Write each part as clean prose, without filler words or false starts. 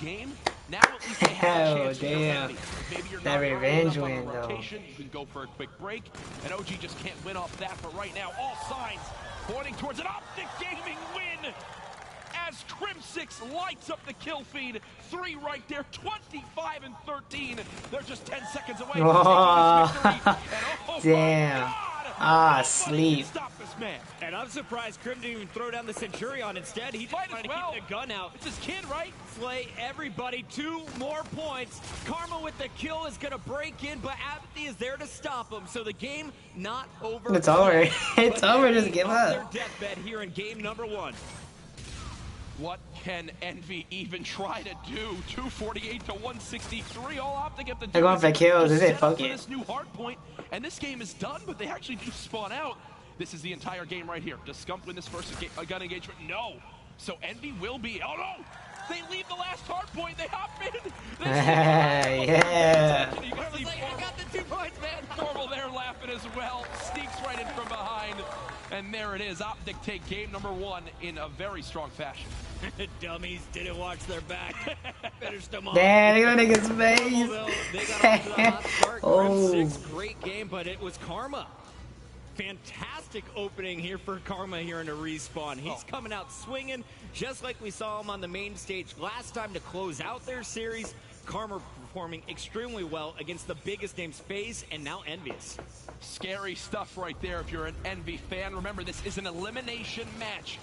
game. Now at least they have a chance to damn. Maybe you're That not revenge on win, the though. rotation. You can go for a quick break, and OG just can't win off that. But right now, all signs pointing towards an Optic Gaming win as Crim6 lights up the kill feed. 3 right there, 25 and 13. They're just 10 seconds away from taking this victory. And oh damn. my God, sleep. Stop this man. And I'm surprised Crim didn't even throw down the Centurion. Instead, he just tried to keep the gun out. It's his kid, right? Slay everybody. 2 more points. Karma with the kill is going to break in, but Apathy is there to stop him. So the game not over. It's over. It's over. Just give up. Their deathbed here in game number 1. What can Envy even try to do? 248 to 163. All Optic have to do. They're going for kills. Is it? Fuck it. This new hard point, and this game is done. But they actually do spawn out. This is the entire game right here. Does Scump win this first gun engagement? No. So Envy will be. Oh no! They leave the last hard point. They hop in. Yeah. I got the 2 points, man. Normal there laughing as well. Sneaks right in from behind. And there it is. Optic take game number 1 in a very strong fashion. Dummies didn't watch their back. Finished them off. Damn, look at nigga's face. They got off to the hot start. Crim6, great game, but it was Karma. Fantastic opening here for Karma here in a respawn. He's coming out swinging, just like we saw him on the main stage last time to close out their series. Karma performing extremely well against the biggest names, FaZe and now Envious. Scary stuff right there if you're an Envy fan. Remember, this is an elimination match.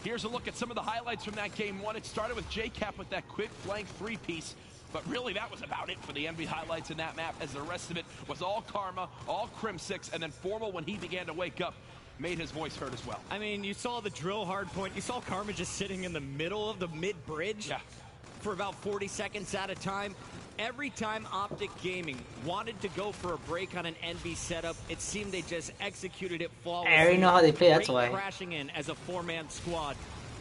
Here's a look at some of the highlights from that game 1. It started with JCap with that quick flank 3-piece. But really, that was about it for the Envy highlights in that map, as the rest of it was all Karma, all Crim6, and then Formal, when he began to wake up, made his voice heard as well. I mean, you saw the drill hard point. You saw Karma just sitting in the middle of the mid-bridge for about 40 seconds at a time. Every time Optic Gaming wanted to go for a break on an Envy setup, it seemed they just executed it flawlessly. I already know how they play, that's why. Crashing in as a 4-man squad.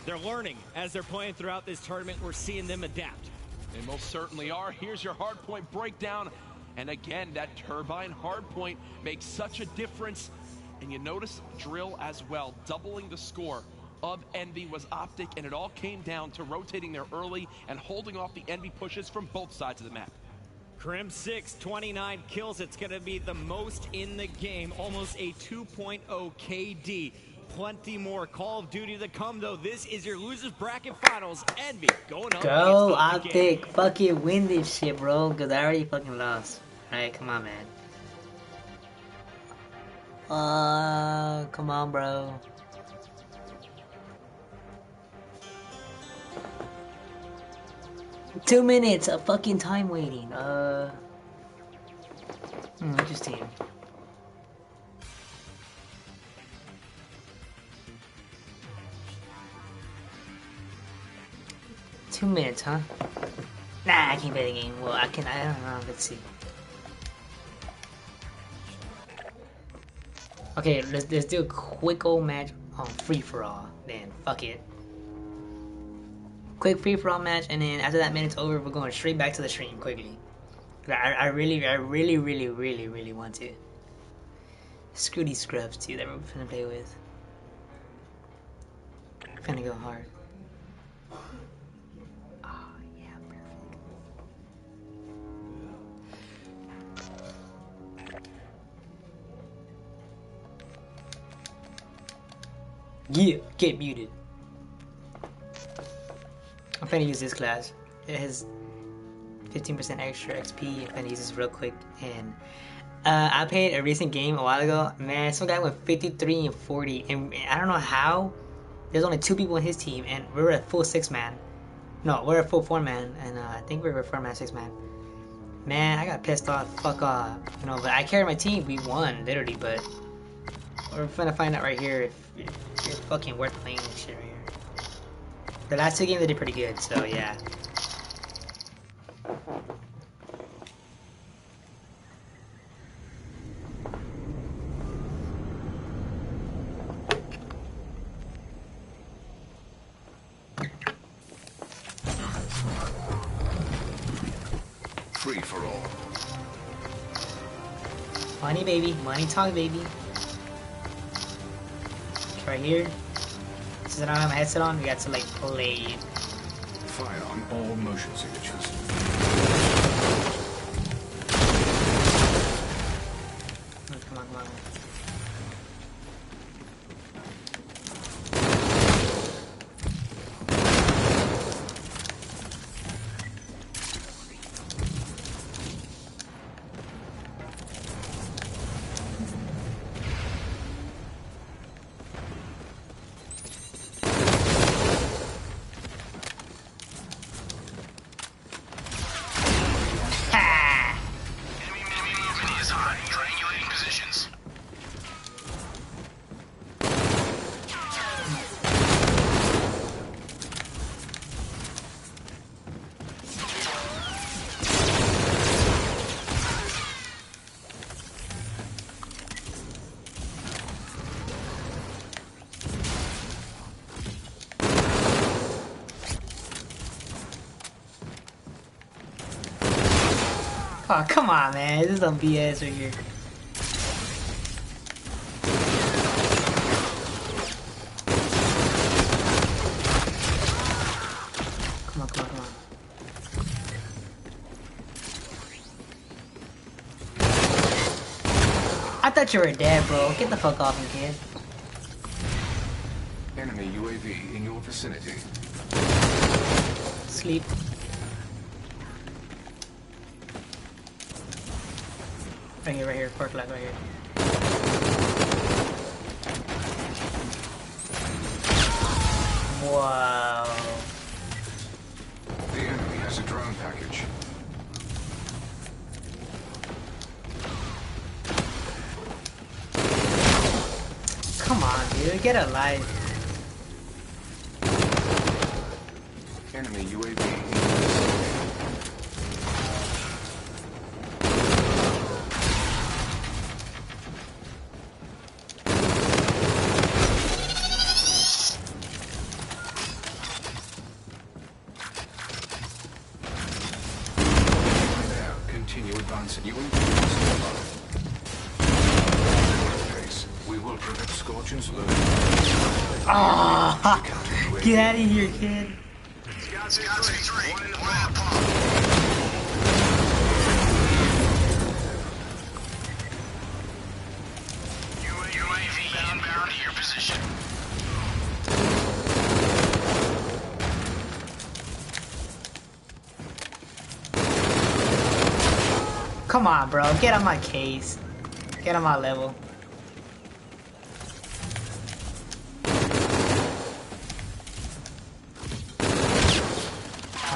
They're learning as they're playing throughout this tournament. We're seeing them adapt. They most certainly are. Here's your hardpoint breakdown. And again, that Turbine hardpoint makes such a difference. And you notice drill as well, doubling the score of Envy was Optic, and it all came down to rotating there early and holding off the Envy pushes from both sides of the map. Crim6, 29 kills. It's going to be the most in the game, almost a 2.0 KD. Plenty more Call of Duty to come, though. This is your losers bracket finals. Envy going up. Go, Optic. Fucking win this shit, bro. Because I already fucking lost. Alright, come on, man. Come on, bro. Two minutes of fucking time waiting. Interesting. Two minutes, huh? Nah, I can't play the game. Well, I don't know. Let's see. Okay, let's do a quick old match on free-for-all. Then, fuck it. Quick free-for-all match, and then after that minute's over, we're going straight back to the stream quickly. I really want to. Screw these scrubs, too, that we're finna play with. We're finna go hard. Yeah, get muted. I'm finna use this class. It has 15% extra XP. I'm finna use this real quick. And I played a recent game a while ago. Man, some guy went 53 and 40. And I don't know how. There's only 2 people in his team. And we're a full 6-man. No, we're a full 4-man. And I think we're a 4-man, 6-man. Man, I got pissed off. Fuck off. You know, but I carried my team. We won, literally. But we're finna find out right here if you're fucking worth playing this shit right here. The last 2 games they did pretty good, so yeah. Free for all. Money, baby. Money talk, baby. Right here. Since I don't have my headset on, we got to like play. Fire on all motion signatures. Oh, come on, come on. Oh, come on, man. This is some BS right here. Come on, come on, come on. I thought you were dead, bro. Get the fuck off me, kid. Enemy UAV in your vicinity. Sleep. Right here, pork leg right here. Wow. The enemy has a drone package. Come on, dude, get alive. Enemy UAV in your vicinity. Continue advancing. UAV pace. We will prevent scorchings low. Ah! Get out of here, kid. Scouts 3, one in the lab pod. UAV inbound to your position. Come on, bro. Get on my case. Get on my level.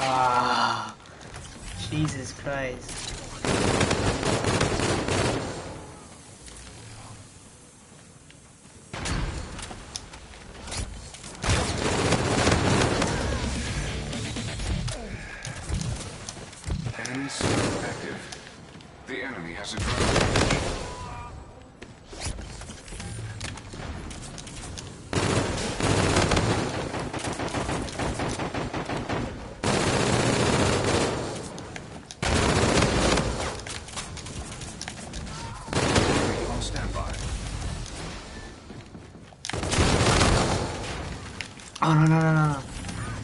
Ah, Jesus Christ. Enemy scope active. The enemy has a drone package. Enemy on standby. Oh, no, no, no, no.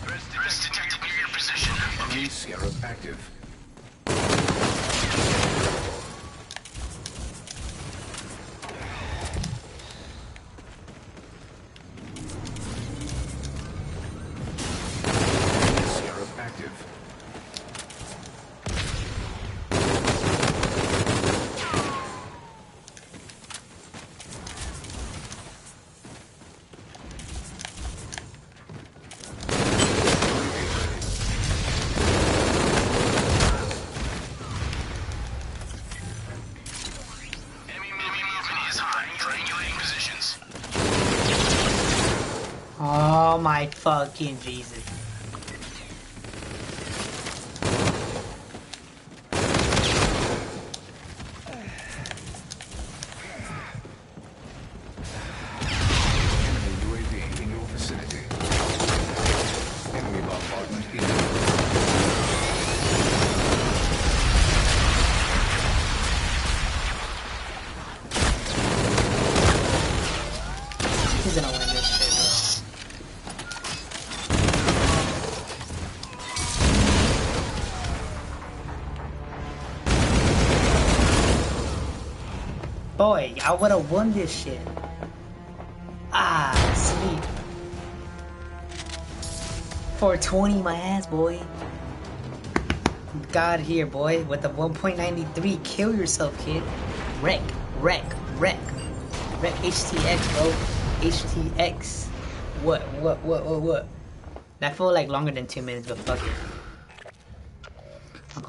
Threats detected near your position. Enemy Sierra active. Sierra active. Enemy movement is high. Triangulating positions. Oh my fucking Jesus. Enemy UAV in your vicinity. Enemy bombardment in. He's gonna win this shit, bro. Boy, I would have won this shit. Ah, sleep. 420 my ass, boy. God here, boy, with the 1.93. Kill yourself, kid. Wreck. Wreck HTX, bro. HTX. What? That felt like longer than 2 minutes, but fuck it. I'm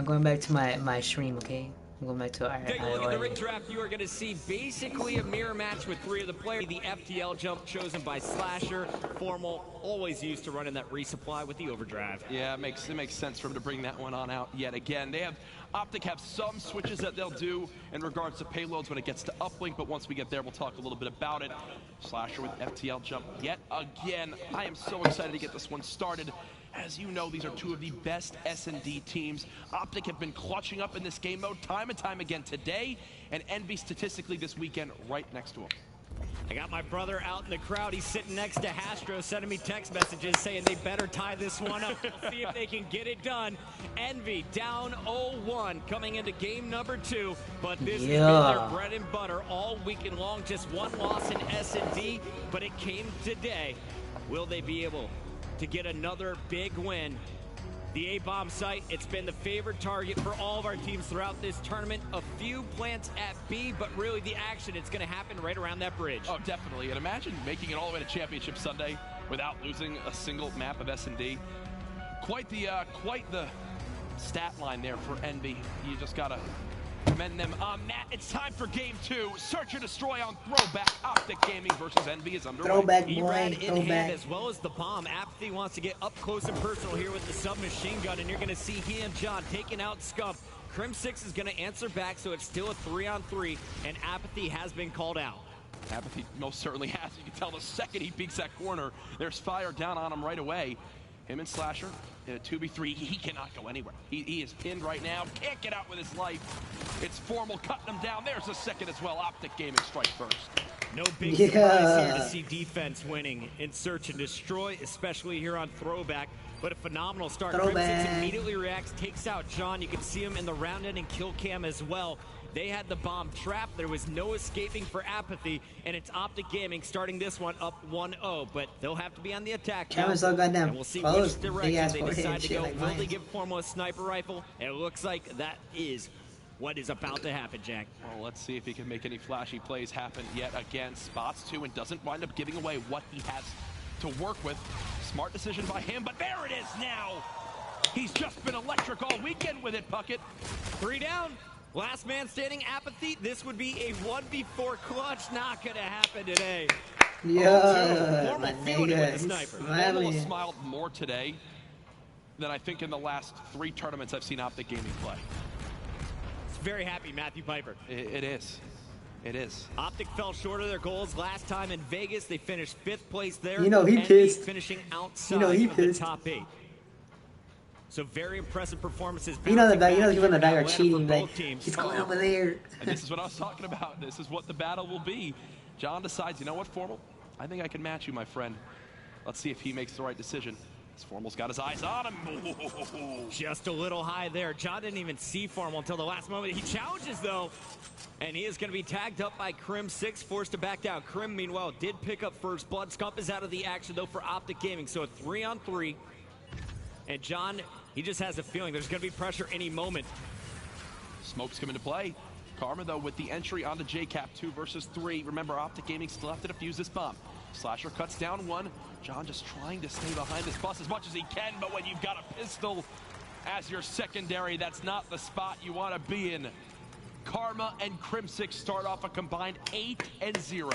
going back to my stream, okay? I'm going back to our Take a look at the rig draft. You are going to see basically a mirror match with 3 of the players. The FTL jump chosen by Slasher. Formal, always used to run in that resupply with the overdrive. Yeah, it makes sense for him to bring that one on out yet again. They have Optic have some switches that they'll do in regards to payloads when it gets to uplink, but once we get there, we'll talk a little bit about it. Slasher with FTL jump yet again. I am so excited to get this one started. As you know, these are 2 of the best S&D teams. Optic have been clutching up in this game mode time and time again today, and Envy statistically this weekend right next to them. I got my brother out in the crowd. He's sitting next to Hastro, sending me text messages saying they better tie this one up. We'll see if they can get it done. Envy down 0-1 coming into game number 2, but this has been their bread and butter all weekend long. Just 1 loss in S&D, but it came today. Will they be able to get another big win? The A-bomb site, it's been the favorite target for all of our teams throughout this tournament. A few plants at B, but really the action, it's going to happen right around that bridge. Oh, definitely. And imagine making it all the way to Championship Sunday without losing a single map of S&D. Quite the stat line there for Envy. You just got to commend them. Matt, it's time for game 2. Search or destroy on Throwback. Optic Gaming versus Envy is underway. Throwback, boy. E-Rad in Throwback. hand as well as the bomb. Apathy wants to get up close and personal here with the submachine gun, and you're going to see he and John taking out Scump. Crim 6 is going to answer back, so it's still a 3-on-3, and Apathy has been called out. Apathy most certainly has. You can tell the second he peeks that corner, there's fire down on him right away. Him and Slasher in a 2v3. He cannot go anywhere. He is pinned right now. Can't get out with his life. It's Formal cutting him down. There's a second as well. Optic Gaming strike first. No big surprise here to see defense winning in search and destroy, especially here on Throwback. But a phenomenal start. Crim 6 immediately reacts, takes out John. You can see him in the round end and kill cam as well. They had the bomb trapped. There was no escaping for Apathy, and it's Optic Gaming starting this one up 1-0. But they'll have to be on the attack. Camera's so goddamn and we'll see close. which direction they decide to go. Will they give Formal a sniper rifle? And it looks like that is what is about to happen, Jack. Well, let's see if he can make any flashy plays happen yet again. Spots 2 and doesn't wind up giving away what he has to work with. Smart decision by him, but there it is now. He's just been electric all weekend with it, Puckett. 3 down. Last man standing, Apathy. This would be a 1v4 clutch. Not going to happen today. Yeah, Formal fielding with the sniper. Formal has smiled more today than I think in the last 3 tournaments I've seen Optic Gaming play. It's very happy, Matthew Piper. It is. It is. Optic fell short of their goals last time in Vegas. They finished 5th place there. You know he pissed. Finishing outside he of the pissed. top 8. So very impressive performances. You know the people in the back are Atlanta for cheating. Like, both teams. he's going over there. And this is what I was talking about. This is what the battle will be. John decides, you know what, Formal? I think I can match you, my friend. Let's see if he makes the right decision. This Formal's got his eyes on him. Just a little high there. John didn't even see Formal until the last moment. He challenges, though. And he is going to be tagged up by Crim 6, forced to back down. Crim, meanwhile, did pick up first blood. Scump is out of the action, though, for Optic Gaming. So a 3-on-3. And John, he just has a feeling there's going to be pressure any moment. Smokes come into play. Karma, though, with the entry onto JCap 2 versus 3. Remember, Optic Gaming still have to defuse this bomb. Slasher cuts down 1. John just trying to stay behind this bus as much as he can, but when you've got a pistol as your secondary, that's not the spot you want to be in. Karma and Crim 6 start off a combined 8-0.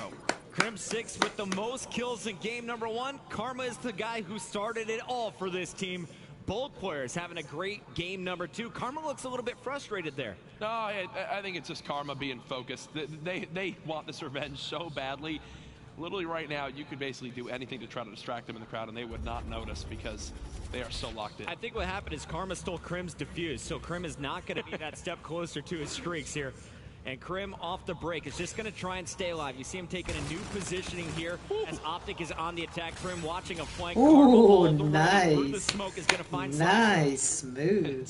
Crim 6 with the most kills in game number 1. Karma is the guy who started it all for this team. Both players having a great game number 2. Karma looks a little bit frustrated there. No, I think it's just Karma being focused. They want this revenge so badly. Literally right now, you could basically do anything to try to distract them in the crowd, and they would not notice because they are so locked in. I think what happened is Karma stole Crim's defuse, so Crim is not going to be that step closer to his streaks here. And Crim off the break is just going to try and stay alive. You see him taking a new positioning here as Optic is on the attack. Crim watching a flank. Ooh, nice. Through the smoke is going to find nice, smooth.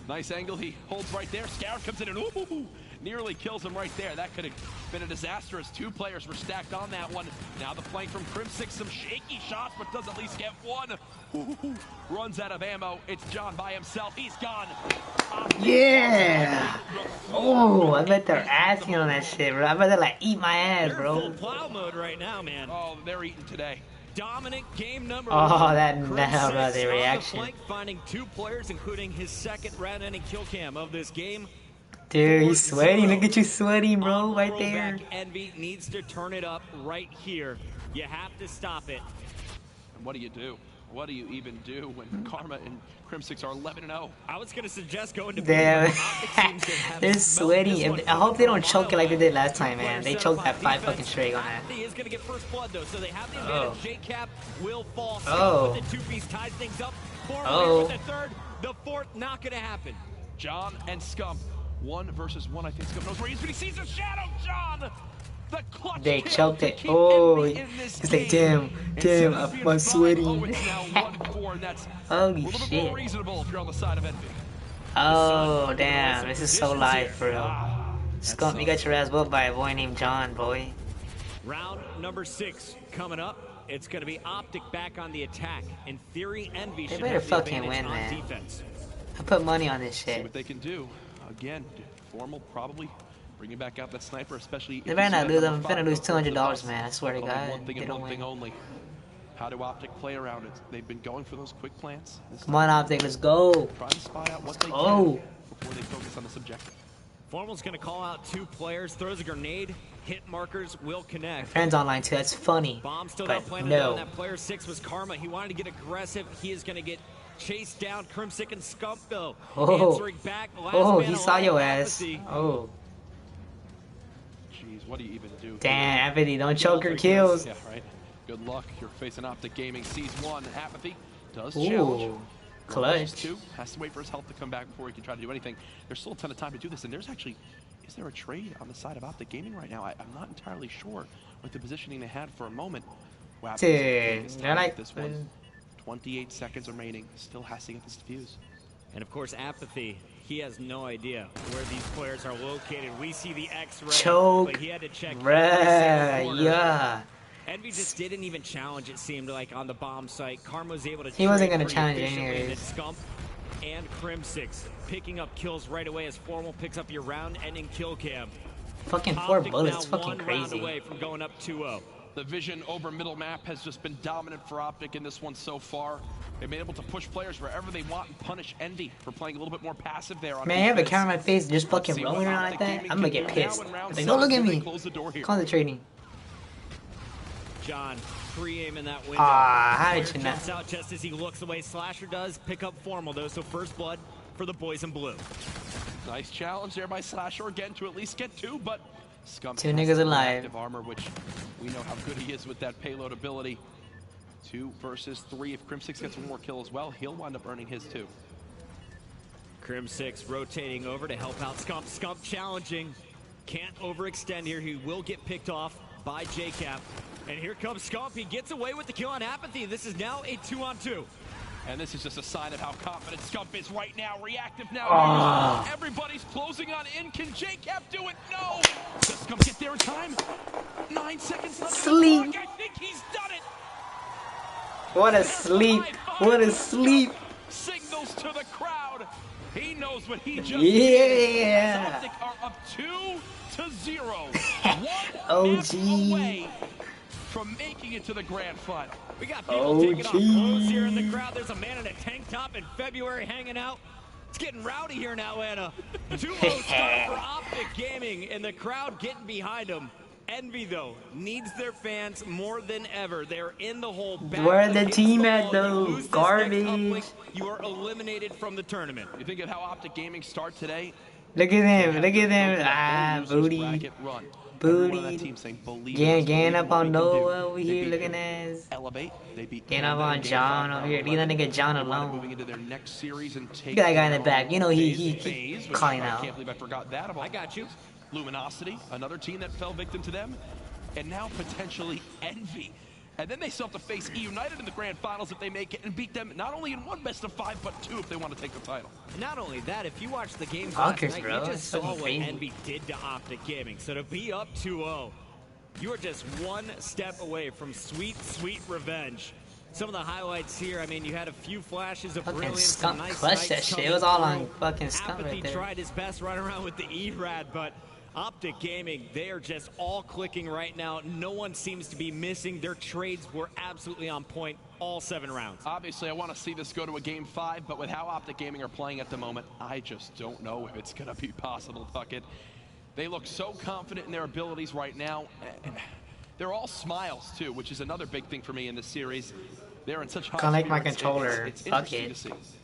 Nice angle. He holds right there. Scout comes in and ooh, nearly kills him right there. That could have been a disaster as two players were stacked on that one. Now the flank from Crim6, some shaky shots, but does at least get one. Ooh, runs out of ammo. It's John by himself. He's gone. Yeah. Oh, I bet they're asking on that shit, bro. I bet they're like, eat my ass, They're bro. full plow mode right now, man. Oh, they're eating today. Dominant game number Oh, one. that Crim now, bro, 6 the on reaction. flank, finding 2 players, including his second round-ending kill cam of this game. Dude, he's sweaty. Look at you sweaty, bro, On the right there. rollback, Envy needs to turn it up right here. You have to stop it. And what do you do? What do you even do when Karma and Crim6 are 11-0? I was going to suggest going to Damn. They're sweaty. I hope they don't choke it like they did last time, man. They choked that 5 fucking straight on that. He is going to get first blood, though, so they have the advantage. J-Cap will fall. Oh. With the 2-piece ties things up. Oh. With the third, the fourth, not going to happen. John and Scump, 1 versus 1. I think Scump knows where he is, but he sees a shadow. John, the clutch. They kill choked to it. keep Oh, Envy in this he's like, game. damn, Instead of being I'm five, sweaty. oh, it's now 1-4, and that's Holy a little bit shit. more reasonable if you're on the side of Envy. Oh, damn. This is so live, for real. That's Scump, so- you got your ass whooped by a boy named John, boy. Round number 6 coming up. It's going to be Optic back on the attack. In theory, Envy should better have the fucking advantage win, on man. defense. I put money on this See shit. what they can do. Again, Formal probably bringing back out that sniper, especially. They better not lose. I'm finna lose $200, man. I swear to God. One thing They and don't one thing win. only. How do Optic play around it? They've been going for those quick plants. This Come on, Optic, let's go. trying to spy out what they go. can before they focus on this objective. Formal's going to call out 2 players, throws a grenade, hit markers, will connect. Friends online too. That's funny. Bomb still But not planted down. no. That player 6 was Karma. He wanted to get aggressive. He is going to get chased down. Crim6 and Scump, though, Oh. answering back. Last Oh, man he saw alive, your ass. Apathy. Oh. Jeez, what do you even do? Damn, Apathy, don't choke her kills. Yeah, right. Good luck. You're facing Optic Gaming. Sees 1. Apathy does Ooh. challenge. Clutch. 2 has to wait for his health to come back before he can try to do anything. There's still a ton of time to do this, and there's actually, is there a trade on the side of Optic Gaming right now? I'm not entirely sure with the positioning they had for a moment. Wow, Dude, they're like, this one. 28 seconds remaining. Still has to get this defused. And of course, Apathy, he has no idea where these players are located. We see the X-ray, choke, but he had to check every bruh, single corner. yeah. Envy just didn't even challenge, it seemed like, on the bomb site. Karma was able to He wasn't trade gonna pretty challenge efficiently, and anyways. then Scump and Crim6 picking up kills right away as Formal picks up your round-ending kill cam. Fucking 4 Optic bullets, now fucking 1 round crazy. away from going up 2-0. The vision over middle map has just been dominant for Optic in this one so far. They've been able to push players wherever they want and punish Envy for playing a little bit more passive there on Man, I have a defense. camera on my face just Let's fucking see rolling what around like Optic that. Gaming I'm gonna can get do now pissed. in round Like, don't look at seven. me. Close the door here. Concentrating. John, pre-aim in that window. Ah, how did Player you not? jumps out just as he looks away. Slasher does pick up Formal, though, so first blood for the boys in blue. Nice challenge there by Slasher again to at least get 2, but Scump 2 has niggas the alive. active armor, which we know how good he is with that payload ability. 2 versus 3. If Crim6 gets 1 more kill as well, he'll wind up earning his 2. Crim6 rotating over to help out Scump. Scump challenging. Can't overextend here. He will get picked off by J-Cap. And here comes Scump. He gets away with the kill on Apathy. This is now a 2-on-2. And this is just a sign of how confident Scump is right now. Reactive now. Ah. Everybody's closing on in. Can J-Cap do it? No. Does Scump get there in time? 9 seconds left. Sleep. In the clock. I think he's done it. What a sleep. What a sleep. Signals to the crowd. He knows what he just Yeah. Optic are up 2-0. 1 OG. map away from making it to the grand final. We got people taking off clothes here in the crowd. There's a man in a tank top in February hanging out. It's getting rowdy here in Atlanta. 2-0 start for Optic Gaming, and the crowd getting behind them. Envy, though, needs their fans more than ever. They're in the hole. Where the team at, though? You lose this next Garbage. uplink, you are eliminated from the tournament. You think of how Optic Gaming start today? Look at them. Look at Go them. for that Ah, losers booty. bracket run. Booty. Everyone on that team saying, believe Yeah, us, getting believe up what on we can do. Noah over They here beat looking as. Elevate. They beat Getting up Canada on in game John 5 over here. round Leave that 11. nigga John They wind up alone. moving into their next series and take Look at that guy in the their back. own You know he phase, which calling I out. can't believe I forgot that. Of all I got you. Luminosity, another team that fell victim to them, and now potentially Envy. And then they still have to face E United in the grand finals if they make it and beat them not only in one best-of-5, but 2 if they want to take the title. Not only that, if you watch the games last night, bro. you just saw what crazy. Envy did to Optic Gaming. So to be up 2-0, you are just one step away from sweet, sweet revenge. Some of the highlights here, I mean, you had a few flashes of Fucking brilliance. Skunk Nice clutched that nights shit. It coming was all on through. fucking Skunk Apathy right there. tried his best running around with the E-Rad, but Optic Gaming, they are just all clicking right now. No one seems to be missing. Their trades were absolutely on point all 7 rounds. Obviously, I want to see this go to a Game 5, but with how Optic Gaming are playing at the moment, I just don't know if it's going to be possible, Tuckett. They look so confident in their abilities right now. They're all smiles, too, which is another big thing for me in this series. They're in such high Kinda like my spirits. controller. It's Fuck interesting it. to see.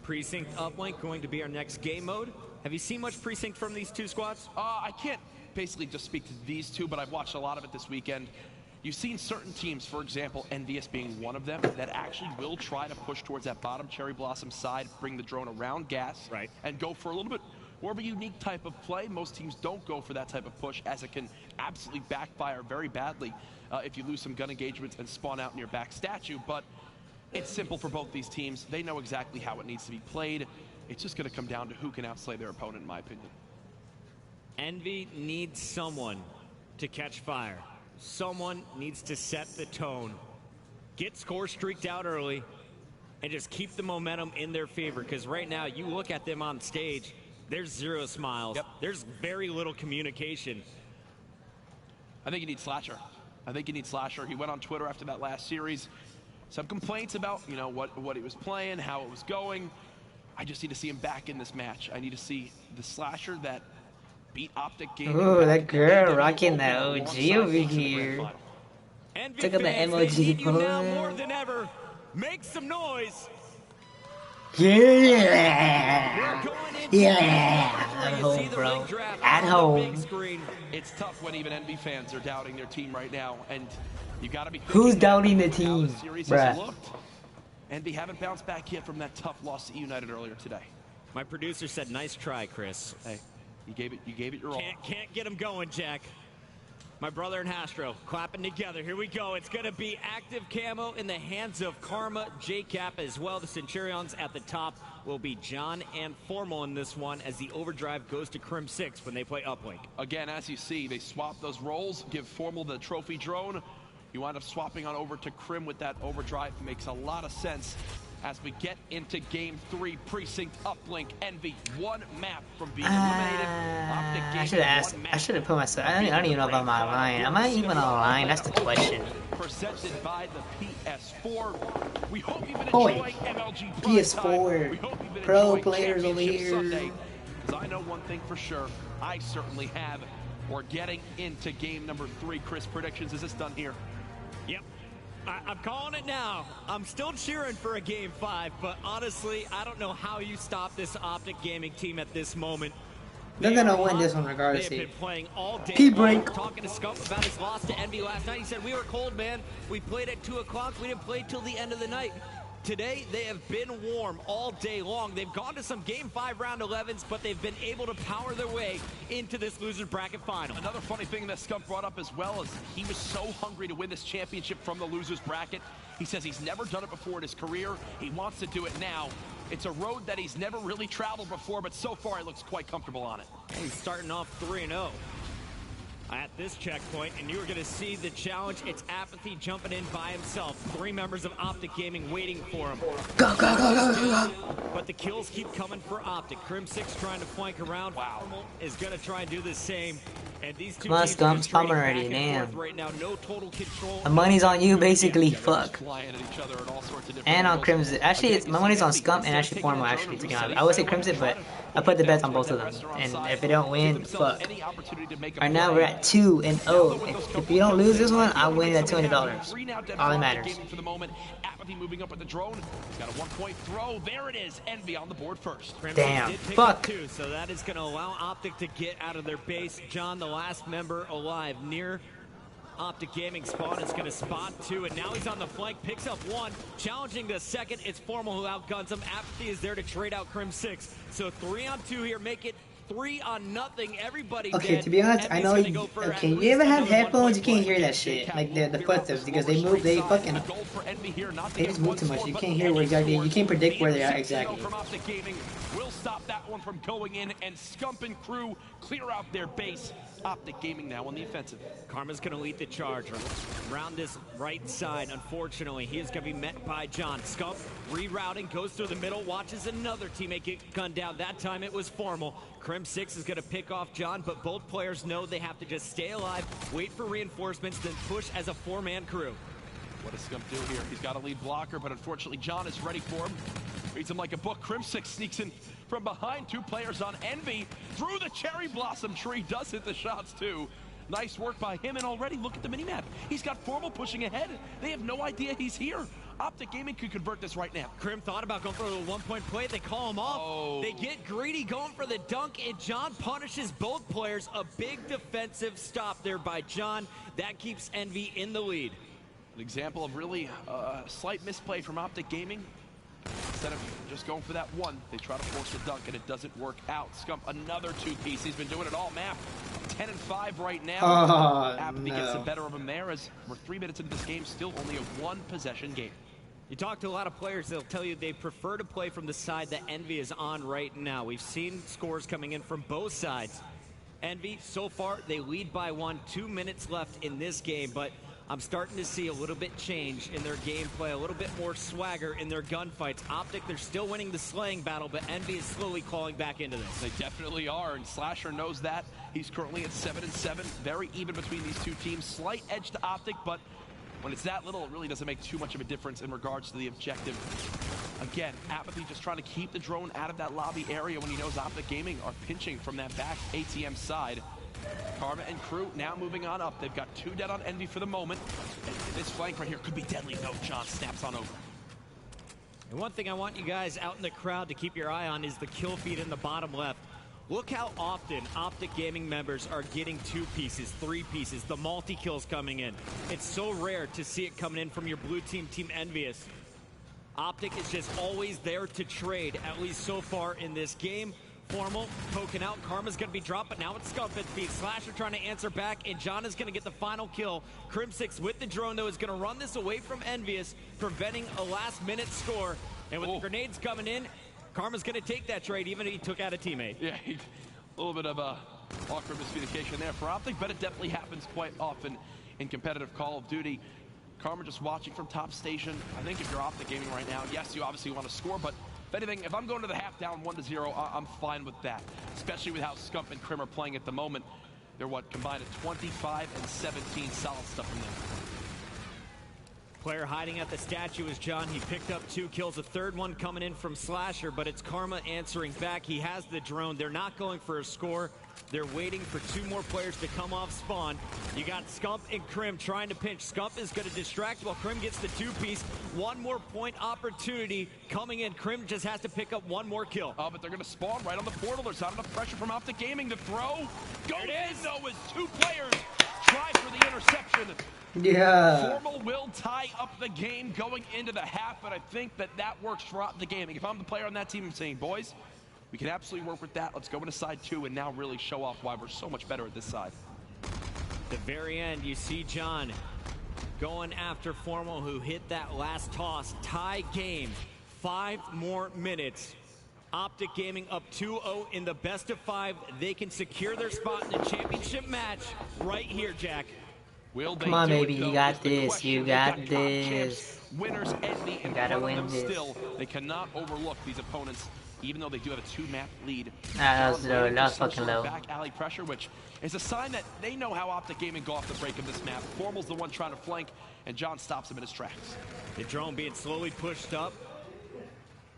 Precinct uplink going to be our next game mode. Have you seen much Precinct from these 2 squads? I can't basically just speak to these 2, but I've watched a lot of it this weekend. You've seen certain teams, for example, Envious being one of them, that actually will try to push towards that bottom Cherry Blossom side, bring the drone around gas, Right, and go for a little bit more of a unique type of play. Most teams don't go for that type of push, as it can absolutely backfire very badly if you lose some gun engagements and spawn out in your back statue. But it's simple for both these teams. They know exactly how it needs to be played. It's just going to come down to who can outslay their opponent, in my opinion. Envy needs someone to catch fire. Someone needs to set the tone. Get score streaked out early and just keep the momentum in their favor, because right now you look at them on stage, there's 0 smiles. Yep. There's very little communication. I think you need Slasher. I think you need Slasher. He went on Twitter after that last series. Some complaints about, you know, what he was playing, how it was going. I just need to see him back in this match. I need to see the Slasher that beat Optic Gaming. Ooh, that girl rocking that OG over here. Envy Look at the fans, they emoji, need you now boy. more than ever. Make some noise. Yeah! We're going into Yeah! At You see home, the bro. ring draft At on the big home. screen. It's tough when even Envy fans are doubting their team right now, and you got to be Who's thinking doubting the about how team? the series has Bruh. looked. Envy haven't bounced back yet from that tough loss to E United earlier today. My producer said, "Nice try, Chris." Hey, you gave it your all. Can't get him going, Jack. My brother and Hastro clapping together. Here we go. It's going to be active camo in the hands of Karma, JCap as well. The Centurions at the top will be John and Formal in this one, as the overdrive goes to Crim 6 when they play uplink. Again, as you see, they swap those roles, give Formal the trophy drone. You wind up swapping on over to Crim with that overdrive. Makes a lot of sense as we get into Game 3. Precinct uplink. Envy, 1 map from being eliminated. Optic I Gaming, should have asked. 1 I map should have put myself. from I don't being even know if I'm online. Am I even online? That's the question. Presented by the PS4. We hope you've been Boy, enjoying MLG Prime PS4 Time. We hope you've been pro enjoying players over Championship here. Sunday, 'cause I know one thing for sure. I certainly have. We're getting into game number 3. Chris, predictions. Is this done here? Yep. I'm calling it now. I'm still cheering for a Game 5, but honestly, I don't know how you stop this Optic Gaming team at this moment. They're They gonna are win hot. this one regardless. They have been playing all day. P-break. long. Talking to Scump about his loss to Envy last night. He said, "We were cold, man. We played at 2 o'clock. We didn't play till the end of the night." Today, they have been warm all day long. They've gone to some Game 5 round 11s, but they've been able to power their way into this loser's bracket final. Another funny thing that Scump brought up as well is he was so hungry to win this championship from the loser's bracket. He says he's never done it before in his career. He wants to do it now. It's a road that he's never really traveled before, but so far he looks quite comfortable on it. He's starting off 3-0 at this checkpoint, and you're going to see the challenge. It's Apathy jumping in by himself. 3 members of Optic Gaming waiting for him. Go, go, go, go, go, go. But the kills keep coming for Optic. Crim 6 trying to flank around. Wow. Is going to try and do the same. And these two Come on, teams Scump, are just spam trading already, back and forth damn. right now. No total control. The money's on you, basically. Yeah, they're just Fuck. flying at each other in all sorts of different And on angles. Crimson. Actually, Again, it's, you my see money's on Envy Scump and instead of actually taking Formal, that actually, drone to be and honest. I would say Crimson, but I put the bets on both of them. And if they don't win, fuck. Right now, we're at 2-0. If you don't lose this one, I win at $200. All that matters. For the moment, Apathy moving up with the drone. He's got a 1-point throw. There it is. Envy on the board first. Crimson Damn, did pick fuck. up 2, so that is going to allow Optic to get out of their base. John, the last member alive near Optic Gaming spawn, is going to spot 2, and now he's on the flank, picks up 1, challenging the second. It's Formal who outguns him. Apathy is there to trade out Crim 6. So 3-on-2 here, make it 3-0. Everybody Okay, dead. to be honest, I Envy's know. gonna go for Okay, at you least ever have another headphones? You 1-point can't play. hear that shit. Like the footsteps because they move. They fucking. They just move too much. You can't hear where exactly. You can't predict where they are exactly. From Optic Gaming will stop that one from going in, and Scump and crew clear out their base. Optic Gaming now on the offensive. Karma's going to lead the charge around this right side. Unfortunately, he is going to be met by John. Scump rerouting, goes through the middle, watches another teammate get gunned down. That time it was Formal. Crim6 is going to pick off John, but both players know they have to just stay alive, wait for reinforcements, then push as a 4-man crew. What does Scump do here? He's got a lead blocker, but unfortunately John is ready for him. Reads him like a book. Crim6 sneaks in from behind. 2 players on Envy. Through the cherry blossom tree. Does hit the shots too. Nice work by him, and already look at the minimap. He's got Formal pushing ahead. They have no idea he's here. Optic Gaming could convert this right now. Crim thought about going for a 1-point play. They call him off. Oh. They get greedy going for the dunk, and John punishes both players. A big defensive stop there by John. That keeps Envy in the lead. An example of really slight misplay from Optic Gaming. Instead of just going for that one, they try to force a dunk, and it doesn't work out. Scump, another 2-piece. He's been doing it all map. 10-5 right now. Apathy gets the better of him there as we're 3 minutes into this game, still only a 1-possession game. You talk to a lot of players, they'll tell you they prefer to play from the side that Envy is on right now. We've seen scores coming in from both sides. Envy, so far, they lead by 1. 2 minutes left in this game, but I'm starting to see a little bit change in their gameplay, a little bit more swagger in their gunfights. Optic, they're still winning the slaying battle, but Envy is slowly clawing back into this. They definitely are, and Slasher knows that. He's currently at 7-7, very even between these two teams. Slight edge to Optic, but when it's that little, it really doesn't make too much of a difference in regards to the objective. Again, Apathy just trying to keep the drone out of that lobby area when he knows Optic Gaming are pinching from that back ATM side. Karma and crew now moving on up. They've got 2 dead on Envy for the moment. And this flank right here could be deadly. No, John snaps on over. And one thing I want you guys out in the crowd to keep your eye on is the kill feed in the bottom left. Look how often Optic Gaming members are getting 2 pieces, 3 pieces, the multi-kills coming in. It's so rare to see it coming in from your blue team, Team Envious. Optic is just always there to trade, at least so far in this game. Formal poking out. Karma's going to be dropped, but now it's Scump at feet. Slasher trying to answer back, and John is going to get the final kill. Crim6 with the drone, though, is going to run this away from Envious, preventing a last-minute score. And with the grenades coming in, Karma's going to take that trade, even if he took out a teammate. Yeah, a little bit of a awkward miscommunication there for Optic, but it definitely happens quite often in competitive Call of Duty. Karma just watching from top station. I think if you're Optic Gaming right now, yes, you obviously want to score, but if anything, if I'm going to the half down 1-0, I'm fine with that, especially with how Scump and Crim are playing at the moment. They're what, combined at 25 and 17, solid stuff in there. Player hiding at the statue is John. He picked up 2 kills, a third one coming in from Slasher, but it's Karma answering back. He has the drone. They're not going for a score. They're waiting for 2 more players to come off spawn. You got Scump and Crim trying to pinch. Scump is going to distract while Crim gets the 2-piece. 1 more point opportunity coming in. Crim just has to pick up 1 more kill. Oh, but they're going to spawn right on the portal. There's not enough pressure from Optic Gaming to throw. Go in, though, as 2 players try for the interception. Yeah. Formal will tie up the game going into the half, but I think that works for Optic Gaming. If I'm the player on that team, I'm saying, boys, we can absolutely work with that. Let's go into side 2 and now really show off why we're so much better at this side. The very end, you see John going after Formal, who hit that last toss. Tie game. 5 more minutes. Optic Gaming up 2-0 in the best of 5. They can secure their spot in the championship match right here, Jack. Come on, baby, you got this. You got this. Winners Envy in gotta front of win them this. still. They cannot overlook these opponents, even though they do have a 2-map lead. That was low. Waiting That for was some fucking sort of low. Back alley pressure, which is a sign that they know how Optic Gaming go off the break of this map. Formal's the one trying to flank, and John stops him in his tracks. The drone being slowly pushed up.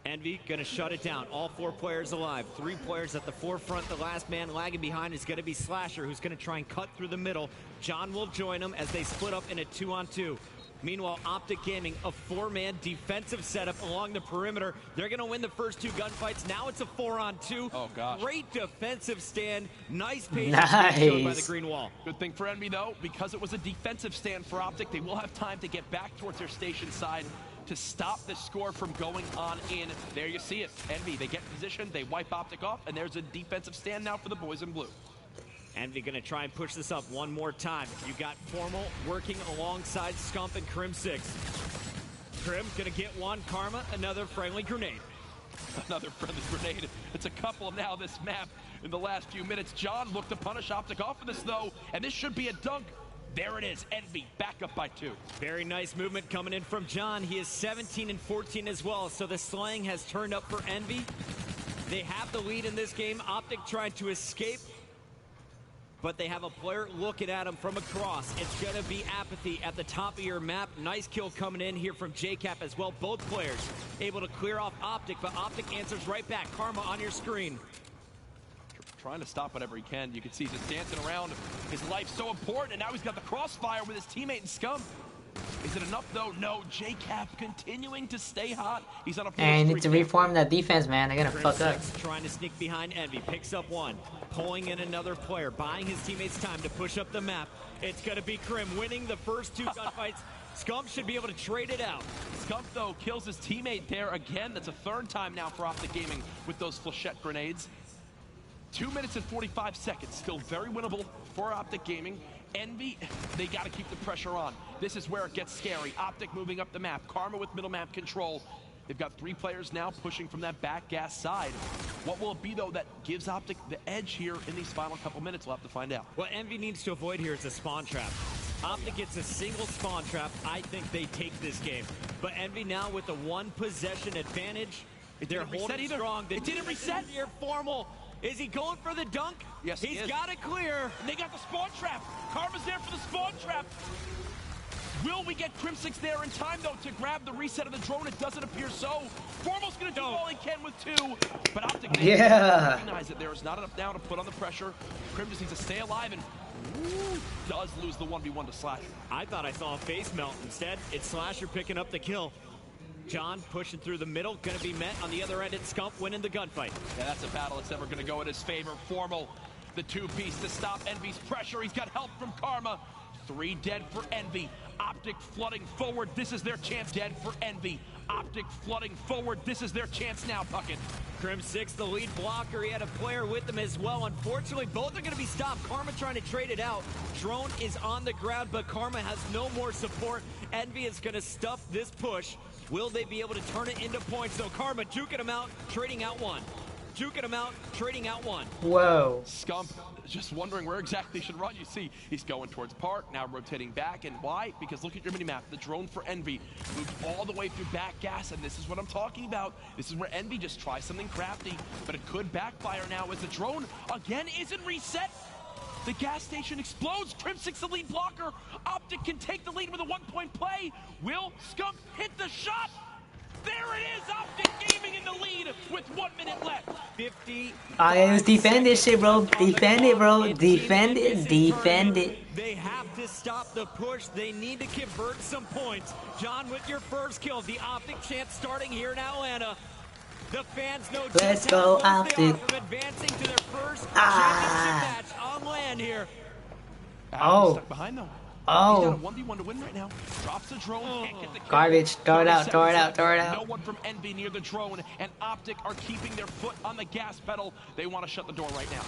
Envy gonna shut it down. All 4 players alive. 3 players at the forefront. The last man lagging behind is gonna be Slasher, who's gonna try and cut through the middle. John will join him as they split up in a 2-on-2. Meanwhile, Optic Gaming, a 4-man defensive setup along the perimeter. They're gonna win the first 2 gunfights. Now it's a 4-on-2. Oh, gosh. Great defensive stand. Nice patience Nice. shown by the green wall. Good thing for Envy, though, because it was a defensive stand for Optic, they will have time to get back towards their station side. to stop the score from going on in. There you see it. Envy, they get in position, they wipe Optic off, and there's a defensive stand now for the boys in blue. Envy gonna try and push this up one more time. You got Formal working alongside Scump and Crim 6. Crim gonna get one, Karma, another friendly grenade. Another friendly grenade. It's a couple now this map in the last few minutes. John looked to punish Optic off of this though, and this should be a dunk. There it is, Envy back up by 2. Very nice movement coming in from John. He is 17 and 14 as well, so the slang has turned up for Envy. They have the lead in this game. Optic trying to escape, but they have a player looking at him from across. It's going to be Apathy at the top of your map. Nice kill coming in here from JCap as well. Both players able to clear off Optic, but Optic answers right back. Karma on your screen. Trying to stop whatever he can. You can see just dancing around. His life's so important, and now he's got the crossfire with his teammate in Scum. Is it enough though? No. JCap continuing to stay hot. He's on a and need to reform that defense, man. They're gonna fuck up. Trying to sneak behind Envy. Picks up one. Pulling in another player. Buying his teammates time to push up the map. It's gonna be Crim winning the first 2 gunfights. Scump should be able to trade it out. Scump though kills his teammate there again. That's a 3rd time now for Optic Gaming with those flechette grenades. 2 minutes and 45 seconds. Still very winnable for Optic Gaming. Envy, they got to keep the pressure on. This is where it gets scary. Optic moving up the map. Karma with middle map control. They've got 3 players now pushing from that back gas side. What will it be, though, that gives Optic the edge here in these final couple minutes? We'll have to find out. What Envy needs to avoid here is a spawn trap. Optic gets a single spawn trap. I think they take this game. But Envy now with the 1 possession advantage. They're holding strong. It didn't reset. Here, Formal. Is he going for the dunk? Yes, he's got it clear. And they got the spawn trap. Karma's there for the spawn trap. Will we get Crim 6 there in time, though, to grab the reset of the drone? It doesn't appear so. Formal's going to do all he can with 2. But Optic recognize that there is not enough now to put on the pressure. Crim just needs to stay alive and does lose the 1v1 to Slasher. I thought I saw a face melt. Instead, it's Slasher picking up the kill. John pushing through the middle, gonna be met on the other end. It's Scump winning the gunfight. Yeah, that's a battle that's never gonna go in his favor. Formal, the 2-piece to stop Envy's pressure. He's got help from Karma. 3 dead for Envy. Optic flooding forward. This is their chance. Dead for Envy. Optic flooding forward. This is their chance now, Puckett. Crim 6, the lead blocker. He had a player with him as well. Unfortunately, both are going to be stopped. Karma trying to trade it out. Drone is on the ground, but Karma has no more support. Envy is going to stuff this push. Will they be able to turn it into points? So Karma juking him out, trading out 1. Juking him out, trading out 1. Whoa. Scump just wondering where exactly he should run. You see, he's going towards Park, now rotating back. And why? Because look at your mini-map. The drone for Envy moved all the way through back gas, and this is what I'm talking about. This is where Envy just tries something crafty, but it could backfire now as the drone, again, isn't reset. The gas station explodes. Crim 6, the lead blocker. Optic can take the lead with a 1-point play. Will Scump hit the shot? There it is, Optic Gaming in the lead with 1 minute left. 50. Just defend this shit, bro. Defend it, bro. Defend it. Defend it. They have to stop the push. They need to convert some points. John with your first kill. The Optic chance starting here in Atlanta. The fans know Let's go, Optic. From advancing to their first championship match on land here. Stuck behind though. Oh. He's got a 1v1 to win right now. Drops the drone, can't get the kill. Garbage. Throw it out, throw it out, throw it out. No one from Envy near the drone, and Optic are keeping their foot on the gas pedal. They want to shut the door right now.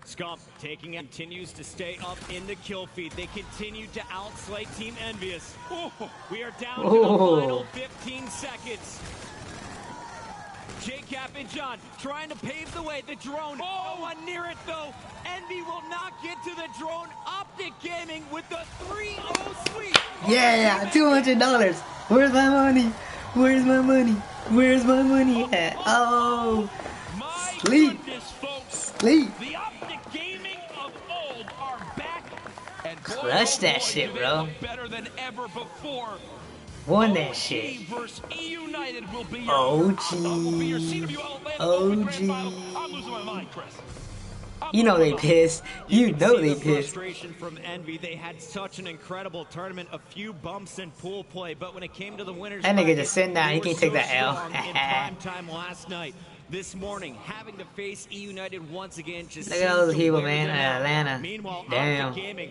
Scump taking it, continues to stay up in the kill feed. They continue to outslay Team Envious. We are down to the final 15 seconds. JCap and John trying to pave the way. The drone, no one near it though. Envy will not get to the drone. Optic Gaming with the 3-0 sweep. Yeah, $200. Where's my money? Where's my money? Where's my money at? Oh, sleep. Sleep. The Optic Gaming of old are back. And crush that shit, bro. Better than ever before. Won that shit. United will be your OG. OG. I'm losing my mind, Chris. You know they pissed. You know they pissed. Frustration from Envy. They had such an incredible tournament. A few bumps in pool play, but when it came to the winners, that nigga just sitting down. He can't take that L. In prime time last night. This morning, having to face E United once again. Just look at all those people, man, in Atlanta. Meanwhile, damn. Optic Gaming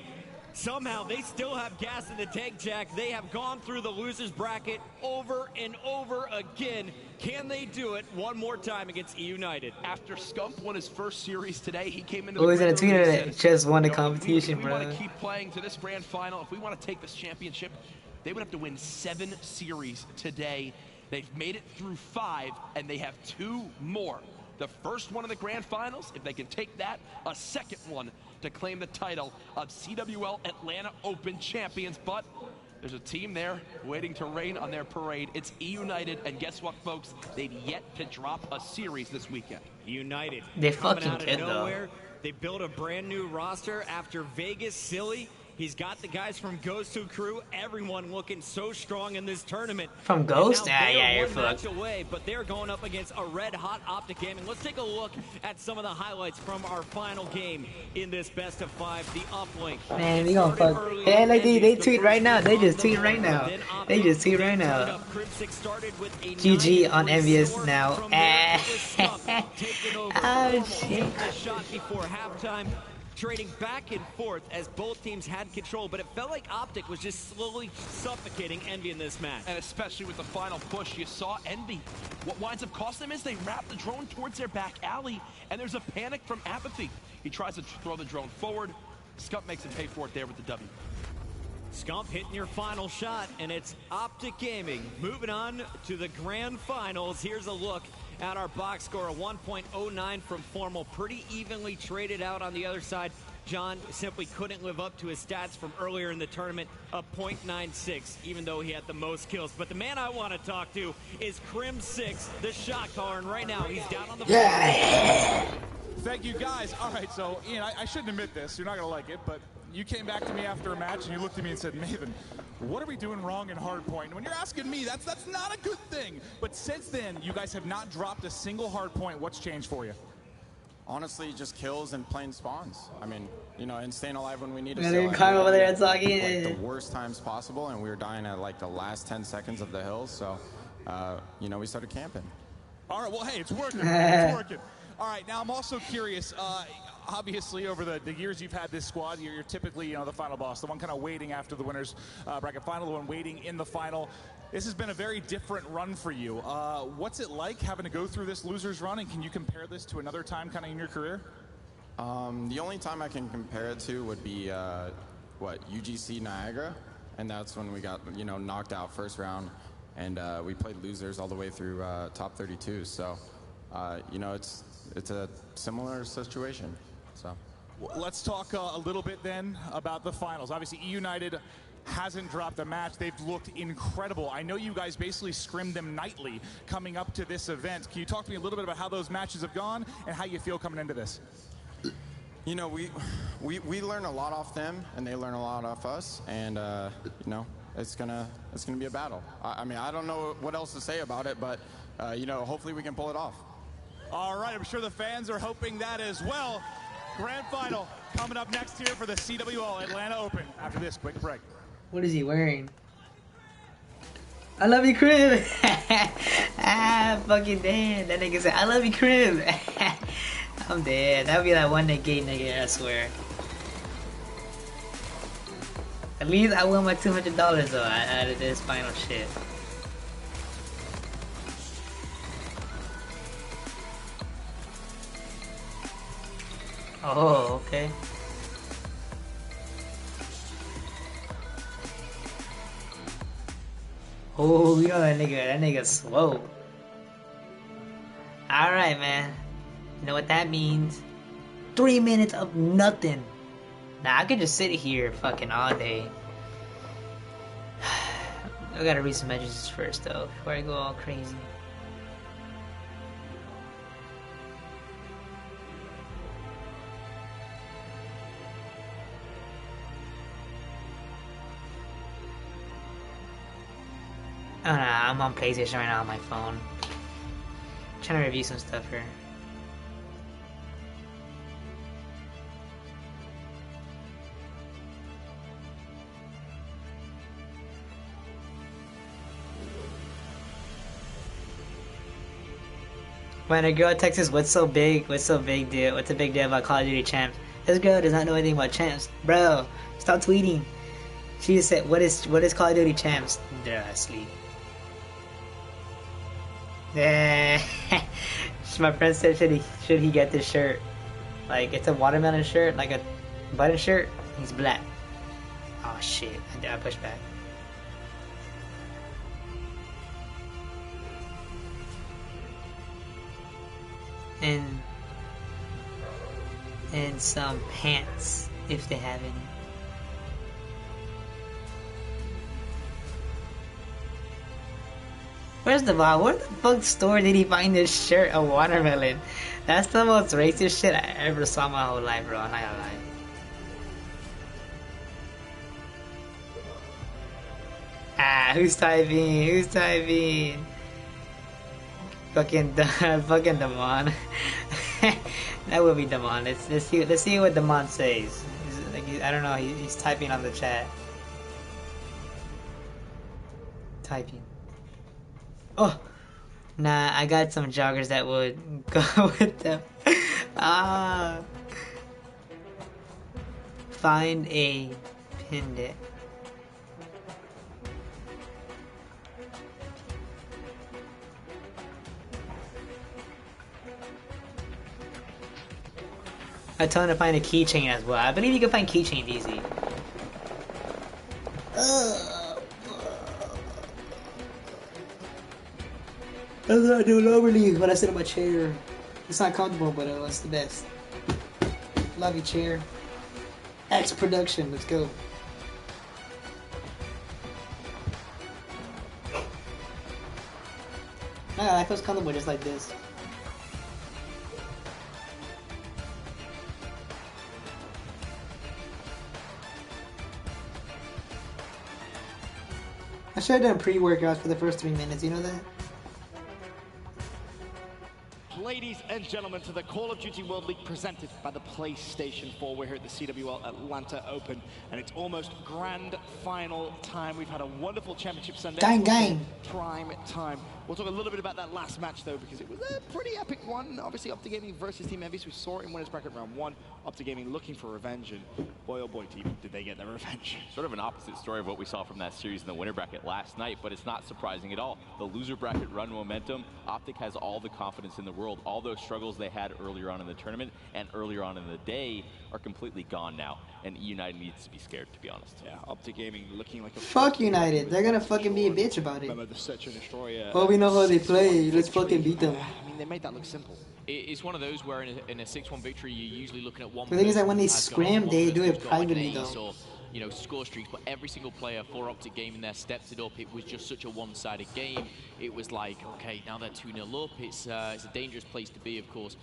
Somehow they still have gas in the tank, Jack. They have gone through the losers bracket over and over again. Can they do it one more time against E United? After Scump won his first series today, he came into Who the was in a green room tweet and that said, just won the you know, competition, if we bro? want to keep playing to this grand final, if we want to take this championship, they would have to win 7 series today. They've made it through 5, and they have 2 more. The first one in the grand finals, if they can take that, a second one to claim the title of CWL Atlanta Open champions. But there's a team there waiting to rain on their parade. It's E United, and guess what, folks? They've yet to drop a series this weekend. United. They coming fucking out of good, though. nowhere. They built a brand new roster after Vegas Silly. He's got the guys from Ghost Who Crew. Everyone looking so strong in this tournament. From Ghost? And now they're Yeah, you're one match fucked. away, but they're going up against a red-hot Optic Gaming. Let's take a look at some of the highlights from our final game in this best of 5, the uplink. Man, we gonna fuck. Yeah, like they tweet right now. They just tweet right now. They just tweet right now. GG on Envious now. Oh shit. The shot before halftime. Trading back and forth as both teams had control, but it felt like Optic was just slowly suffocating Envy in this match. And especially with the final push, you saw Envy. What winds up costing them is they wrap the drone towards their back alley, and there's a panic from Apathy. He tries to throw the drone forward. Scump makes him pay for it there with the W. Scump hitting your final shot, and it's Optic Gaming. Moving on to the grand finals. Here's a look at our box score, a 1.09 from Formal. Pretty evenly traded out on the other side. John simply couldn't live up to his stats from earlier in the tournament, a .96, even though he had the most kills. But the man I want to talk to is Crim6, the shot caller, and right now he's down on the floor. Thank you, guys. All right, so, Ian, I shouldn't admit this. You're not going to like it, but you came back to me after a match, and you looked at me and said, Maven, what are we doing wrong in hardpoint? And when you're asking me, that's not a good thing. But since then, you guys have not dropped a single hardpoint. What's changed for you? Honestly, just kills and playing spawns. I mean, you know, and staying alive when we need to. Yeah, they're caught over there talking. Like the worst times possible, and we were dying at like the last 10 seconds of the hills. So, you know, we started camping. All right, well, hey, it's working. It's working. All right, now I'm also curious. Obviously, over the years you've had this squad, you're typically, you know, the final boss, the one kind of waiting after the winners bracket final, the one waiting in the final. This has been a very different run for you. What's it like having to go through this losers run, and can you compare this to another time kind of in your career? The only time I can compare it to would be UGC Niagara, and that's when we got, you know, knocked out first round, and we played losers all the way through top 32. So, you know, it's a similar situation. So, let's talk a little bit then about the finals. Obviously, E United hasn't dropped a match. They've looked incredible. I know you guys basically scrimmed them nightly coming up to this event. Can you talk to me a little bit about how those matches have gone and how you feel coming into this? You know, we learn a lot off them, and they learn a lot off us, and you know, it's gonna be a battle. I mean, I don't know what else to say about it, but you know, hopefully we can pull it off. All right, I'm sure the fans are hoping that as well. Grand final coming up next here for the CWL Atlanta Open after this quick break. What is he wearing? I love you, Crib. Fucking dead. That nigga said, I love you, Crib. I'm dead. That would be like one gay nigga, I swear. At least I won my $200 though out of this final shit. Oh, okay. Oh, you know that nigga slow. Alright, man. You know what that means? 3 minutes of nothing. Now, I could just sit here fucking all day. I gotta read some messages first, though, before I go all crazy. Oh no, I'm on PlayStation right now on my phone. I'm trying to review some stuff here. When a girl texts us, what's so big deal? What's the big deal about Call of Duty champs? This girl does not know anything about champs. Bro, stop tweeting. She just said, what is Call of Duty champs? Duh, sleep. Yeah. My friend said, should he get this shirt? Like, it's a watermelon shirt, like a button shirt. He's black. Oh shit, I pushed back. And some pants, if they have any. Where's the ball? Where the fuck store did he find this shirt? A watermelon. That's the most racist shit I ever saw in my whole life, bro. I'm not gonna lie. Ah, who's typing? Who's typing? Fucking Damon. That would be Damon. Let's see what Damon says. I don't know. He's typing on the chat. Typing. Oh, nah. I got some joggers that would go with them. Find a pinned it. I told him to find a keychain as well. I believe you can find keychains easy. That's what I do normally when I sit in my chair. It's not comfortable, but it's the best. Love you, chair. X production, let's go. I feel comfortable just like this. I should have done pre-workouts for the first 3 minutes, you know that? Ladies and gentlemen, to the Call of Duty World League presented by the PlayStation 4. We're here at the CWL Atlanta Open, and it's almost grand final time. We've had a wonderful championship Sunday. Gang. Prime time. We'll talk a little bit about that last match, though, because it was a pretty epic one. Obviously, Optic Gaming versus Team Envy. We saw it in winners bracket round 1. Optic Gaming looking for revenge, and boy, oh boy, team, did they get their revenge. Sort of an opposite story of what we saw from that series in the winner bracket last night, but it's not surprising at all. The loser bracket run momentum, Optic has all the confidence in the world. All those struggles they had earlier on in the tournament and earlier on in the day are completely gone now, and United needs to be scared, to be honest. Yeah, Optic Gaming looking like a... Fuck United, they're gonna fucking be a bitch about it. Remember the Search and Destroy, oh, we know how they play, let's fucking beat them. I mean, they made that look simple. It's one of those where in a 6-1 victory, you're usually looking at one... The thing is that when they scrim, they do it privately, though. Or, you know, score streaks, but every single player for Optic Gaming there stepped it up. It was just such a one-sided game. It was like, okay, now they're 2-0 up. It's a dangerous place to be, of course,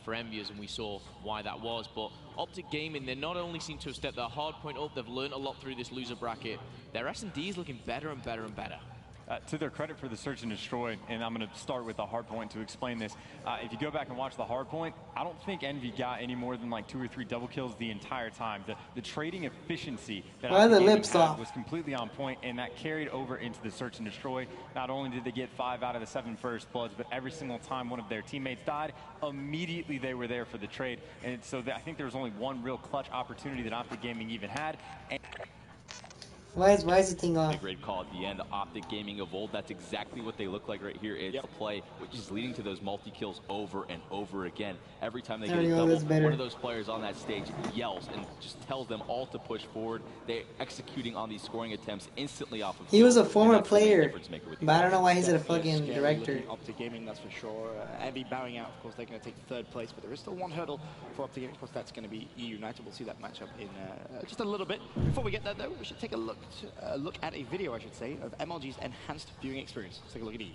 for Enviers, and we saw why that was. But Optic Gaming, they not only seem to have stepped their hard point up, they've learned a lot through this loser bracket. Their S&D is looking better and better and better. To their credit for the search and destroy, and I'm going to start with the hard point to explain this. If you go back and watch the hard point, I don't think Envy got any more than like 2 or 3 double kills the entire time. The trading efficiency that was completely on point, and that carried over into the search and destroy. Not only did they get 5 out of the 7 first bloods, but every single time one of their teammates died, immediately they were there for the trade. And so I think there was only one real clutch opportunity that Optic Gaming even had. Why is the thing off? A great call at the end. Optic Gaming of old, that's exactly what they look like right here. It's a play which is leading to those multi-kills over and over again. Every time they get a double, one of those players on that stage yells and just tells them all to push forward. They're executing on these scoring attempts instantly off of... He was a former player, but I don't know why he's a fucking director. Optic Gaming, that's for sure. Envy bowing out, of course, they're going to take 3rd place, but there is still one hurdle for Optic Gaming. Of course, that's going to be EU United. We'll see that matchup in just a little bit. Before we get there, though, we should take a look at a video, I should say, of MLG's enhanced viewing experience. Let's take a look at Eve.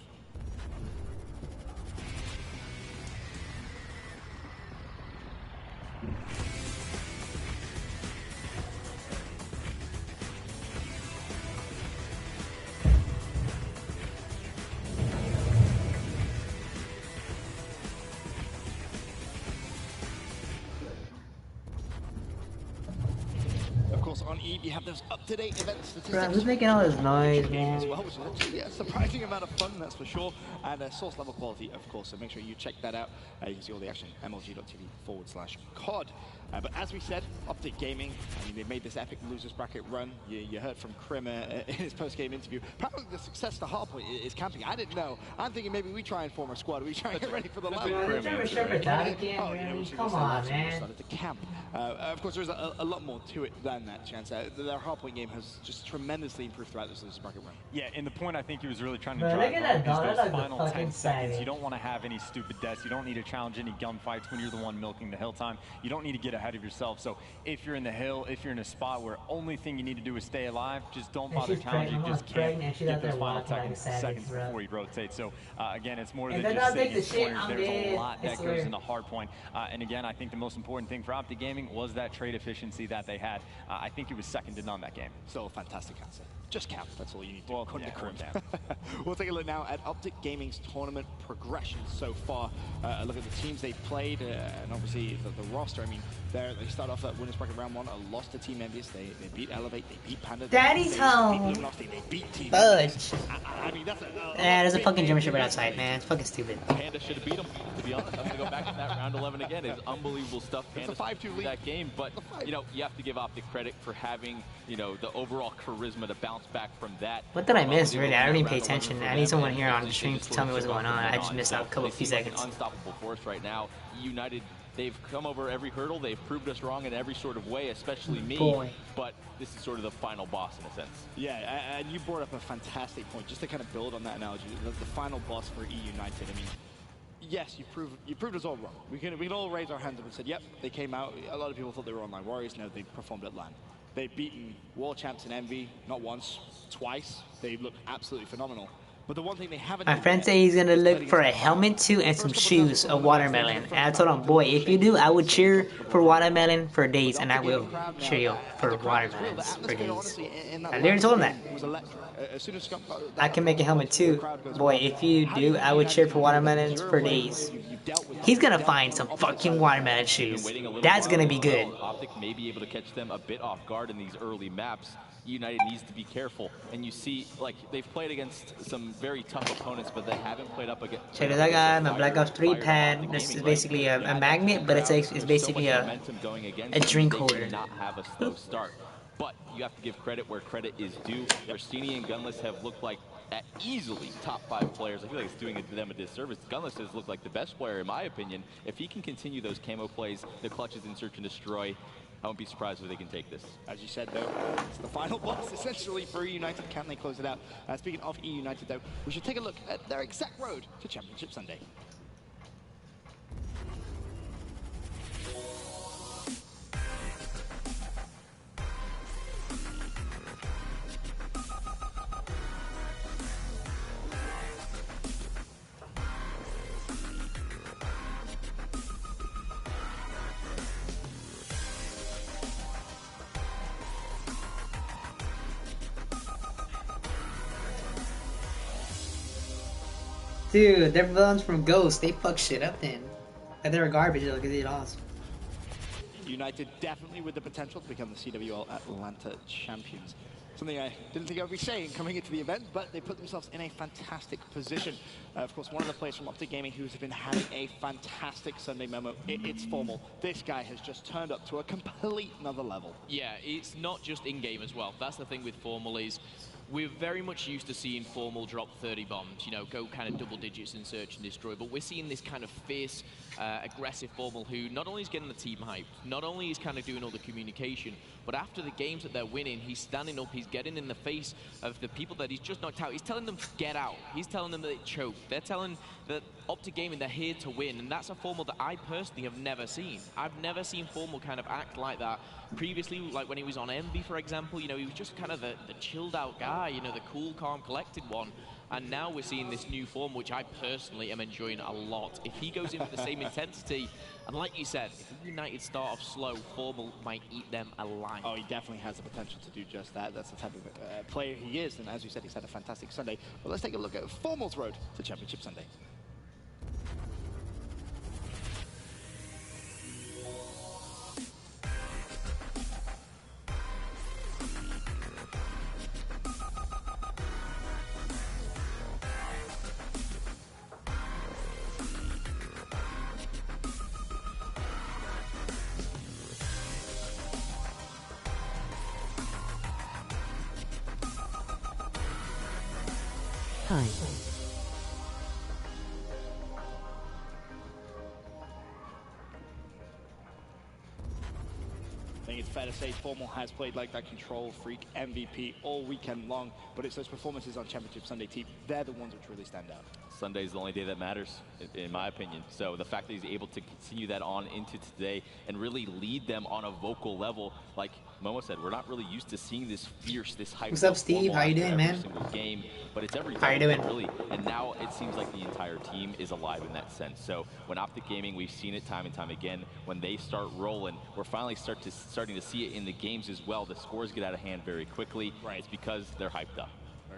On You have those up-to-date event statistics. Bro, who's making all this noise, man? As well, which is actually a surprising amount of fun, that's for sure. And source level quality, of course, so make sure you check that out. You can see all the action, mlg.tv/COD. But as we said, Optic Gaming, I mean, they made this epic losers bracket run. You heard from Krim in his post-game interview. Apparently the success to Hardpoint is camping. I didn't know. I'm thinking maybe we try and form a squad. We try and get ready for the lab. Come on, man. Started to camp. Of course, there's a lot more to it than that, Chance. Their Hardpoint game has just tremendously improved throughout this losers bracket run. Yeah, and the point I think he was really trying to Bro, drive look at that home is dog. those That looks final 10 fucking seconds. savage. You don't want to have any stupid deaths. You don't need to challenge any gunfights when you're the one milking the hill time. You don't need to get ahead of yourself. So if you're in the hill, if you're in a spot where only thing you need to do is stay alive, just don't bother challenging. Just can't get those final seconds before you rotate. So again, it's more than just sitting in corners. There's a lot that goes into Hardpoint. And again, I think the most important thing for Optic Gaming was that trade efficiency that they had. I think it was second to none that game. Still a fantastic answer. Just camp. That's all you need to do. Well, yeah, We'll take a look now at Optic Gaming's tournament progression so far. A look at the teams they've played, and obviously the roster. I mean, they start off at winners bracket round 1, a loss to Team Envious. They beat Elevate, they beat Panda. Daddy's home. They beat Team Fudge. I mean, that's there's a fucking German Shepherd outside, man. It's fucking stupid. Panda should have beat him, to be honest. I'm going to go back to that round 11 again. It's unbelievable stuff. Panda it's a 5-2 lead. That game, but, you know, you have to give Optic credit for having, you know, the overall charisma to bounce back from that. What did I miss, really? I don't even pay attention. I need someone here on the stream to tell me what's going on. I just missed out a few seconds. An unstoppable force right now. United, they've come over every hurdle. They've proved us wrong in every sort of way, especially me. Boy. But this is sort of the final boss in a sense. Yeah, and you brought up a fantastic point. Just to kind of build on that analogy, the final boss for E United. I mean, yes, you proved us all wrong. We can all raise our hands up and said, yep, they came out. A lot of people thought they were online warriors. No, they performed at LAN. They've beaten world champs in Envy, not once, twice. They look absolutely phenomenal. But the one thing they haven't. My friend said he's gonna look for a helmet too and some shoes, a watermelon. And I told him, boy, if you do, I would cheer for watermelon for days, and I will cheer you for watermelons for days. I literally told him that. I can make a helmet too, boy. If you do, I would cheer for watermelons for days. He's gonna find some fucking watermelon shoes. That's gonna be good. Optic may be able to catch them a bit off guard in these early maps. United needs to be careful, and you see, like, they've played against some very tough opponents, but they haven't played up against. Check this out, guys. My Black Ops 3 pad. This is basically a magnet, but it's basically a drink holder. Not have a slow start, but you have to give credit where credit is due. Restini and Gunless have looked like easily top 5 players. I feel like it's doing them a disservice. Gunless has looked like the best player, in my opinion. If he can continue those camo plays, the clutches in search and destroy, I won't be surprised if they can take this. As you said, though, it's the final boss, essentially, for E United. Can they close it out? Speaking of E United, though, we should take a look at their exact road to Championship Sunday. Dude, they're villains from Ghost. They fuck shit up then. But they were garbage though, because they lost. United definitely with the potential to become the CWL Atlanta champions. Something I didn't think I would be saying coming into the event, but they put themselves in a fantastic position. Of course, one of the players from Optic Gaming who's been having a fantastic Sunday memo, it's Formal. This guy has just turned up to a complete another level. Yeah, it's not just in-game as well. That's the thing with Formal is we're very much used to seeing Formal drop 30 bombs, you know, go kind of double digits in search and destroy, but we're seeing this kind of fierce, aggressive Formal who not only is getting the team hyped, not only is kind of doing all the communication, but after the games that they're winning, he's standing up, he's getting in the face of the people that he's just knocked out. He's telling them to get out. He's telling them that it choked. They're telling that Optic Gaming, they're here to win, and that's a Formal that I personally have never seen. I've never seen Formal kind of act like that previously, like when he was on Envy, for example. You know, he was just kind of the chilled out guy, you know, the cool, calm, collected one. And now we're seeing this new form, which I personally am enjoying a lot. If he goes in with the same intensity, and like you said, if United start off slow, Formal might eat them alive. Oh, he definitely has the potential to do just that. That's the type of player he is, and as you said, he's had a fantastic Sunday. But let's take a look at Formal's road to Championship Sunday. Hi. I think it's fair to say Formal has played like that control freak MVP all weekend long, but it's those performances on Championship Sunday, team. They're the ones which really stand out. Sunday's the only day that matters, in my opinion. So the fact that he's able to continue that on into today and really lead them on a vocal level, like Momo said, we're not really used to seeing this fierce, this hype. What's up, Steve? How you doing, man? Single game, but it's every How you doing? really. And now it seems like the entire team is alive in that sense. So when Optic Gaming, we've seen it time and time again. When they start rolling, we're finally starting to see it in the games as well. The scores get out of hand very quickly. Right. It's because they're hyped up.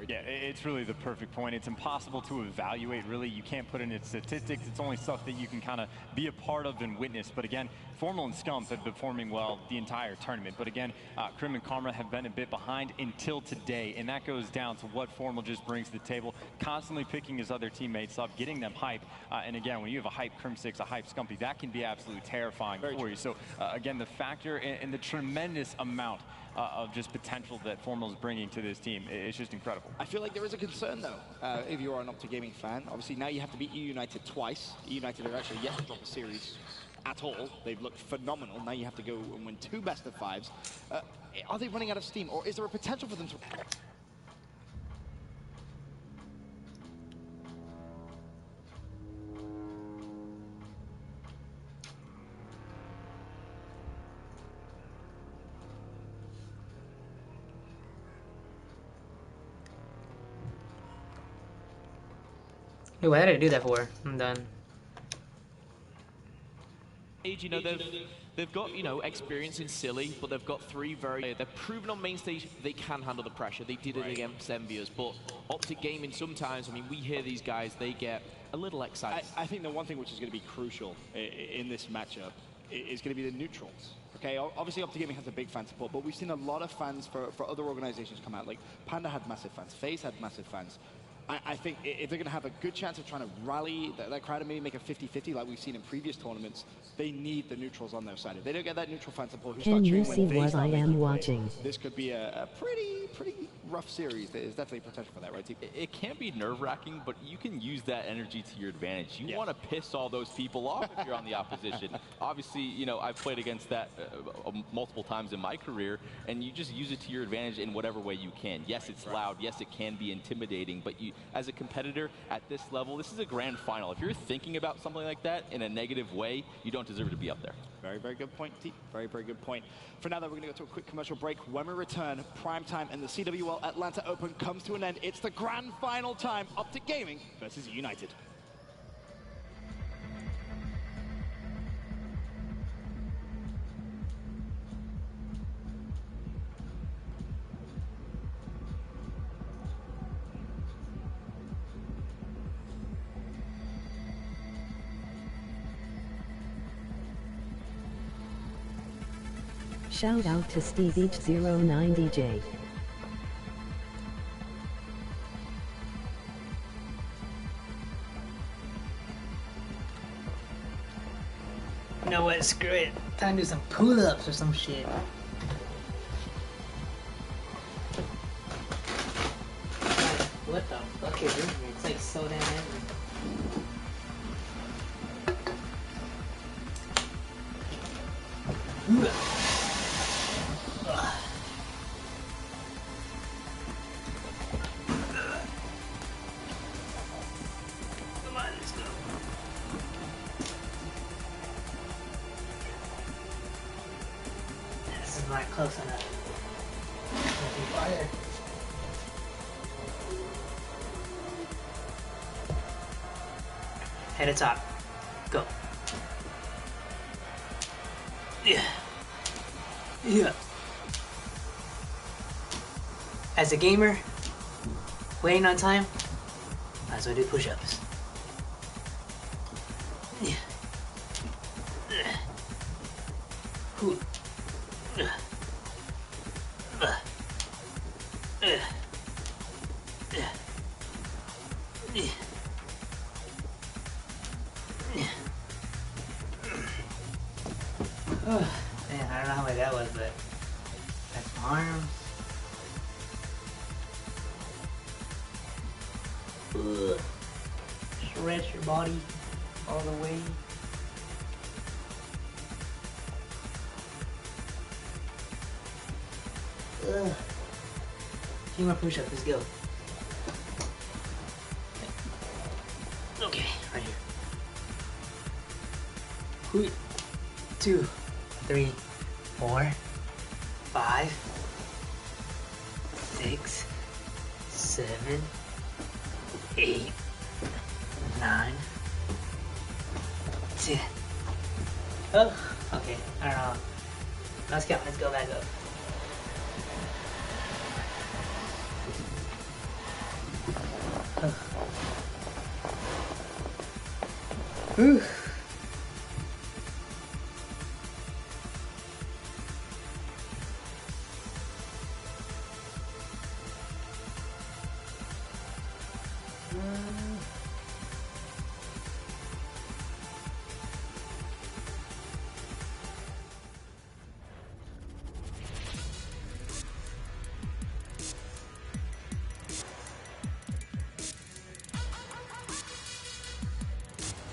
Yeah, it's really the perfect point. It's impossible to evaluate, really. You can't put in its statistics. It's only stuff that you can kind of be a part of and witness. But again, Formal and Scump have been performing well the entire tournament. But again, Crim and Karma have been a bit behind until today. And that goes down to what Formal just brings to the table, constantly picking his other teammates up, getting them hype. And again, when you have a hype Crim6, a hype Scumpy, that can be absolutely terrifying for you. So again, the factor and the tremendous amount of just potential that Formal is bringing to this team, it's just incredible. I feel like there is a concern, though, if you are an Optic Gaming fan. Obviously, now you have to beat EU United twice. EU United have actually yet to drop a series at all. They've looked phenomenal. Now you have to go and win 2 best-of-5s. Are they running out of steam, or is there a potential for them to... Wait, why did I do that for? I'm done. You know, they've got, you know, experience in silly, but they've got 3 very... They're proven on main stage they can handle the pressure. They did it against Envious, but Optic Gaming sometimes, I mean, we hear these guys, they get a little excited. I think the one thing which is going to be crucial in this matchup is going to be the neutrals. Okay, obviously Optic Gaming has a big fan support, but we've seen a lot of fans for other organizations come out. Like Panda had massive fans, FaZe had massive fans. I think if they're going to have a good chance of trying to rally that crowd and maybe make a 50-50 like we've seen in previous tournaments, they need the neutrals on their side. If they don't get that neutral fan support, Can you see what I am watching? This could be a pretty rough series. There's definitely potential for that, right, team? It can be nerve-wracking, but you can use that energy to your advantage. You want to piss all those people off if you're on the opposition. Obviously, you know, I've played against that multiple times in my career, and you just use it to your advantage in whatever way you can. Yes, it's loud. Yes, it can be intimidating, but you, as a competitor at this level, this is a grand final. If you're thinking about something like that in a negative way, you don't deserve to be up there. Very, very good point, T. Very, very good point. For now, though, we're going to go to a quick commercial break. When we return, prime time and the CWL Atlanta Open comes to an end. It's the grand final time. Optic Gaming versus United. Shout out to SteveH09DJ. You know what? Screw it. Time to do some pull-ups or some shit. What the fuck is this? It's like so damn heavy. Come on, let's go. This is not close enough. Fire. Head to top. Go. Yeah. Yeah. As a gamer, waiting on time, might as well do push-ups. Yeah. Ooh. Man, I don't know how much that was, but that's arms. Stretch your body all the way. A few more push-ups, let's go. Okay, right here. 2, 3, 4, 5, 6, 7, 8, 9, 10. Oh, okay, I don't know. Let's go back up. Whew.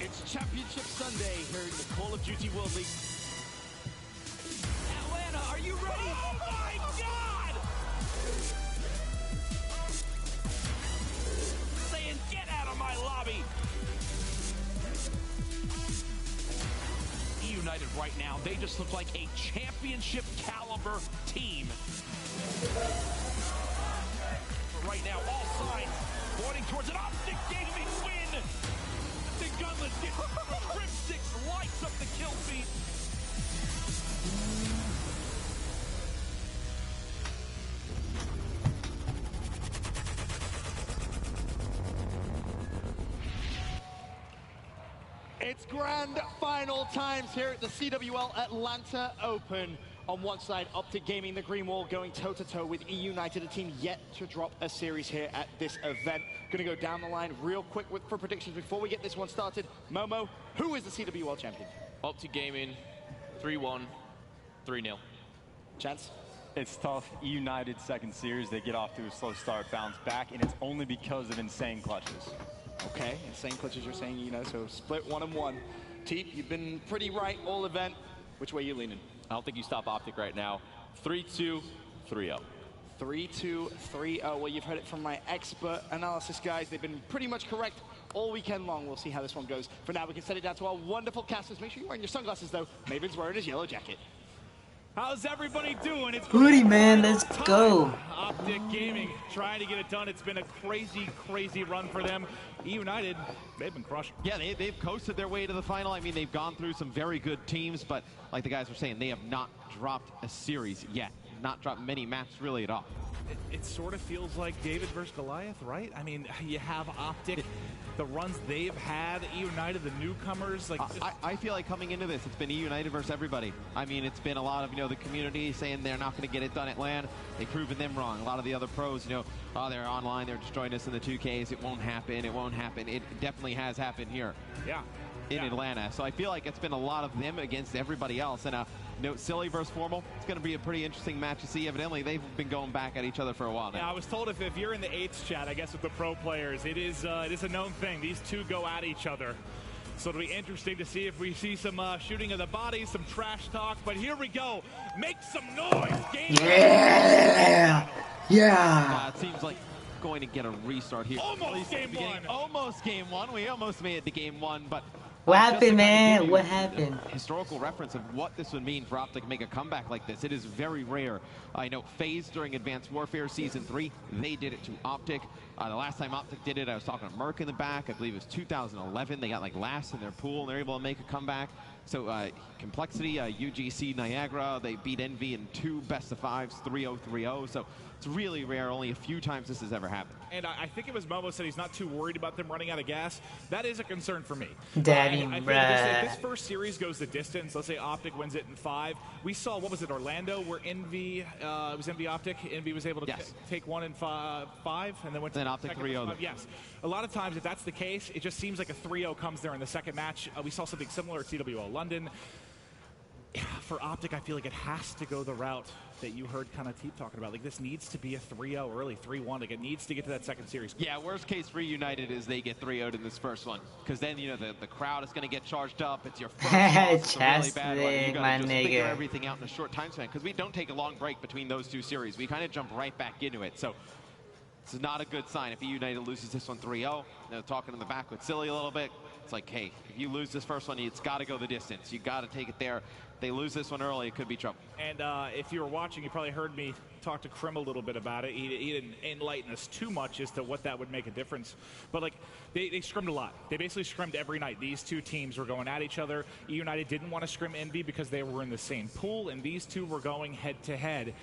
It's Championship Sunday here in the Call of Duty World League. Atlanta, are you ready? Oh my God! Saying, get out of my lobby! United right now, they just look like a championship caliber team. But right now, all signs pointing towards an Optic Gaming win. The gunless Crypt 6 lights up the kill feed. It's grand final times here at the CWL Atlanta Open. On one side, Optic Gaming, the Green Wall, going toe-to-toe with E United, a team yet to drop a series here at this event. Going to go down the line real quick for predictions before we get this one started. Momo, who is the CWL champion? Optic Gaming, 3-1, 3-0. Chance? It's tough. E United second series, they get off to a slow start, bounce back, and it's only because of insane clutches. Okay, insane clutches you're saying, you know, so split 1-1. Teep, you've been pretty right all event. Which way are you leaning? I don't think you stop Optic right now. 3-2, 3-0. 3-2, 3-0. Well, you've heard it from my expert analysis guys. They've been pretty much correct all weekend long. We'll see how this one goes. For now, we can set it down to our wonderful casters. Make sure you're wearing your sunglasses, though. Maven's wearing his yellow jacket. How's everybody doing? It's Hootie, man, let's go. Optic Gaming trying to get it done. It's been a crazy, crazy run for them. E United, they've been crushing. Yeah, they've coasted their way to the final. I mean, they've gone through some very good teams, but like the guys were saying, they have not dropped a series yet. Not dropped many maps really at all. It sort of feels like David versus Goliath, right? I mean, you have Optic, the runs they've had, E United, the newcomers. Like I feel like coming into this, it's been E United versus everybody. I mean, it's been a lot of, you know, the community saying they're not going to get it done at LAN. They've proven them wrong. A lot of the other pros, you know, oh, they're online, they're destroying us in the 2Ks. It won't happen. It won't happen. It definitely has happened here. Yeah. In Atlanta. So I feel like it's been a lot of them against everybody else. And no, Silly versus Formal, it's going to be a pretty interesting match to see. Evidently, they've been going back at each other for a while now. Yeah, I was told if you're in the 8th chat, I guess with the pro players, it is a known thing. These two go at each other. So it'll be interesting to see if we see some shooting of the bodies, some trash talk. But here we go. Make some noise. Game Yeah. It seems like going to get a restart here. Almost game one. Almost game one. We almost made it to game one, but what happened, man? What happened? Historical reference of what this would mean for Optic to make a comeback like this. It is very rare. I know FaZe during Advanced Warfare Season 3, they did it to Optic. The last time Optic did it, I was talking to Merc in the back. I believe it was 2011. They got like last in their pool, and they're able to make a comeback. So Complexity, UGC, Niagara, they beat Envy in 2 best-of-5s, 3-0, 3-0. So it's really rare. Only a few times this has ever happened. And I think it was Momo said he's not too worried about them running out of gas. That is a concern for me. Daddy, I think if this first series goes the distance, let's say Optic wins it in 5. We saw, what was it, Orlando, where Envy, it was Envy Optic. Envy was able to take 1 in 5, and then went to then Optic 3-0. Yes. A lot of times, if that's the case, it just seems like a 3-0 comes there in the second match. We saw something similar at CWL London. for Optic, I feel like it has to go the route that you heard kind of Teep talking about. Like, this needs to be a 3-0 early, 3-1. Like, it needs to get to that second series. Yeah, worst case for United is they get 3-0'd in this first one. Because then, you know, the crowd is going to get charged up. It's your first loss. It's a really bad one. You got to just figure everything out in a short time span. Because we don't take a long break between those two series. We kind of jump right back into it. So this is not a good sign. If United loses this one 3-0, you know, talking in the back with Silly a little bit, it's like, hey, if you lose this first one, it's got to go the distance. You got to take it there. If they lose this one early, it could be trouble. And if you were watching, you probably heard me talk to Krim a little bit about it. He didn't enlighten us too much as to what that would make a difference. But, like, they scrimmed a lot. They basically scrimmed every night. These two teams were going at each other. United didn't want to scrim Envy because they were in the same pool, and these two were going head-to-head.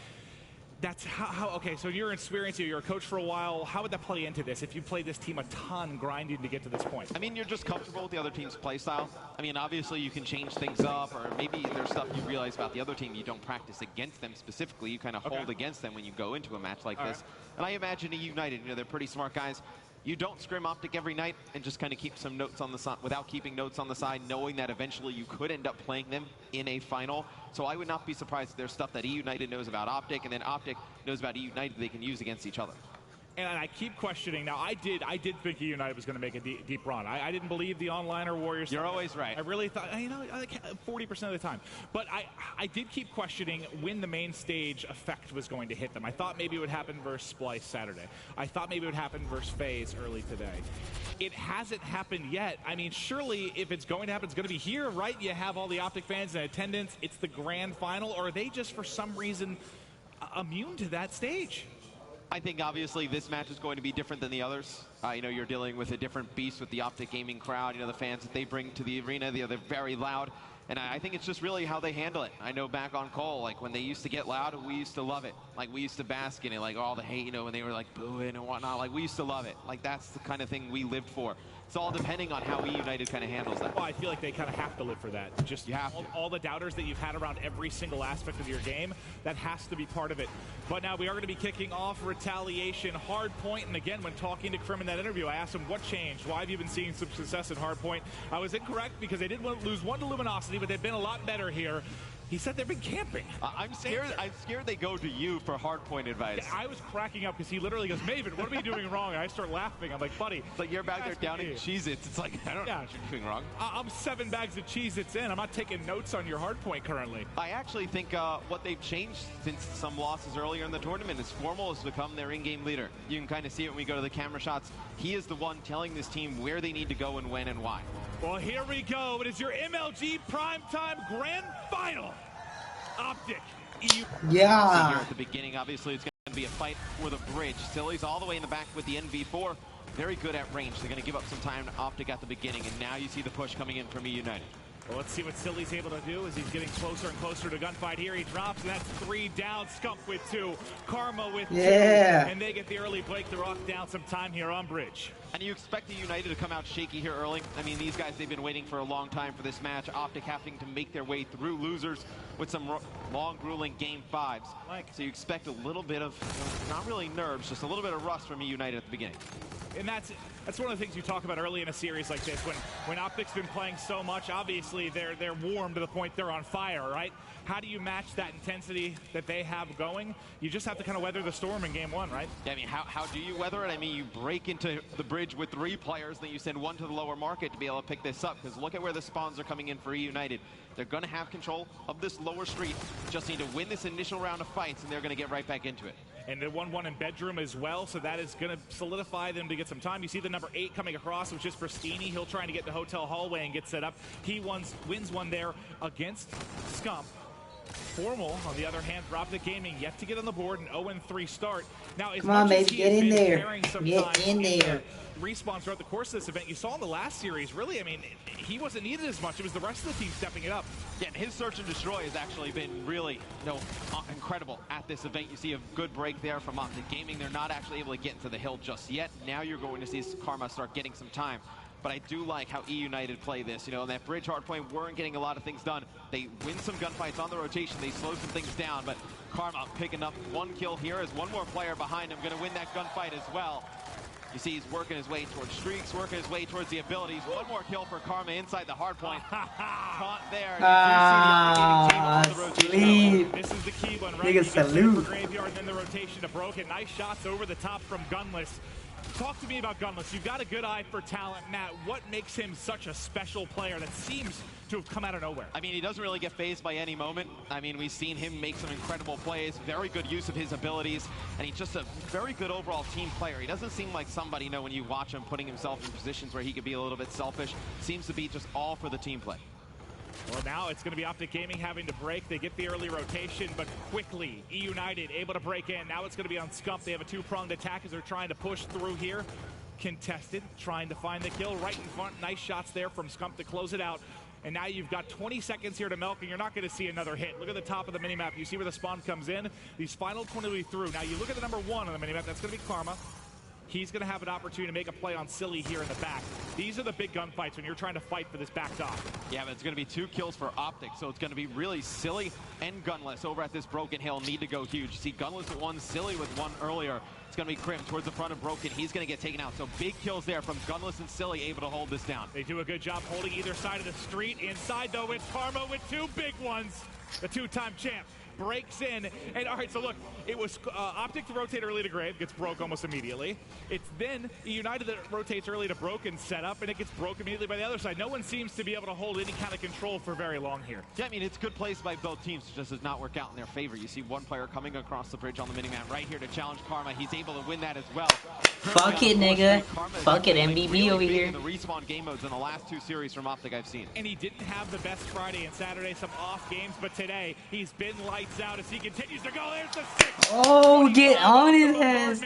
That's how, okay, so you're experienced, you're a coach for a while. How would that play into this if you played this team a ton grinding to get to this point? I mean, you're just comfortable with the other team's play style. I mean, obviously you can change things up, or maybe there's stuff you realize about the other team you don't practice against them specifically. You kind of hold against them when you go into a match like this. And I imagine a United, you know, they're pretty smart guys. You don't scrim Optic every night and just kind of keep some notes on the side without keeping notes on the side, knowing that eventually you could end up playing them in a final. So I would not be surprised if there's stuff that United knows about Optic, and then Optic knows about United they can use against each other. And I keep questioning. Now, I did think United was going to make a deep run. I didn't believe the onliner Warriors. You're always right. I really thought, you know, 40% of the time. But I did keep questioning when the main stage effect was going to hit them. I thought maybe it would happen versus Splice Saturday. I thought maybe it would happen versus FaZe early today. It hasn't happened yet. I mean, surely if it's going to happen, it's going to be here, right? You have all the Optic fans in attendance. It's the grand final. Or are they just, for some reason, immune to that stage? I think obviously this match is going to be different than the others. You know, you're dealing with a different beast with the Optic Gaming crowd. You know, the fans that they bring to the arena, they're very loud. And I think it's just really how they handle it. I know back on Cole, like when they used to get loud, we used to love it. Like we used to bask in it, like all the hate, you know, when they were like booing and whatnot. Like we used to love it. Like that's the kind of thing we lived for. It's all depending on how United kind of handles that. Well, I feel like they kind of have to live for that. Just you have all the doubters that you've had around every single aspect of your game, that has to be part of it. But now we are going to be kicking off Retaliation Hardpoint. And again, when talking to Krim in that interview, I asked him what changed. Why have you been seeing some success at Hardpoint? I was incorrect because they did lose one to Luminosity, but they've been a lot better here. He said they've been camping. I'm scared they go to you for hardpoint advice. Yeah, I was cracking up because he literally goes, Maven, what are we doing wrong? And I start laughing. I'm like, buddy. It's like you're back there downing Cheez-Its. It's like, I don't know what you're doing wrong. I'm 7 bags of Cheez-Its in. I'm not taking notes on your hardpoint currently. I actually think what they've changed since some losses earlier in the tournament is Formal has become their in-game leader. You can kind of see it when we go to the camera shots. He is the one telling this team where they need to go and when and why. Well, here we go. It is your MLG Primetime Grand Final. Optic. Yeah. Here at the beginning, obviously, it's going to be a fight for the bridge. Silly's all the way in the back with the NV4. Very good at range. They're going to give up some time to Optic at the beginning, and now you see the push coming in from United. Well, let's see what Silly's able to do as he's getting closer and closer to gunfight here. He drops, and that's 3 down. Scump with 2. Karma with 2. And they get the early break to rock down some time here on bridge. And you expect the United to come out shaky here early. I mean, these guys, they've been waiting for a long time for this match. Optic having to make their way through losers with some long, grueling game 5s. So you expect a little bit of, not really nerves, just a little bit of rust from United at the beginning. And that's one of the things you talk about early in a series like this. When Optic's been playing so much, obviously they're warm to the point they're on fire, right? How do you match that intensity that they have going? You just have to kind of weather the storm in game 1, right? Yeah, I mean, how do you weather it? I mean, you break into the bridge with 3 players, then you send 1 to the lower market to be able to pick this up, because look at where the spawns are coming in for United. They're going to have control of this lower street. Just need to win this initial round of fights, and they're going to get right back into it. And they won 1 in bedroom as well, so that is going to solidify them to get some time. You see the number 8 coming across, which is Pristini. He'll try to get the hotel hallway and get set up. He wins one there against Scump. Formal, on the other hand, for Optic Gaming, yet to get on the board, an 0-3 start. Now, come on, baby, get in there. Get in there. Respawns throughout the course of this event. You saw in the last series, really, I mean, he wasn't needed as much. It was the rest of the team stepping it up. Yeah, and his search and destroy has actually been really, incredible at this event. You see a good break there from Optic Gaming. They're not actually able to get into the hill just yet. Now you're going to see Karma start getting some time. But I do like how United play this. You know, in that bridge hardpoint weren't getting a lot of things done. They win some gunfights on the rotation. They slow some things down. But Karma picking up 1 kill here as 1 more player behind him going to win that gunfight as well. You see he's working his way towards streaks, working his way towards the abilities. 1 more kill for Karma inside the hardpoint. Caught there. You see the Optic Gaming team on the nigga salute. Graveyard and then the rotation to Broken. Nice shots over the top from Gunless. Talk to me about Gunless. You've got a good eye for talent, Matt. What makes him such a special player that seems to have come out of nowhere? I mean, he doesn't really get phased by any moment. I mean, we've seen him make some incredible plays, very good use of his abilities, and he's just a very good overall team player. He doesn't seem like somebody, you know, when you watch him putting himself in positions where he could be a little bit selfish. Seems to be just all for the team play. Well, now it's going to be Optic Gaming having to break. They get the early rotation, but quickly, E United able to break in. Now it's going to be on Scump. They have a two-pronged attack as they're trying to push through here. Contested, trying to find the kill right in front. Nice shots there from Scump to close it out. And now you've got 20 seconds here to milk, and you're not going to see another hit. Look at the top of the minimap. You see where the spawn comes in. These final 20 will be through. Now you look at the number 1 on the minimap. That's going to be Karma. He's going to have an opportunity to make a play on Silly here in the back. These are the big gunfights when you're trying to fight for this back top. Yeah, but it's going to be 2 kills for Optic, so it's going to be really Silly and Gunless over at this Broken Hill need to go huge. You see Gunless with 1, Silly with 1 earlier. It's going to be Krim towards the front of Broken. He's going to get taken out. So big kills there from Gunless and Silly, able to hold this down. They do a good job holding either side of the street. Inside, though, it's Karma with 2 big ones. The 2-time champ breaks in. And all right, so look, it was Optic to rotate early to Grave, gets broke almost immediately. It's then United that rotates early to Broken setup, and it gets broke immediately by the other side. No one seems to be able to hold any kind of control for very long here. Yeah, I mean, it's good plays by both teams. It just does not work out in their favor. You see one player coming across the bridge on the minimap right here to challenge Karma. He's able to win that as well. Fuck it, nigga. Fuck it, MBB really over here. In the respawn game modes in the last 2 series from Optic I've seen. And he didn't have the best Friday and Saturday, some off games, but today he's been lights out as he continues to go. There's the 6. Oh, get on his ass.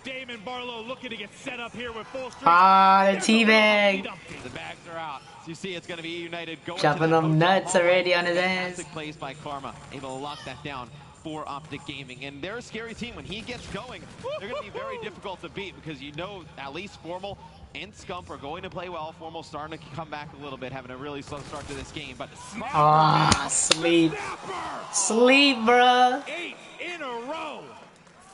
Damon Barlow looking to get set up here with full strength. Ah, the teabag. The bags are out. So you see it's going to be United going chopping them nuts already on his ass. Fantastic plays by Karma, able to lock that down for Optic Gaming. And they're a scary team. When he gets going, they're going to be very difficult to beat because you know at least Formal and Scump are going to play well. Formal starting to come back a little bit, having a really slow start to this game. But sleep. Sleep, bruh. 8 in a row.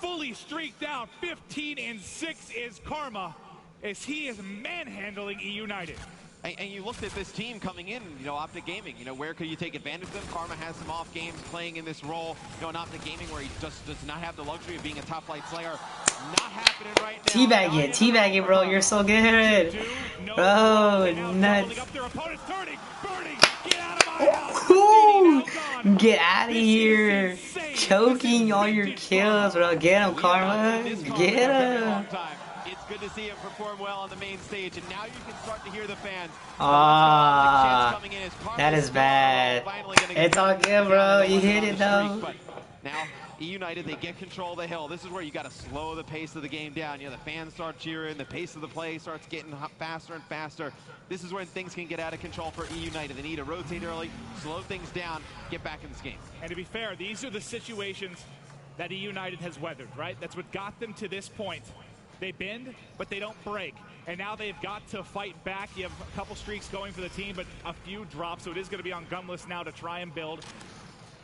Fully streaked out. 15-6 is Karma as he is manhandling E United. And you looked at this team coming in, you know, Optic Gaming, you know, where could you take advantage of them? Karma has some off games playing in this role, you know, in Optic Gaming where he just does not have the luxury of being a top flight player. Not happening right now. Teabag it, bro. You're so good. Bro, nuts. Get out of here. Choking all your kills, bro. Get him, Karma. Get him. It's good to see him perform well on the main stage, and now you can start to hear the fans. That is bad. It's all good, bro. You hit it, though. But now, E United, they get control of the hill. This is where you got to slow the pace of the game down. You know, the fans start cheering, the pace of the play starts getting faster and faster. This is when things can get out of control for E United. They need to rotate early, slow things down, get back in this game. And to be fair, these are the situations that E United has weathered, right? That's what got them to this point. They bend, but they don't break. And now they've got to fight back. You have a couple streaks going for the team, but a few drops. So it is going to be on Gunless now to try and build.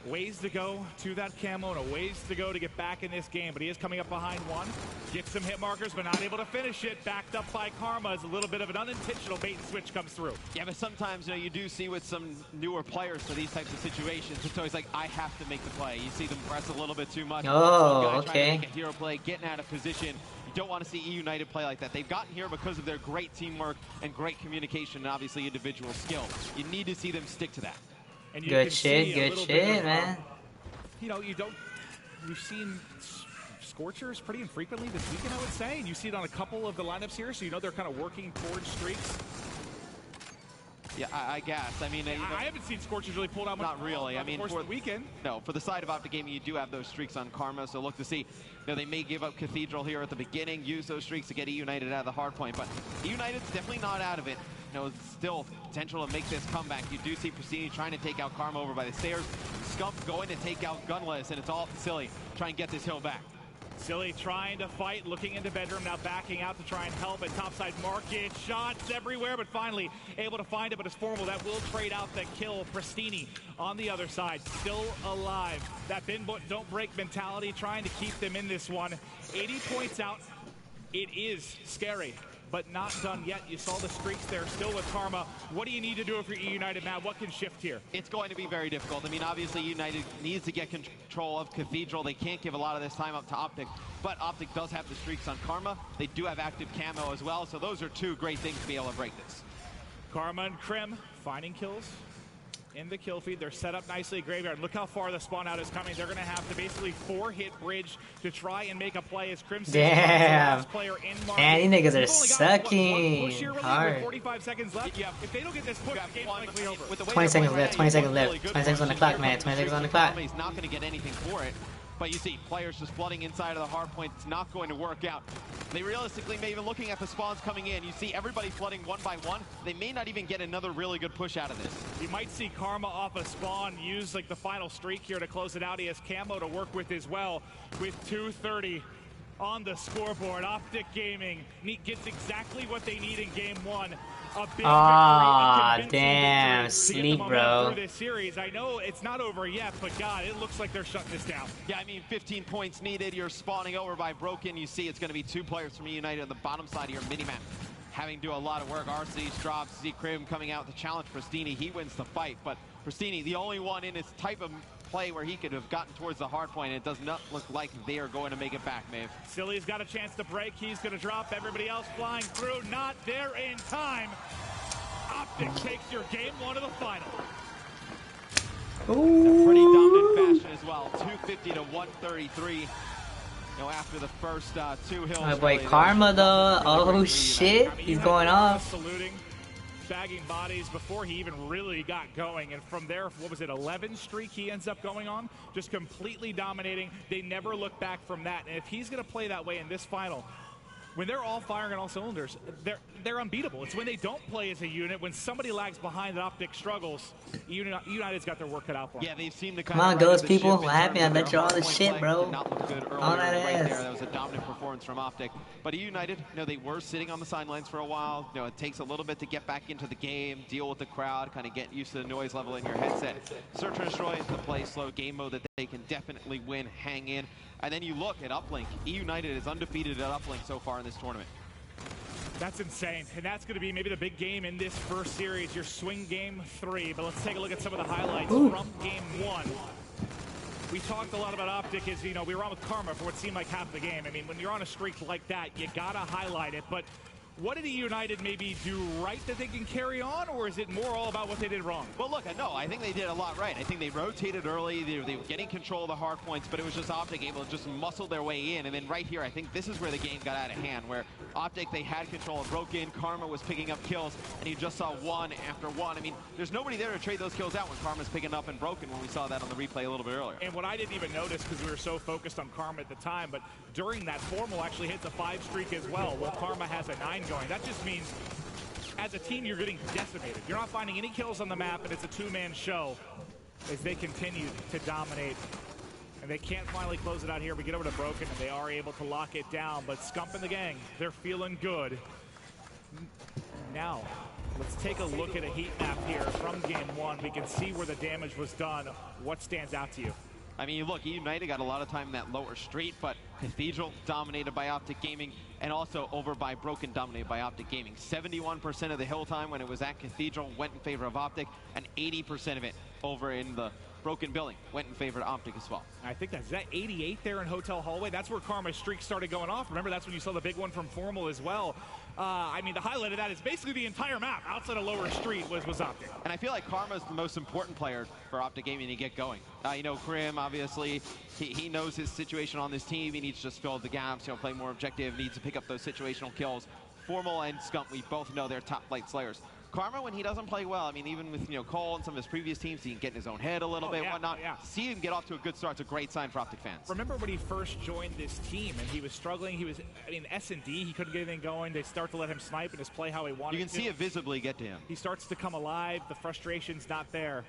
Ways to go to that camo and a ways to go to get back in this game. But he is coming up behind 1. Gets some hit markers, but not able to finish it. Backed up by Karma as a little bit of an unintentional bait and switch comes through. Yeah, but sometimes, you know, you do see with some newer players for these types of situations, it's always like, I have to make the play. You see them press a little bit too much. Oh, Some guy okay. trying to make a hero play, getting out of position. You don't want to see E United play like that. They've gotten here because of their great teamwork and great communication and obviously individual skill. You need to see them stick to that. And good shit, man. You know, you've seen Scorchers pretty infrequently this weekend, I would say. And you see it on a couple of the lineups here, so you know they're kind of working towards streaks. Yeah, I guess. I mean, I haven't seen Scorchers really pulled out much. Not really. I mean, for the weekend. No, for the side of Optic Gaming, you do have those streaks on Karma, so look to see. You know, they may give up Cathedral here at the beginning, use those streaks to get E United out of the hard point, but E United's definitely not out of it. You know, still potential to make this comeback. You do see Pristini trying to take out Karma over by the stairs. Scump going to take out Gunless, and it's all Silly trying to get this hill back. Silly trying to fight, looking into bedroom, now backing out to try and help at topside market. Shots everywhere, but finally able to find it, but it's Formal. That will trade out the kill. Pristini on the other side, still alive. That bend but don't break mentality, trying to keep them in this one. 80 points out. It is scary but not done yet. You saw the streaks there still with Karma. What do you need to do if you're E United, Matt? What can shift here? It's going to be very difficult. I mean, obviously, United needs to get control of Cathedral. They can't give a lot of this time up to Optic, but Optic does have the streaks on Karma. They do have active camo as well, so those are two great things to be able to break this. Karma and Krim finding kills in the kill feed. They're set up nicely. Graveyard. Look how far the spawn out is coming. They're going to have to basically 4-hit bridge to try and make a play as Crim damn. And these niggas are sucking hard. 45 seconds left. Yeah. If they don't get this push, the game's likely over. 20 seconds left. 20 seconds left. 20 seconds on the clock, man. 20 seconds on the clock. He's not going to get anything for it. But you see players just flooding inside of the hard point. It's not going to work out. They realistically may even looking at the spawns coming in. You see everybody flooding one by one. They may not even get another really good push out of this. You might see Karma off a spawn use like the final streak here to close it out. He has camo to work with as well with 2:30 on the scoreboard. Optic Gaming gets exactly what they need in game one. A big victory, damn, sleep, bro. Through this series. I know it's not over yet, but God, it looks like they're shutting this down. Yeah, I mean, 15 points needed. You're spawning over by Broken. You see it's going to be 2 players from United on the bottom side of your minimap, having to do a lot of work. RC's drops, Z-Krim coming out to challenge Pristini. He wins the fight, but Pristini, the only one in his type of play where he could have gotten towards the hard point, and it does not look like they are going to make it back, Maeve. Silly's got a chance to break. He's going to drop. Everybody else flying through. Not there in time. Optic takes your game one of the final. A pretty dominant fashion as well. 250 to 133. You know, after the first 2 hills. Oh boy, Karma though. Oh shit, he's going off. Saluting, bagging bodies before he even really got going, and from there, what was it, 11 streak he ends up going on, just completely dominating. They never look back from that, and if he's going to play that way in this final, when they're all firing on all cylinders, they're unbeatable. It's when they don't play as a unit, when somebody lags behind, that Optic struggles. United's got their work cut out for them. Yeah, they've seemed to come on, Ghost people. What happened? I bet you all this shit, bro. Not look good all that right ass. There. That was a dominant performance from Optic. But United, you know, they were sitting on the sidelines for a while. You know, it takes a little bit to get back into the game, deal with the crowd, kind of get used to the noise level in your headset. Search and Destroy is the play slow game mode that they can definitely win, hang in. And then you look at Uplink. United is undefeated at Uplink so far in this tournament. That's insane, and that's going to be maybe the big game in this first series, your swing game 3. But let's take a look at some of the highlights from game 1. We talked a lot about Optic as, you know, we were on with Karma for what seemed like half the game. I mean, when you're on a streak like that, you got to highlight it. But what did United maybe do right that they can carry on, or is it more all about what they did wrong? Well, look, no, I think they did a lot right. I think they rotated early. They were getting control of the hard points, but it was just Optic able to just muscle their way in. And then right here, I think this is where the game got out of hand, where Optic, they had control and broke in. Karma was picking up kills, and you just saw one after one. I mean, there's nobody there to trade those kills out when Karma's picking up and broken, when we saw that on the replay a little bit earlier. And what I didn't even notice, because we were so focused on Karma at the time, but during that, Formal actually hits a 5 streak as well, while Karma has a 9 going. That just means as a team, you're getting decimated. You're not finding any kills on the map, and it's a 2-man show as they continue to dominate. And they can't finally close it out here. We get over to Broken, and they are able to lock it down. But Scump and the gang, they're feeling good. Now, let's take a look at a heat map here from game 1. We can see where the damage was done. What stands out to you? I mean, look, United got a lot of time in that lower street, but Cathedral dominated by Optic Gaming, and also over by Broken dominated by Optic Gaming. 71% of the hill time when it was at Cathedral went in favor of Optic, and 80% of it over in the Broken building went in favor of Optic as well. I think that's that 88 there in Hotel Hallway. That's where Karma's streak started going off. Remember, that's when you saw the big one from Formal as well. I mean, the highlight of that is basically the entire map outside of Lower Street was Optic. And I feel like Karma's the most important player for Optic Gaming to get going. You know, Krim, obviously, he knows his situation on this team. He needs to just fill the gaps, you know, play more objective, needs to pick up those situational kills. Formal and Scump, we both know they're top flight slayers. Karma, when he doesn't play well, I mean, even with, you know, Cole and some of his previous teams, he can get in his own head a little bit, whatnot. See him get off to a good start. It's a great sign for Optic fans. Remember when he first joined this team and he was struggling? He was, I mean, S&D, he couldn't get anything going. They start to let him snipe and just play how he wanted to. You can see it visibly get to him. He starts to come alive. The frustration's not there.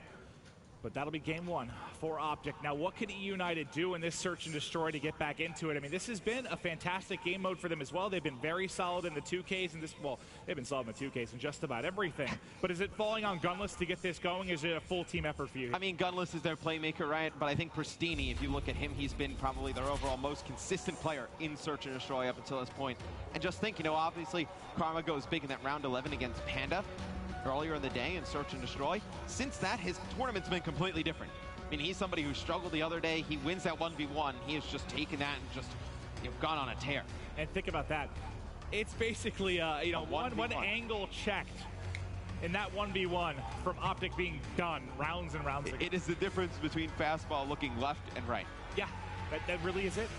But that'll be game one for Optic. Now, what can E United do in this search and destroy to get back into it? I mean, this has been a fantastic game mode for them as well. They've been very solid in the 2Ks and this, well, they've been solid in the 2Ks and just about everything. But is it falling on Gunless to get this going? Is it a full team effort for you? I mean, Gunless is their playmaker, right? But I think Pristini, if you look at him, he's been probably their overall most consistent player in search and destroy up until this point. And just think, you know, obviously, Karma goes big in that round 11 against Panda earlier in the day in search and destroy. Since that, his tournament's been completely different. I mean, he's somebody who struggled the other day. He wins that 1v1. He has just taken that and just, you know, gone on a tear. And think about that. It's basically, you know, one angle checked in that 1v1 from Optic being done rounds and rounds ago. It is the difference between fastball looking left and right. Yeah, that really is it.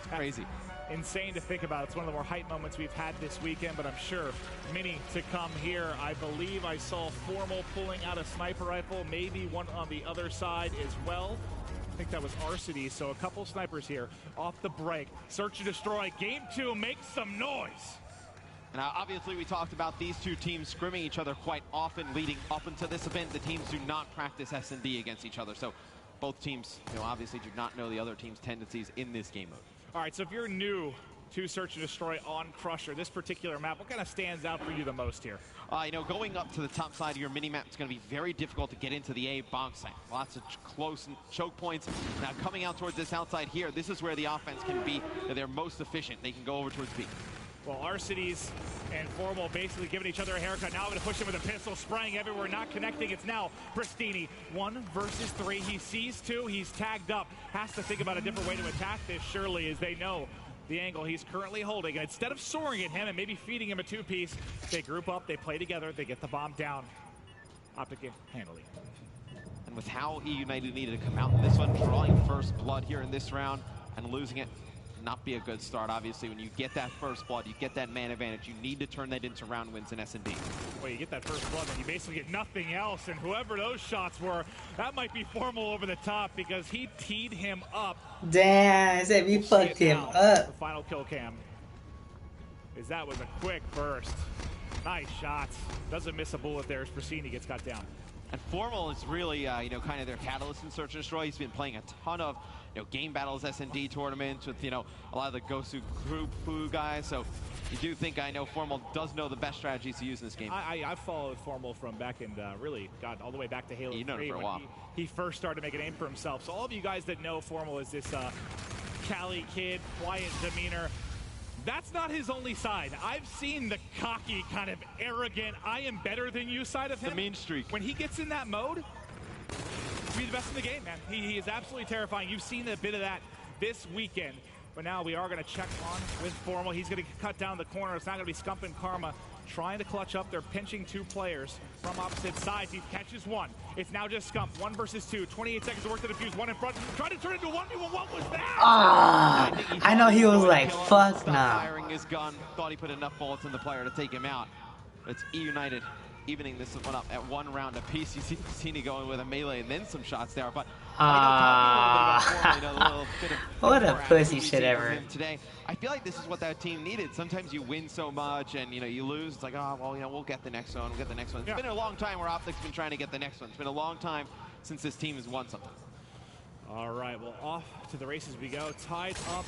Crazy. Insane to think about. It's one of the more hype moments we've had this weekend, but I'm sure many to come here. I believe I saw Formal pulling out a sniper rifle, maybe one on the other side as well. I think that was Arcity, so a couple snipers here off the break. Search and destroy. Game 2, make some noise. And obviously we talked about these two teams scrimming each other quite often leading up into this event. The teams do not practice S&D against each other, so both teams, you know, obviously do not know the other team's tendencies in this game mode. All right, so if you're new to Search and Destroy on Crusher, this particular map, what kind of stands out for you the most here? You know, going up to the top side of your mini-map, it's going to be very difficult to get into the A bomb site. Lots of close choke points. Now, coming out towards this outside here, this is where the offense can be their most efficient. They can go over towards B. Well, Arcities and Formal basically giving each other a haircut. Now I'm going to push him with a pistol, spraying everywhere, not connecting. It's now Pristini. 1 versus 3. He sees 2. He's tagged up. Has to think about a different way to attack this, surely, as they know the angle he's currently holding. And instead of soaring at him and maybe feeding him a 2-piece, they group up, they play together, they get the bomb down. Optic game handily. And with how E United needed to come out in this one, drawing first blood here in this round and losing it, not be a good start. Obviously, when you get that first blood, you get that man advantage. You need to turn that into round wins in S&D. Well, you get that first blood, and you basically get nothing else. And whoever those shots were, that might be Formal over the top because he teed him up. Damn, I said we fucked him up. The final kill cam is that was a quick burst. Nice shots. Doesn't miss a bullet there as Pristini gets cut down. And Formal is really, you know, kind of their catalyst in Search and Destroy. He's been playing a ton of, you know, game battles, S&D tournaments with, you know, a lot of the Gosu group Fu guys. So you do think, I know Formal does know the best strategies to use in this game. I've followed Formal from back in, really, God, all the way back to Halo 3 known him for a while. He first started to make a name for himself. So all of you guys that know Formal is this Cali kid, quiet demeanor. That's not his only side. I've seen the cocky, kind of arrogant, I am better than you side of him. The mean streak. When he gets in that mode, he'll be the best in the game, man. He is absolutely terrifying. You've seen a bit of that this weekend. But now we are going to check on with Formal. He's going to cut down the corner. It's not going to be Scump and Karma trying to clutch up. They're pinching 2 players from opposite sides. He catches 1. It's now just Scump. 1 versus 2. 28 seconds to work to defuse. 1 in front. Trying to turn it into 1v1. What was that? Ah, I know he was like, fuck nah. Firing his gun. Thought he put enough bullets in the player to take him out. But it's E United evening this one up at 1 round apiece. You see Cassini going with a melee and then some shots there. But what a pussy shit ever. Today, I feel like this is what that team needed. Sometimes you win so much and, you know, you lose. It's like, oh, well, you know, we'll get the next one. We'll get the next one. It's been a long time where Optic's been trying to get the next one. It's been a long time since this team has won something. All right, well, off to the races we go. Tied up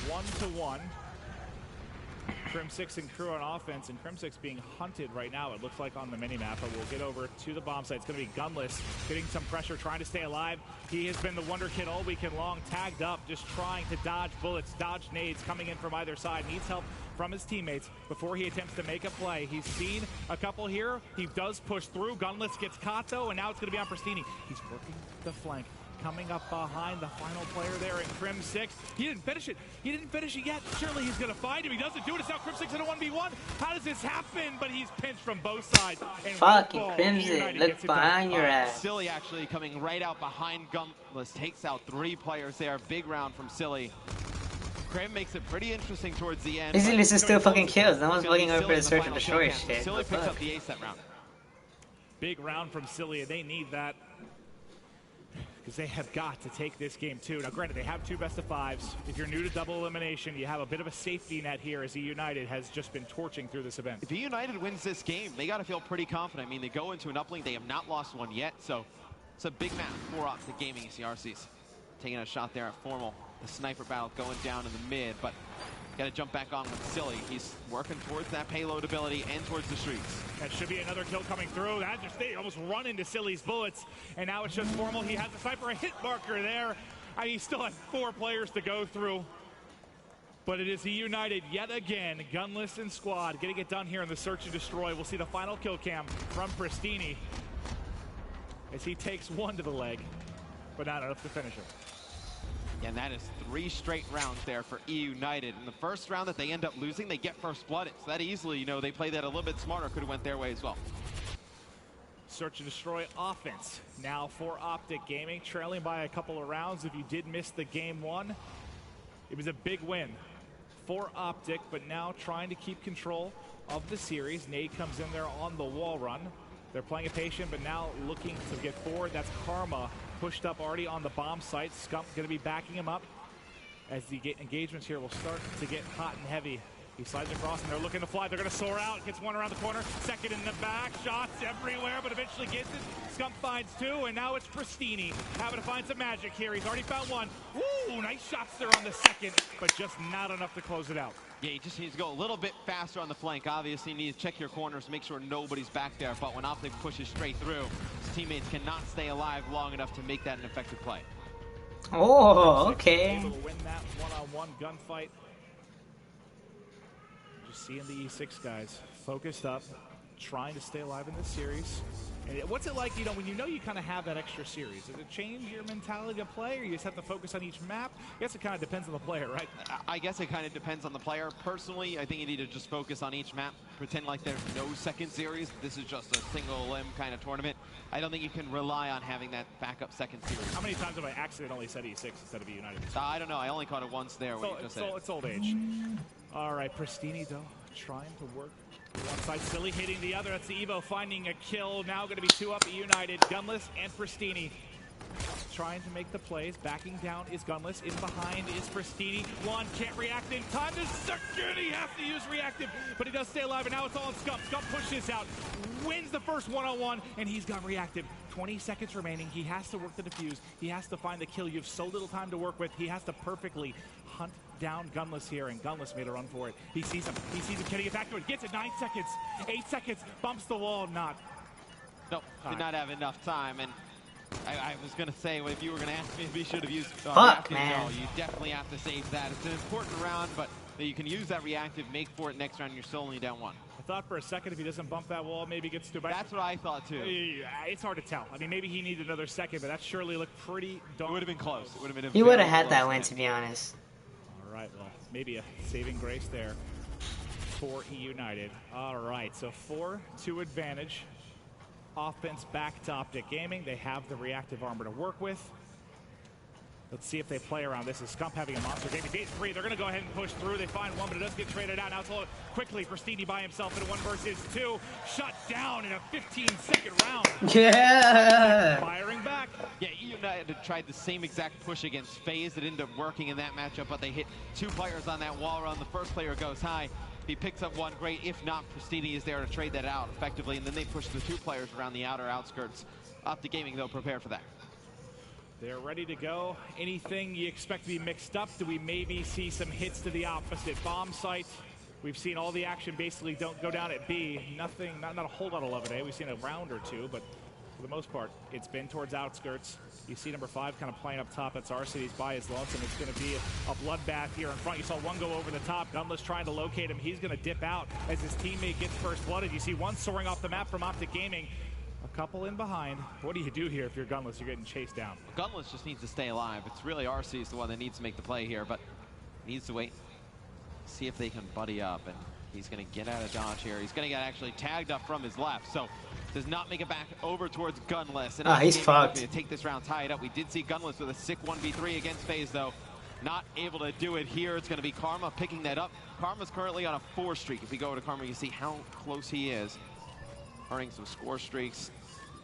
1-1. Crim6 and crew on offense, and Crim6 being hunted right now, it looks like, on the minimap, but we'll get over to the bomb site. It's going to be Gunless, getting some pressure, trying to stay alive. He has been the wonder kid all weekend long, tagged up, just trying to dodge bullets, dodge nades coming in from either side. Needs help from his teammates before he attempts to make a play. He's seen a couple here. He does push through. Gunless gets caught, though, and now it's going to be on Pristini. He's working the flank. Coming up behind the final player there in Crim6. He didn't finish it. He didn't finish it yet. Surely he's going to find him. He doesn't do it. It's now Crim6 in a 1v1. How does this happen? But he's pinched from both sides. And fucking Crimson, look behind your ass. Silly actually coming right out behind Gunless. Takes out 3 players there. Big round from Silly. Crim makes it pretty interesting towards the end. This is still fucking kills. No one's looking over for the Search and Destroy shit. Silly picks up the ace that round. Big round from Silly, and they need that, because they have got to take this game too. Now granted, they have 2 best-of-5s. If you're new to double elimination, you have a bit of a safety net here as E United has just been torching through this event. If E United wins this game, they got to feel pretty confident. I mean, they go into an uplink, they have not lost one yet, so It's a big map for Optic Gaming. You see RC's taking a shot there at Formal. The sniper battle going down in the mid, but got to jump back on with Silly. He's working towards that payload ability and towards the streaks. That should be another kill coming through. That just, they almost run into Silly's bullets, and now it's just Formal. He has the sniper, a hit marker there. I mean, he still has 4 players to go through. But it is the United yet again, gunless and squad, getting it done here in the search and destroy. We'll see the final kill cam from Pristini as he takes 1 to the leg, but not enough to finish him. Yeah, and that is 3 straight rounds there for E United. In the first round that they end up losing, they get first blooded. So that easily, you know, they play that a little bit smarter, could have went their way as well. Search and destroy offense now for Optic Gaming, trailing by a couple of rounds. If you did miss the game 1, it was a big win for Optic, but now trying to keep control of the series. Nade comes in there on the wall run. They're playing it patient, but now looking to get forward. That's Karma pushed up already on the bomb site. Scump going to be backing him up as the engagements here will start to get hot and heavy. He slides across, and they're looking to fly. They're going to soar out. Gets 1 around the corner. 2nd in the back. Shots everywhere, but eventually gets it. Scump finds 2, and now it's Pristini having to find some magic here. He's already found 1. Ooh, nice shots there on the 2nd, but just not enough to close it out. Yeah, he just needs to go a little bit faster on the flank. Obviously, you need to check your corners, make sure nobody's back there. But when Optic pushes straight through, his teammates cannot stay alive long enough to make that an effective play. Oh, okay. Able to win that one-on-one gunfight. Just seeing the E6 guys focused up, trying to stay alive in this series. And what's it like, you know, when you know you kind of have that extra series? Does it change your mentality to play, or you just have to focus on each map? I guess it kind of depends on the player, right? I guess it kind of depends on the player. Personally, I think you need to just focus on each map, pretend like there's no second series. This is just a single limb kind of tournament. I don't think you can rely on having that backup second series. How many times have I accidentally said E6 instead of United? I don't know. I only caught it once there. It's old age. All right, Pristini, though, trying to work one side. Silly hitting the other. That's the Evo finding a kill. Now going to be 2 up at United. Gunless and Pristini trying to make the plays. Backing down is Gunless. In behind is Pristini. 1 can't react in time. The 2nd he has to use reactive, but he does stay alive, and now it's all on Scump. Scump pushes out, wins the first one-on-one, and he's got reactive. 20 seconds remaining. He has to work the defuse. He has to find the kill. You have so little time to work with. He has to perfectly hunt down Gunless here, and Gunless made a run for it. He sees him. He sees him. Can he get back to it? Gets it. 9 seconds. 8 seconds. Bumps the wall. Not. Nope. Did not have enough time. And I was going to say, well, if you were going to ask me if we should have used Fuck, man. No, you definitely have to save that. It's an important round, but you can use that reactive, make for it next round. You're still only down 1. I thought for a second if he doesn't bump that wall, maybe he gets to back. That's what I thought, too. It's hard to tell. I mean, maybe he needed another second, but that surely looked pretty darn. It would have been close. It would have been. He would have had that win, to be honest. All right, well, maybe a saving grace there for E United. All right, so 4-2 advantage. Offense back to Optic Gaming. They have the reactive armor to work with. Let's see if they play around this. Is Scump having a monster game? Gate 3, they're going to go ahead and push through. They find 1, but it does get traded out. Now it's all quickly Pristini by himself in a 1 versus 2. Shut down in a 15-second round. Yeah. Firing back. Yeah, United tried the same exact push against FaZe. It ended up working in that matchup, but they hit 2 players on that wall run. The first player goes high. If he picks up 1, great. If not, Pristini is there to trade that out effectively, and then they push the 2 players around the outer outskirts. Optic Gaming, though, prepare for that. They're ready to go. Anything you expect to be mixed up? Do we maybe see some hits to the opposite bomb site? We've seen all the action basically don't go down at B. Nothing, not a whole lot of love today. We've seen a round or 2, but for the most part, it's been towards outskirts. You see number 5 kind of playing up top. That's RC. He's by his lonesome. It's going to be a bloodbath here in front. You saw 1 go over the top. Gunless trying to locate him. He's going to dip out as his teammate gets first blooded. You see 1 soaring off the map from Optic Gaming. A couple in behind. What do you do here if you're Gunless? You're getting chased down. Gunless just needs to stay alive. It's really RC is the one that needs to make the play here, but needs to wait. See if they can buddy up, and he's going to get out of dodge here. He's going to get actually tagged up from his left, so does not make it back over towards Gunless. And he's fucked. To take this round tied up. We did see Gunless with a sick 1v3 against FaZe, though. Not able to do it here. It's going to be Karma picking that up. Karma's currently on a 4 streak. If we go to Karma, you see how close he is. Earning some score streaks.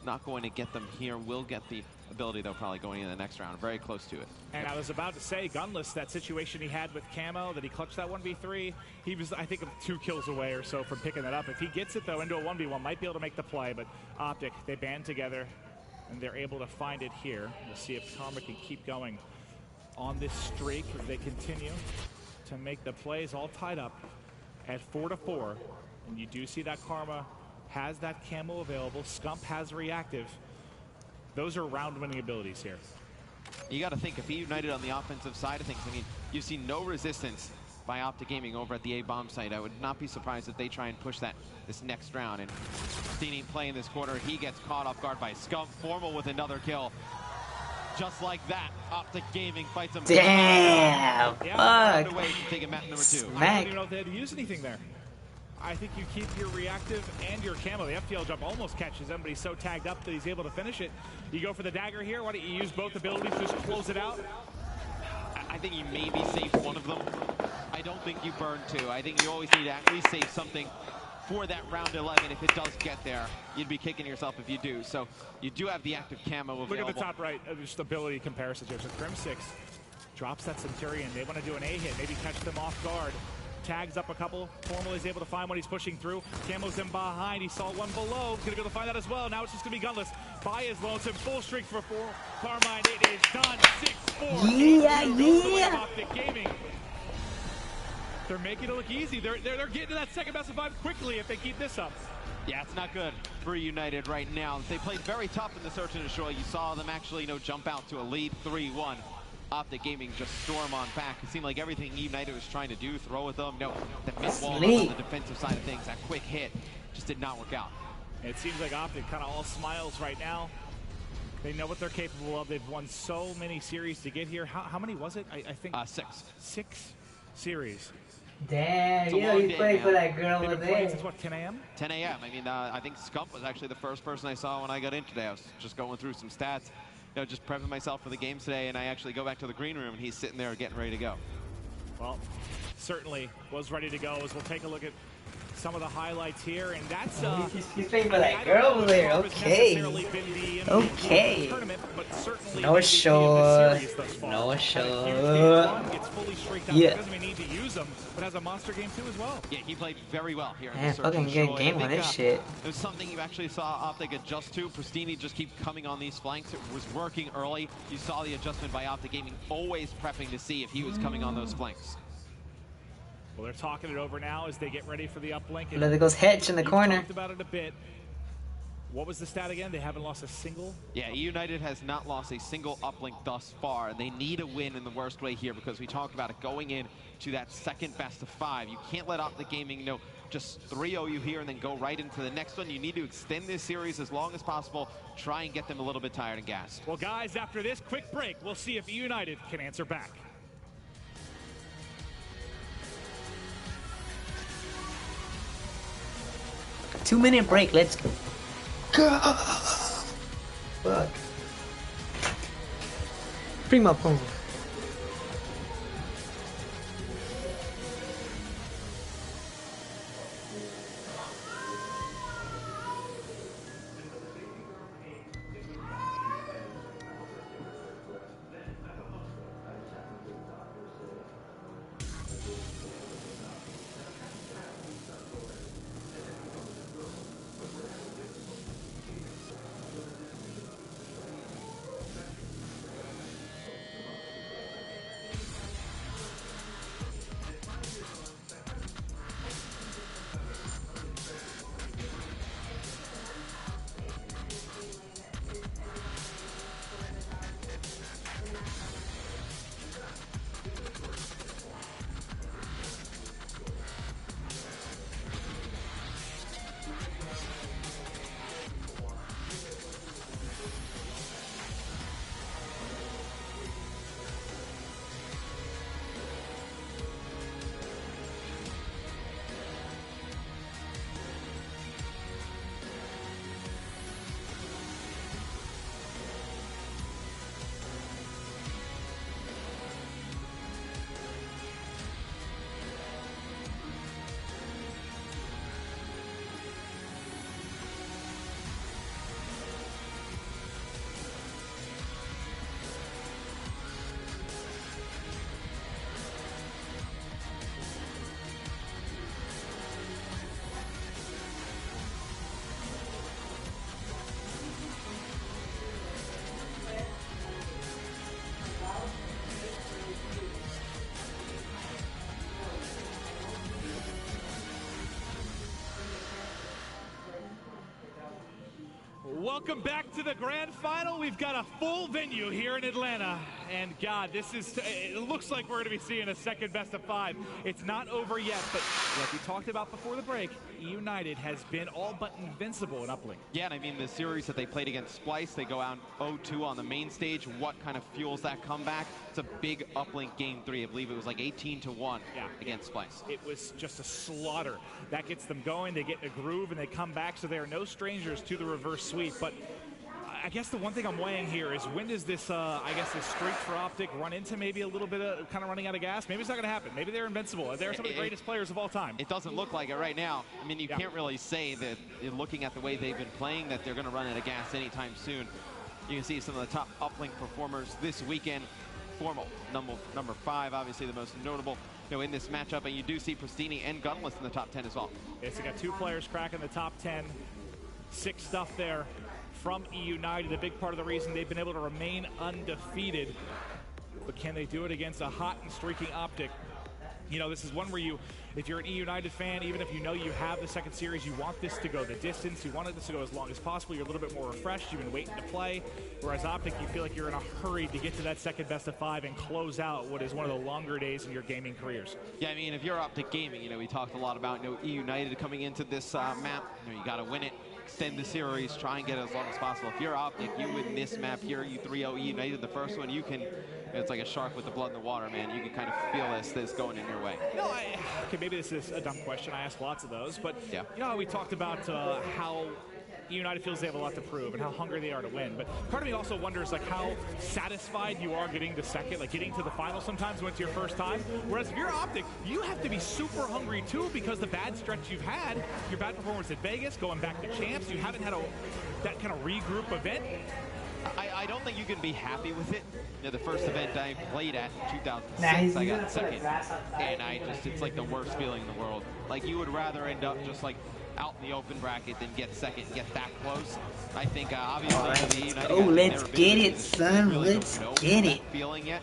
Not going to get them here. Will get the ability, though, probably going in the next round. Very close to it. And I was about to say, Gunless, that situation he had with Camo, that he clutched that 1v3, he was, I think, 2 kills away or so from picking that up. If he gets it, though, into a 1v1, might be able to make the play. But Optic, they band together. and they're able to find it here. We'll see if Karma can keep going on this streak as they continue to make the plays, all tied up at 4-4. And you do see that Karma has that camo available. Scump has reactive. Those are round-winning abilities here. You got to think, if he united on the offensive side of things, I mean, you've seen no resistance by Optic Gaming over at the A-bomb site. I would not be surprised if they try and push that this next round. And Steeney playing this quarter, he gets caught off guard by Scump. Formal with another kill. Just like that, Optic Gaming fights him. Damn, fuck. Away from taking map number 2. Smack. I don't even know if they had to use anything there. I think you keep your reactive and your camo. The FTL jump almost catches him, but he's so tagged up that he's able to finish it. You go for the dagger here. Why don't you use both abilities, just close it out? I think you maybe save one of them. I don't think you burn 2. I think you always need to at least save something for that round 11. If it does get there, you'd be kicking yourself if you do. So you do have the active camo available. Look at the top right, just ability comparisons here. So Crim6 drops that Centurion. They want to do an A hit, maybe catch them off guard. Tags up a couple. Formal is able to find what he's pushing through. Camo's in behind. He saw one below. He's going to go to find that as well. Now it's just going to be gunless. Baez lonesome. Full streak for 4. Carmine, it is done. 6-4. Yeah. Optic Gaming. They're making it look easy. They're getting to that second best of 5 quickly if they keep this up. Yeah, it's not good for United right now. They played very tough in the search and destroy. You saw them actually, jump out to a lead 3-1. Optic Gaming just storm on back. It seemed like everything United was trying to do, throw at them. No, the mid-wall on the defensive side of things, that quick hit just did not work out. It seems like Optic kind of all smiles right now. They know what they're capable of. They've won so many series to get here. How many was it? I think 6. 6 series. Damn, he's playing for that girl over there. Since what, 10 a.m.? 10 a.m. I mean, I think Scump was actually the first person I saw when I got in today. I was just going through some stats, just prepping myself for the game today, and I actually go back to the green room, and he's sitting there getting ready to go. Well, certainly was ready to go as we'll take a look at some of the highlights here, and that's he's playing for that girl over there. Okay. No show. No show. Yeah. Doesn't need to use them, but has a monster game too as well. Yeah, he played very well here. Man, fucking good game on this shit. It was something you actually saw Optic adjust to. Pristini just keep coming on these flanks. It was working early. You saw the adjustment by Optic Gaming, always prepping to see if he was coming on those flanks. Well, they're talking it over now as they get ready for the uplink. There goes Hedge in the corner. Talked about it a bit. What was the stat again? They haven't lost a single? Yeah, United has not lost a single uplink thus far, and they need a win in the worst way here because we talked about it going in to that second best of 5. You can't let Optic Gaming just 3-0 you here and then go right into the next one. You need to extend this series as long as possible, try and get them a little bit tired and gassed. Well, guys, after this quick break, we'll see if United can answer back. A 2-minute break, let's go. Fuck. Prima Pongo. Welcome back to the grand final. We've got a full venue here in Atlanta. And God, it looks like we're going to be seeing a second best of 5. It's not over yet, but like we talked about before the break, United has been all but invincible in Uplink. Yeah, and I mean, the series that they played against Splice, they go out 0-2 on the main stage. What kind of fuels that comeback? It's a big Uplink game 3. I believe it was like 18-1 against Splice. It was just a slaughter. That gets them going. They get in a groove, and they come back, so they are no strangers to the reverse sweep. But I guess the one thing I'm weighing here is when does this, this streak for Optic run into maybe a little bit of kind of running out of gas? Maybe it's not going to happen. Maybe they're invincible. They're some of the greatest players of all time. It doesn't look like it right now. I mean, you can't really say that, looking at the way they've been playing, that they're going to run out of gas anytime soon. You can see some of the top Uplink performers this weekend. Formal, number 5, obviously the most notable in this matchup, and you do see Pristini and Gunless in the top 10 as well. Yes, they got 2 players cracking the top 10. 6 stuff there from E United, a big part of the reason they've been able to remain undefeated. But can they do it against a hot and streaking Optic? You know, this is one where if you're an E United fan, even if you know you have the second series, you want this to go the distance. You want this to go as long as possible. You're a little bit more refreshed. You've been waiting to play. Whereas Optic, you feel like you're in a hurry to get to that second best of 5 and close out what is one of the longer days in your gaming careers. Yeah, I mean, if you're Optic Gaming, we talked a lot about E United coming into this map. You got to win it, extend the series, try and get it as long as possible. If you're Optic, you win this map here, you 3-0 E United the first one, you can, it's like a shark with the blood in the water, man. You can kind of feel this going in your way. No, okay, maybe this is a dumb question. I ask lots of those, but we talked about how United feels they have a lot to prove and how hungry they are to win. But part of me also wonders how satisfied you are getting to second, getting to the final sometimes when it's your first time. Whereas if you're Optic, you have to be super hungry too, because the bad stretch you've had, your bad performance at Vegas, going back to champs, you haven't had that kind of regroup event. I don't think you can be happy with it. The first event I played at in 2006, I got second. And it's like the worst feeling in the world. Like, you would rather end up just out in the open bracket than get second, get that close. I think obviously let's get it, son. Let's get it. Feeling yet,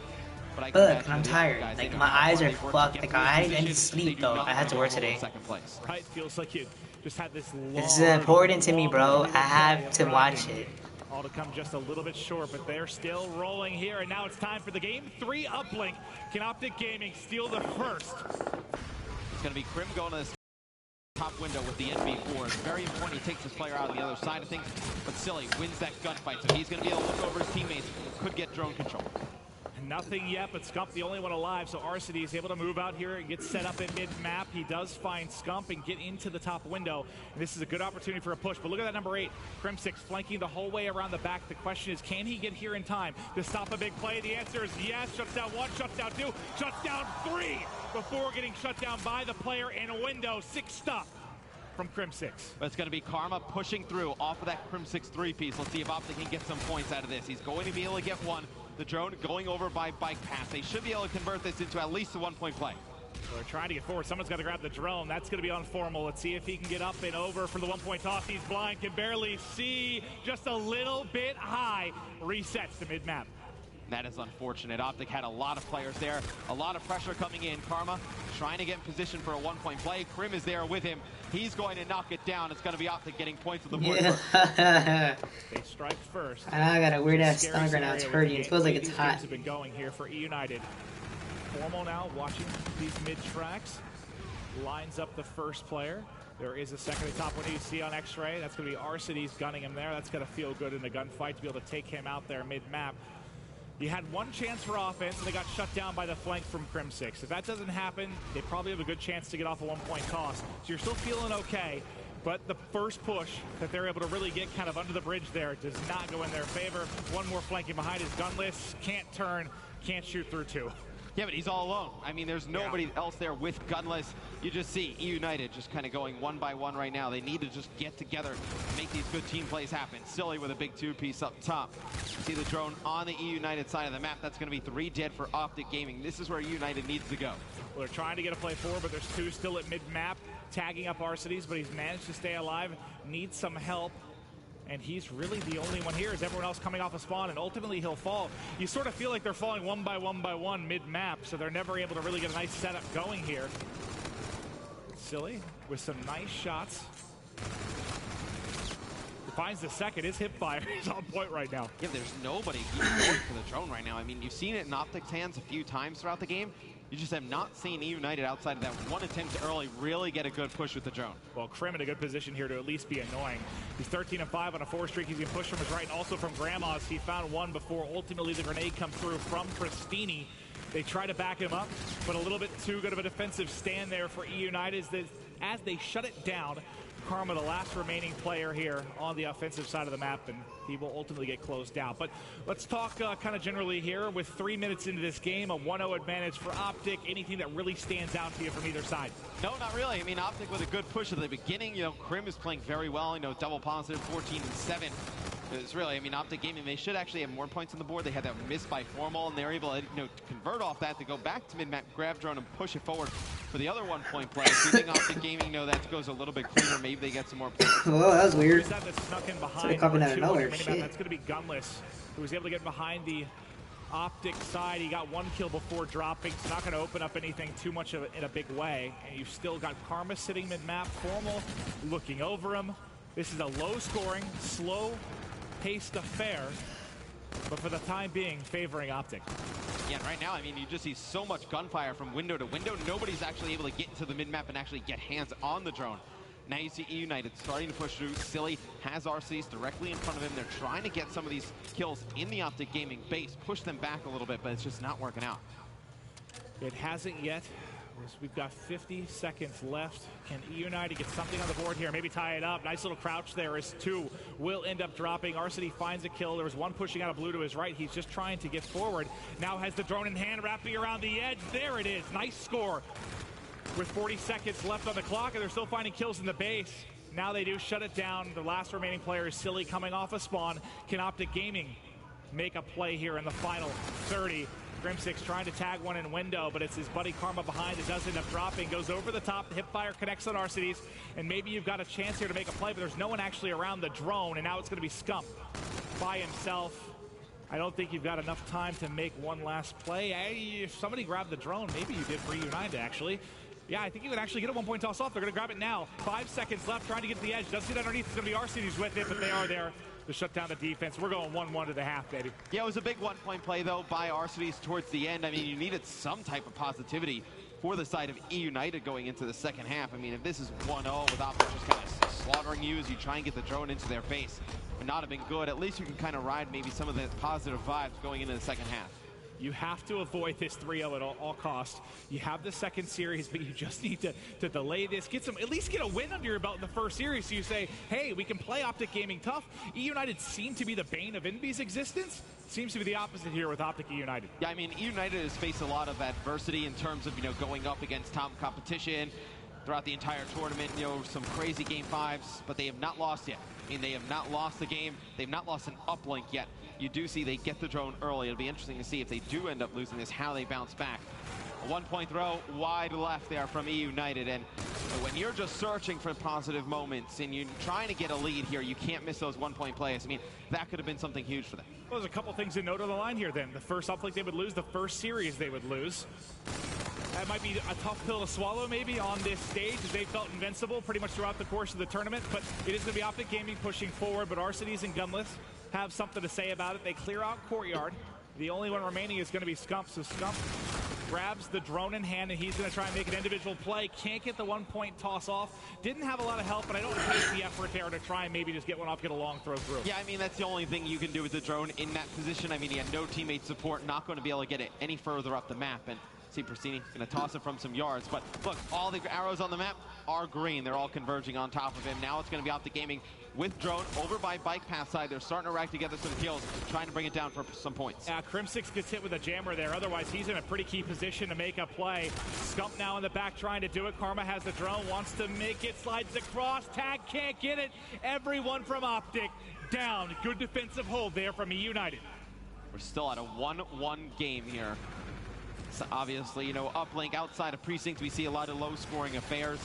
but I'm tired. My eyes are fucked. I didn't sleep though. I had to work today. Second place. Right, feels like you just had this long. This is important to me, bro. I have to watch it. All to come just a little bit short, but they're still rolling here, and now it's time for the game 3 Uplink. Can Optic Gaming steal the first? It's going to be Krim going to this top window with the NV4. It's very important he takes this player out on the other side of things, but Silly wins that gunfight, so he's going to be able to look over his teammates, could get drone control. Nothing yet, but Scump the only one alive, so Arcity is able to move out here and get set up in mid-map. He does find Scump and get into the top window. And this is a good opportunity for a push, but look at that number 8, Crim6 flanking the whole way around the back. The question is, can he get here in time to stop a big play? The answer is yes. Shuts down 1, shuts down 2, shuts down 3 before getting shut down by the player in a window. 6 stuff from Crim6. But it's going to be Karma pushing through off of that Crim6 3-piece. Let's see if Optic can get some points out of this. He's going to be able to get one. The drone going over by bike path. They should be able to convert this into at least a 1-point play. So they're trying to get forward. Someone's got to grab the drone. That's going to be on Formal. Let's see if he can get up and over for the 1-point toss. He's blind, can barely see. Just a little bit high. Resets to mid-map. That is unfortunate. Optic had a lot of players there. A lot of pressure coming in. Karma trying to get in position for a 1-point play. Krim is there with him. He's going to knock it down. It's going to be Optic getting points with the board. They strike first. And I got a weird ass stomach right now. It's hurting. It feels like it's hot. Have been going here for E United. Formal now watching these mid tracks. Lines up the first player. There is a second at the top one you see on X-Ray. That's going to be Arcity's gunning him there. That's going to feel good in the gunfight to be able to take him out there mid-map. You had one chance for offense, and they got shut down by the flank from Crim6. If that doesn't happen, they probably have a good chance to get off a 1-point toss. So you're still feeling okay, but the first push that they're able to really get kind of under the bridge there does not go in their favor. One more flanking behind is gunless, can't turn, can't shoot through 2. Yeah, but he's all alone. I mean, there's nobody else there with gunless. You just see E United just kind of going one by one right now. They need to just get together and make these good team plays happen. Silly with a big 2-piece up top. You see the drone on the E United side of the map. That's going to be 3 dead for Optic Gaming. This is where E United needs to go. Well, they're trying to get a play forward, but there's 2 still at mid-map, tagging up Arcity's, but he's managed to stay alive. Needs some help. And he's really the only one here, as everyone else coming off a spawn, and ultimately he'll fall. You sort of feel like they're falling one by one mid-map, so they're never able to really get a nice setup going here. Silly with some nice shots. finds the second. His hip fire is on point right now. Yeah, there's nobody even going for the drone right now. I mean, you've seen it in Optic's hands a few times throughout the game. You just have not seen E-United outside of that one attempt to early really get a good push with the drone. Well, Krim in a good position here to at least be annoying. He's 13-5 on a 4 streak. He's going to push from his right and also from Grandma's. He found one before ultimately the grenade come through from Pristini. They try to back him up, but a little bit too good of a defensive stand there for E-United as they shut it down. Karma, the last remaining player here on the offensive side of the map, and he will ultimately get closed out. But let's talk kind of generally here. With 3 minutes into this game, a 1-0 advantage for Optic. Anything that really stands out to you from either side? No, not really. I mean, Optic with a good push at the beginning. You know, Krim is playing very well. You know, double positive, 14-7. It's really, I mean, Optic Gaming, they should actually have more points on the board. They had that miss by Formal, and they're able to, you know, to convert off that to go back to mid-map, grab drone, and push it forward for the other 1-point play. So you think Optic Gaming, you know, that goes a little bit cleaner. Maybe they get some more points. Whoa, that was weird. That snuck in behind Sort of coming out of nowhere. That's going to be Gunless, who was able to get behind the Optic side. He got 1 kill before dropping. It's not going to open up anything too much in a big way. And you've still got Karma sitting mid-map, Formal looking over him. This is a low-scoring, slow-paced affair, but for the time being, favoring Optic. Yeah, right now, I mean, you just see so much gunfire from window to window. Nobody's actually able to get into the mid-map and actually get hands on the drone. Now you see E-United starting to push through. Silly has RCs directly in front of him. They're trying to get some of these kills in the Optic Gaming base, push them back a little bit, but it's just not working out. It hasn't yet. We've got 50 seconds left. Can E-United get something on the board here? Maybe tie it up. Nice little crouch there as 2 will end up dropping. Arcity finds a kill. There was 1 pushing out of blue to his right. He's just trying to get forward. Now has the drone in hand, wrapping around the edge. There it is. Nice score. With 40 seconds left on the clock, and they're still finding kills in the base. Now they do shut it down. The last remaining player is Silly coming off a spawn. Can Optic Gaming make a play here in the final 30? Grim6 trying to tag one in window, but it's his buddy Karma behind that does end up dropping. Goes over the top, the hip fire connects on Arcides, and maybe you've got a chance here to make a play, but there's no one actually around the drone, and now it's going to be Scump by himself. I don't think you've got enough time to make one last play. Hey, if somebody grabbed the drone, maybe you did for United actually. Yeah, I think you would actually get a 1-point toss off. They're going to grab it now. 5 seconds left, trying to get to the edge. Does get underneath. It's going to be Arcides with it, but they are there to shut down the defense. We're going 1-1 to the half, baby. Yeah, it was a big 1-point play, though, by Arcides towards the end. I mean, you needed some type of positivity for the side of E-United going into the second half. I mean, if this is 1-0 with Optic just kind of slaughtering you as you try and get the drone into their face, would not have been good. At least you can kind of ride maybe some of the positive vibes going into the second half. You have to avoid this 3-0 at all costs. You have the second series, but you just need to delay this. At least get a win under your belt in the first series so you say, hey, we can play Optic Gaming tough. E-United seem to be the bane of Envy's existence. Seems to be the opposite here with Optic E-United. Yeah, I mean, E-United has faced a lot of adversity in terms of, you know, going up against top competition throughout the entire tournament, you know, some crazy game 5s, but they have not lost yet. I mean, they have not lost the game. They've not lost an uplink yet. You do see they get the drone early. It'll be interesting to see if they do end up losing this, how they bounce back. A 1-point throw wide left there from E-United, and when you're just searching for positive moments and you're trying to get a lead here, you can't miss those 1-point plays. I mean, that could have been something huge for them. Well, there's a couple things to note on the line here then. The first uplink they would lose, the first series they would lose. That might be a tough pill to swallow maybe on this stage, as they felt invincible pretty much throughout the course of the tournament, but it is going to be Optic Gaming pushing forward, but Arcides and Gunless have something to say about it. They clear out Courtyard. The only one remaining is going to be Scump, so Scump grabs the drone in hand, and he's going to try and make an individual play. Can't get the 1-point toss off. Didn't have a lot of help, but I don't hate the effort there to try and maybe just get one off, get a long throw through. Yeah, I mean, that's the only thing you can do with the drone in that position. I mean, he had no teammate support, not going to be able to get it any further up the map, and see Pristini going to toss it from some yards. But look, all the arrows on the map are green. They're all converging on top of him. Now it's going to be Optic Gaming with drone over by bike path side. They're starting to rack together some kills, trying to bring it down for some points. Yeah, Crim6 gets hit with a jammer there. Otherwise, he's in a pretty key position to make a play. Scump now in the back trying to do it. Karma has the drone, wants to make it, slides across. Tag can't get it. Everyone from Optic down. Good defensive hold there from E-United. We're still at a 1-1 game here. So obviously, you know, uplink outside of precincts, we see a lot of low-scoring affairs.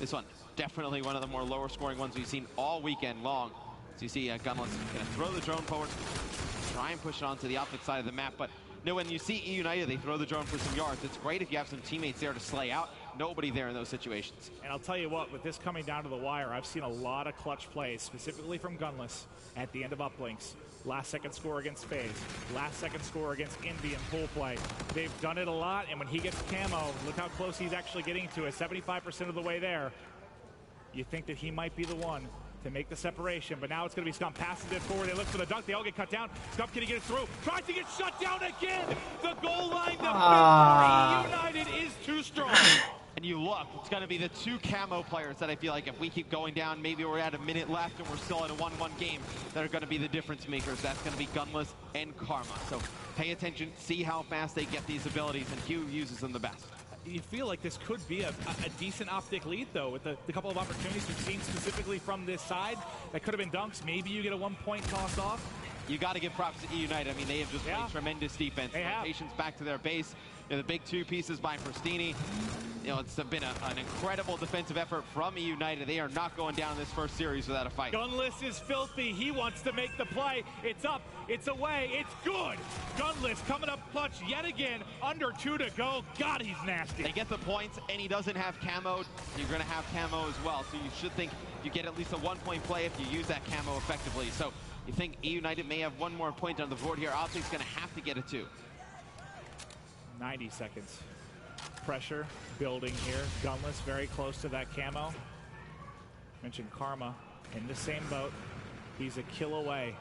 This one, definitely one of the more lower-scoring ones we've seen all weekend long. So you see Gunless going to throw the drone forward, try and push it onto the Optic side of the map. But you know, when you see E-United, they throw the drone for some yards. It's great if you have some teammates there to slay out. Nobody there in those situations. And I'll tell you what, with this coming down to the wire, I've seen a lot of clutch plays, specifically from Gunless at the end of uplinks. Last second score against FaZe. Last second score against Envy and pool play. They've done it a lot, and when he gets camo, look how close he's actually getting to it. 75% of the way there. You think that he might be the one to make the separation, but now it's going to be Scump passing it forward. They look for the dunk. They all get cut down. Scump can he get it through? Tries to get shut down again. The goal line defense for United is too strong. And you look, it's going to be the two camo players that I feel like if we keep going down, maybe we're at a minute left and we're still at a 1-1 game, that are going to be the difference makers. That's going to be Gunless and Karma. So pay attention, see how fast they get these abilities, and Hugh uses them the best. You feel like this could be a decent optic lead, though, with the couple of opportunities we've seen specifically from this side. That could have been dunks. Maybe you get a 1-point toss off. You got to give props to E United. I mean, they have just played tremendous defense. Rotations back to their base. You know, the big two pieces by Pristini. You know, it's been an incredible defensive effort from E United. They are not going down in this first series without a fight. Gunless is filthy. He wants to make the play. It's up. It's away. It's good. Gunless coming up clutch yet again. Under 2 to go. God, he's nasty. They get the points, and he doesn't have camo. You're going to have camo as well. So you should think you get at least a 1-point play if you use that camo effectively. So you think E United may have one more point on the board here. Optic's going to have to get a 2. 90 seconds. Pressure building here. Gunless very close to that camo. Mentioned Karma in the same boat. He's a kill away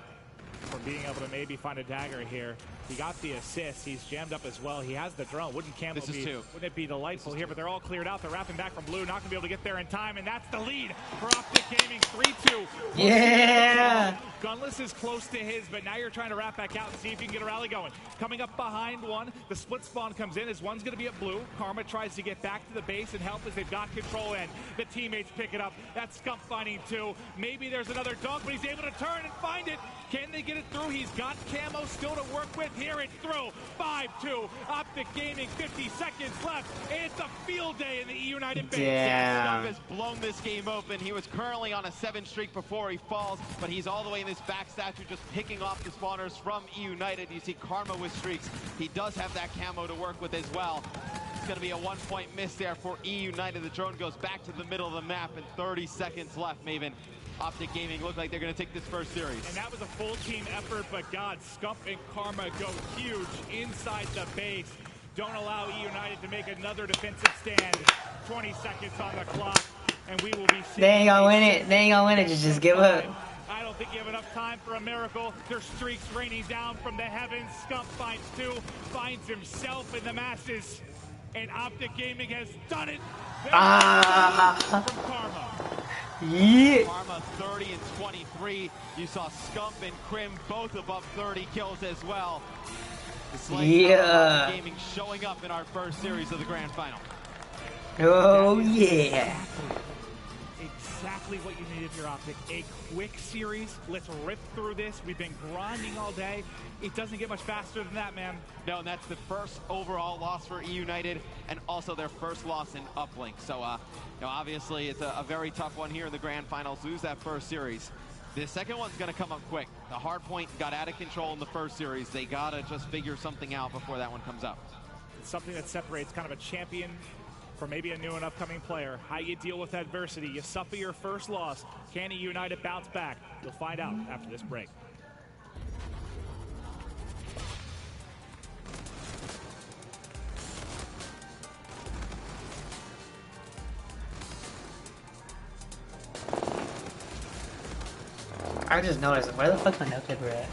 from being able to maybe find a dagger here. He got the assist. He's jammed up as well. He has the drone. Wouldn't it be delightful here? But they're all cleared out. They're wrapping back from blue. Not going to be able to get there in time. And that's the lead for Optic Gaming. 3-2. Yeah. Gunless is close to his, but now you're trying to wrap back out and see if you can get a rally going. Coming up behind one. The split spawn comes in as one's going to be at blue. Karma tries to get back to the base and help as they've got control, and the teammates pick it up. That's Scump finding 2. Maybe there's another dunk, but he's able to turn and find it. Can they get it through? He's got camo still to work with. Here it's through. 5-2. Optic Gaming, 50 seconds left. It's a field day in the E United base. Scump has blown this game open. He was currently on a 7 streak before he falls, but he's all the way in this back statue just picking off the spawners from E United. You see Karma with streaks. He does have that camo to work with as well. It's going to be a 1-point miss there for E United. The drone goes back to the middle of the map, and 30 seconds left, Maven. Optic Gaming look like they're going to take this first series. And that was a full team effort, but God, Scump and Karma go huge inside the base. Don't allow E United to make another defensive stand. 20 seconds on the clock, and we will be seeing... They ain't gonna win it. They ain't gonna win it. Just give up. I don't think you have enough time for a miracle. There's streaks raining down from the heavens. Scump finds 2, finds himself in the masses. And Optic Gaming has done it. From Karma. Yeah. Karma 30 and 23. You saw Scump and Crim both above 30 kills as well. Yeah. Gaming showing up in our first series of the grand final. Oh yeah. Exactly what you needed for Optic. A quick series. Let's rip through this. We've been grinding all day. It doesn't get much faster than that, man. No, and that's the first overall loss for E United, and also their first loss in uplink. So, you know, obviously it's a very tough one here in the grand finals. Lose that first series. The second one's going to come up quick. The hard point got out of control in the first series. They got to just figure something out before that one comes up. It's something that separates kind of a champion from maybe a new and upcoming player. How you deal with adversity. You suffer your first loss. Can E United bounce back? You'll find out after this break. I just noticed, where the fuck's my notepad at?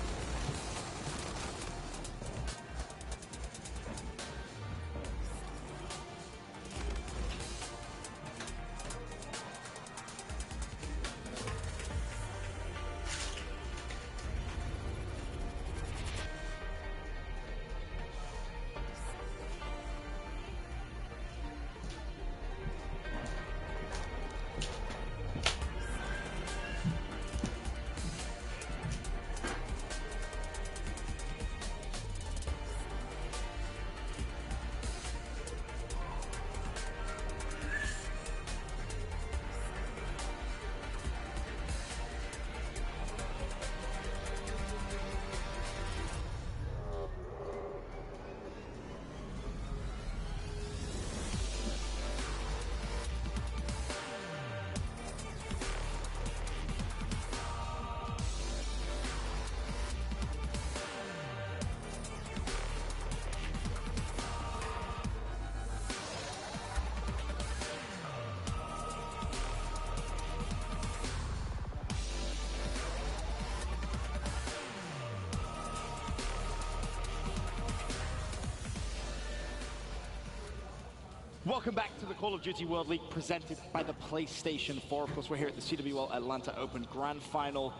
Welcome back to the Call of Duty World League presented by the PlayStation 4. Of course, we're here at the CWL Atlanta Open Grand Final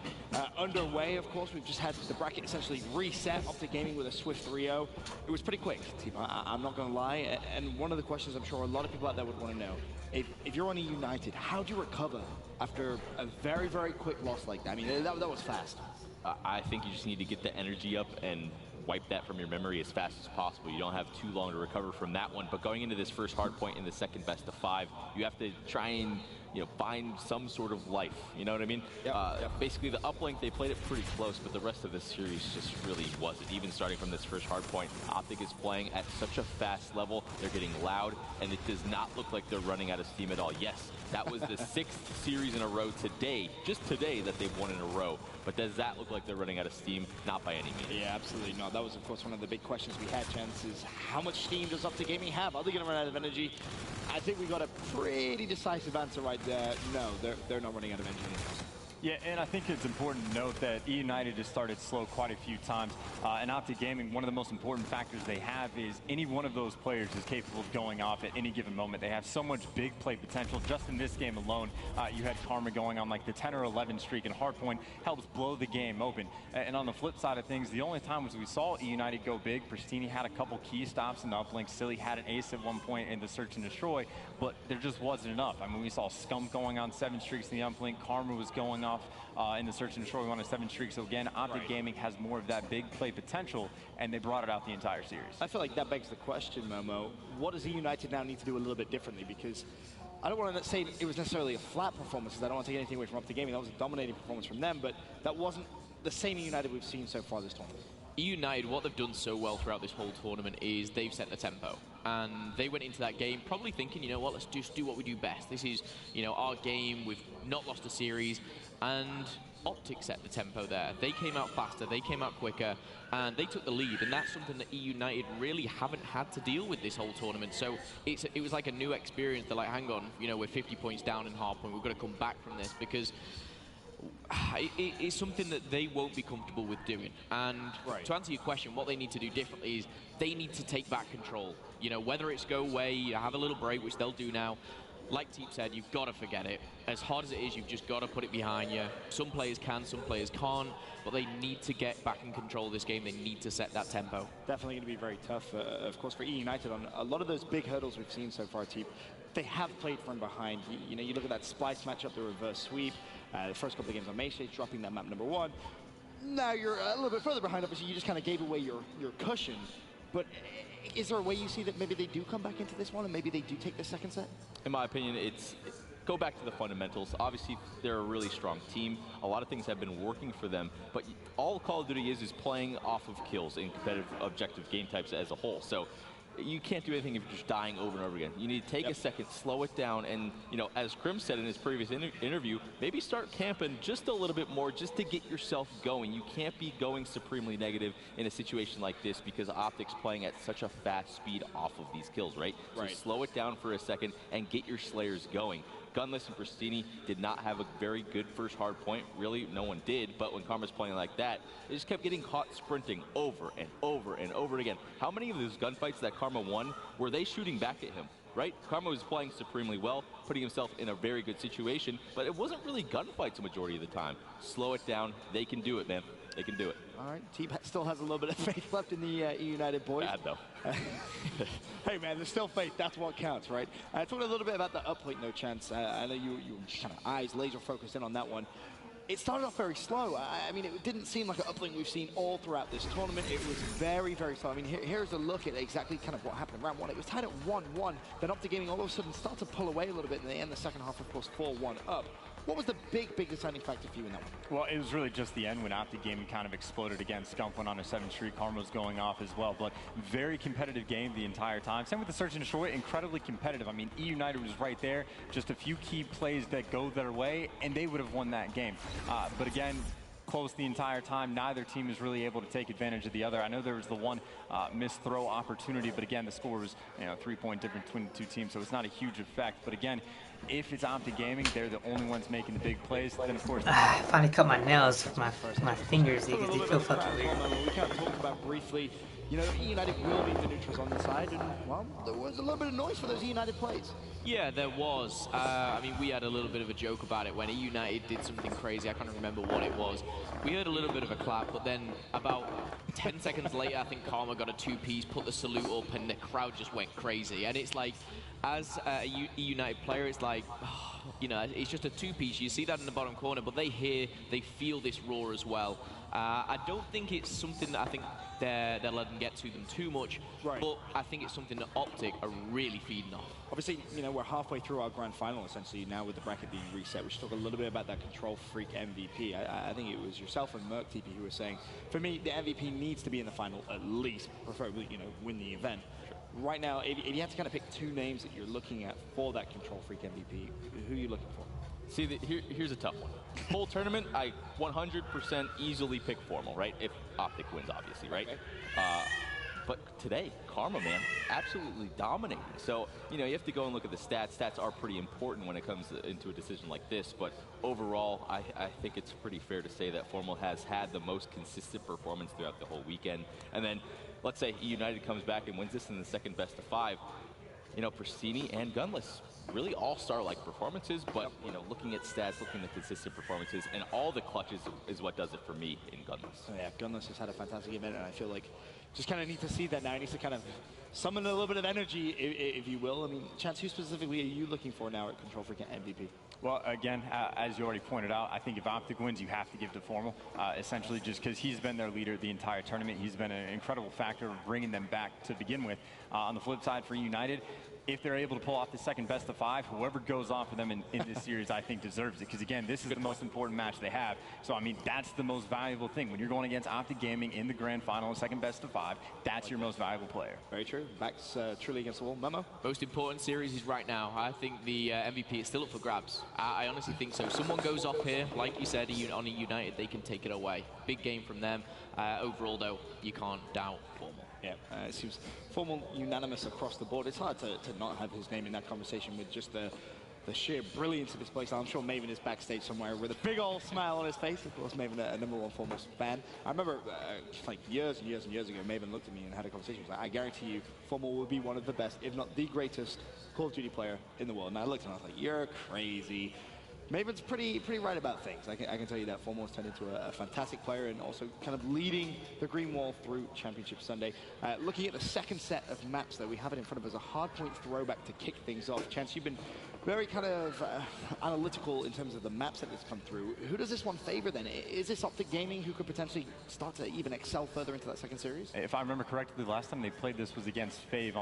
underway. Of course, we've just had the bracket essentially reset. Optic Gaming with a swift 3-0. It was pretty quick, team. I'm not going to lie. And one of the questions I'm sure a lot of people out there would want to know, if you're on a United, how do you recover after a very, very quick loss like that? I mean, that was fast. I think you just need to get the energy up and wipe that from your memory as fast as possible. You don't have too long to recover from that one. But going into this first hard point in the second best of 5, you have to try and find some sort of life. You know what I mean? Basically, the uplink, they played it pretty close, but the rest of the series just really wasn't. Even starting from this first hard point, Optic is playing at such a fast level. They're getting loud, and it does not look like they're running out of steam at all. Yes, that was the 6th series in a row today, just today, that they've won in a row. But does that look like they're running out of steam? Not by any means. Yeah, absolutely not. That was, of course, one of the big questions we had, Chance, is how much steam does Optic Gaming have? Are they going to run out of energy? I think we got a pretty decisive answer right there. No, they're not running out of energy. Yeah, and I think it's important to note that E United has started slow quite a few times. And Optic Gaming, one of the most important factors they have is any one of those players is capable of going off at any given moment. They have so much big play potential. Just in this game alone, you had Karma going on like the 10 or 11 streak, and Hardpoint helps blow the game open. And on the flip side of things, the only times we saw E United go big, Pristini had a couple key stops in the uplink. Silly had an ace at one point in the search and destroy, but there just wasn't enough. I mean, we saw Scump going on 7 streaks in the uplink. Karma was going off in the search and destroy on a 7 streak. So again, Optic Gaming has more of that big play potential, and they brought it out the entire series. I feel like that begs the question, Momo. What does E United now need to do a little bit differently? Because I don't want to say it was necessarily a flat performance, because I don't want to take anything away from Optic Gaming. That was a dominating performance from them, but that wasn't the same E United we've seen so far this tournament. E United, what they've done so well throughout this whole tournament is they've set the tempo. And they went into that game probably thinking, you know what, let's just do what we do best. This is, our game. We've not lost a series. And Optic set the tempo there. They came out faster, they came out quicker, and they took the lead. And that's something that E United really haven't had to deal with this whole tournament. So it was like a new experience. They're like, hang on, we're 50 points down in hardpoint. We've got to come back from this, because it's something that they won't be comfortable with doing. And to answer your question, what they need to do differently is they need to take back control. Whether it's go away, have a little break, which they'll do now. Like Teep said, you've got to forget it. As hard as it is, you've just got to put it behind you. Some players can, some players can't, but they need to get back in control of this game. They need to set that tempo. Definitely going to be very tough, of course, for E United on a lot of those big hurdles we've seen so far, Teep. They have played from behind. You look at that Splice matchup, the reverse sweep, the first couple of games on Maystage, dropping that map #1. Now you're a little bit further behind. Obviously, you just kind of gave away your cushion. But is there a way you see that maybe they do come back into this one and maybe they do take the second set? In my opinion, it's go back to the fundamentals. Obviously, they're a really strong team. A lot of things have been working for them, but all Call of Duty is playing off of kills in competitive objective game types as a whole. So you can't do anything if you're just dying over and over again. You need to take a second, slow it down, and as Krim said in his previous interview, maybe start camping just a little bit more just to get yourself going. You can't be going supremely negative in a situation like this, because Optic's playing at such a fast speed off of these kills, right? So slow it down for a second and get your Slayers going. Gunless and Pristini did not have a very good first hard point. Really, no one did. But when Karma's playing like that, they just kept getting caught sprinting over and over and over again. How many of those gunfights that Karma won were they shooting back at him? Right? Karma was playing supremely well, putting himself in a very good situation, but it wasn't really gunfights the majority of the time. Slow it down. They can do it, man. They can do it. All right. Team still has a little bit of faith left in the E United boys. Bad, though. Hey, man, there's still faith. That's what counts, right? Talking a little bit about the uplink, no chance. I know you kind of eyes laser focused in on that one. It started off very slow. I mean, it didn't seem like an uplink we've seen all throughout this tournament. It was very, very slow. I mean, here's a look at exactly kind of what happened in round 1. It was tied at 1-1. Then Optic Gaming all of a sudden started to pull away a little bit, and they end the second half, of course, 4-1 up. What was the big deciding factor for you in that one? Well, it was really just the end when Optic Gaming kind of exploded again. Scump went on a 7 streak. Karma was going off as well. But very competitive game the entire time. Same with the Search and Destroy, incredibly competitive. I mean, E United was right there. Just a few key plays that go their way, and they would have won that game. But again, close the entire time. Neither team is really able to take advantage of the other. I know there was the one missed throw opportunity, but again, the score was 3-point difference between the two teams, so it's not a huge effect. But again, if it's Optic Gaming, they're the only ones making the big plays, then of course. I finally cut my nails. My fingers, they feel fucking weird. We kind of talked about briefly, you know, United will leave the neutrals on the side, and well, there was a little bit of noise for those United plays. Yeah, there was. I mean, we had a little bit of a joke about it when United did something crazy. I can't remember what it was. We heard a little bit of a clap, but then about 10 seconds later, I think Karma got a two-piece, put the salute up, and the crowd just went crazy. And it's like, as a United player, it's like, you know, it's just a two-piece. You see that in the bottom corner, but they feel this roar as well. I don't think it's something that I think they're letting get to them too much, but I think it's something that Optic are really feeding off. Obviously, you know, we're halfway through our grand final, essentially, now with the bracket being reset. We should talk a little bit about that Control Freak MVP. I think it was yourself and Merc TP who were saying, for me, the MVP needs to be in the final at least, preferably, you know, win the event. Right now, if you had to kind of pick two names that you're looking at for that Control Freak MVP, who are you looking for? See, here's a tough one. Whole tournament, I 100% easily pick Formal, right? If Optic wins, obviously, right? But today, Karma, man, absolutely dominating. So, you know, you have to go and look at the stats. Stats are pretty important when it comes into a decision like this. But overall, I think it's pretty fair to say that Formal has had the most consistent performance throughout the whole weekend. And then, let's say United comes back and wins this in the second best of 5. You know, Pristini and Gunless, really all-star-like performances, but, you know, looking at stats, looking at consistent performances, and all the clutches is what does it for me in Gunless. Oh, yeah, Gunless has had a fantastic event, and I feel like just kind of need to see that now. He needs to kind of summon a little bit of energy, if you will. I mean, Chance, who specifically are you looking for now at Control Freak MVP? Well, again, as you already pointed out, I think if Optic wins, you have to give to Formal, essentially just because he's been their leader the entire tournament. He's been an incredible factor of bringing them back to begin with. On the flip side for United, if they're able to pull off the second best of 5, whoever goes off of them in this series, I think deserves it. Because again, this is the most important match they have. So I mean, that's the most valuable thing. When you're going against Optic Gaming in the grand final, second best of 5, that's your most valuable player. Very true. Backs truly against the wall. Memo? Most important series is right now. I think the MVP is still up for grabs. I honestly think so. Someone goes off here, like you said, on a United, they can take it away. Big game from them. Overall, though, you can't doubt Formal. Yeah, it seems Formal unanimous across the board. It's hard to not have his name in that conversation with just the sheer brilliance of this place. I'm sure Maven is backstage somewhere with a big old smile on his face. Of course, Maven, a #1 Formal fan. I remember like years and years and years ago, Maven looked at me and had a conversation. He was like, I guarantee you, Formal will be one of the best, if not the greatest, Call of Duty player in the world. And I looked and I was like, you're crazy. Maven's pretty right about things. I can tell you that Formal has turned into a fantastic player and also kind of leading the Green Wall through Championship Sunday. Looking at the second set of maps, though, we have it in front of us, a hardpoint throwback to kick things off. Chance, you've been very kind of analytical in terms of the maps that has come through. Who does this one favor then? Is this Optic Gaming who could potentially start to even excel further into that second series? If I remember correctly, the last time they played this was against FaZe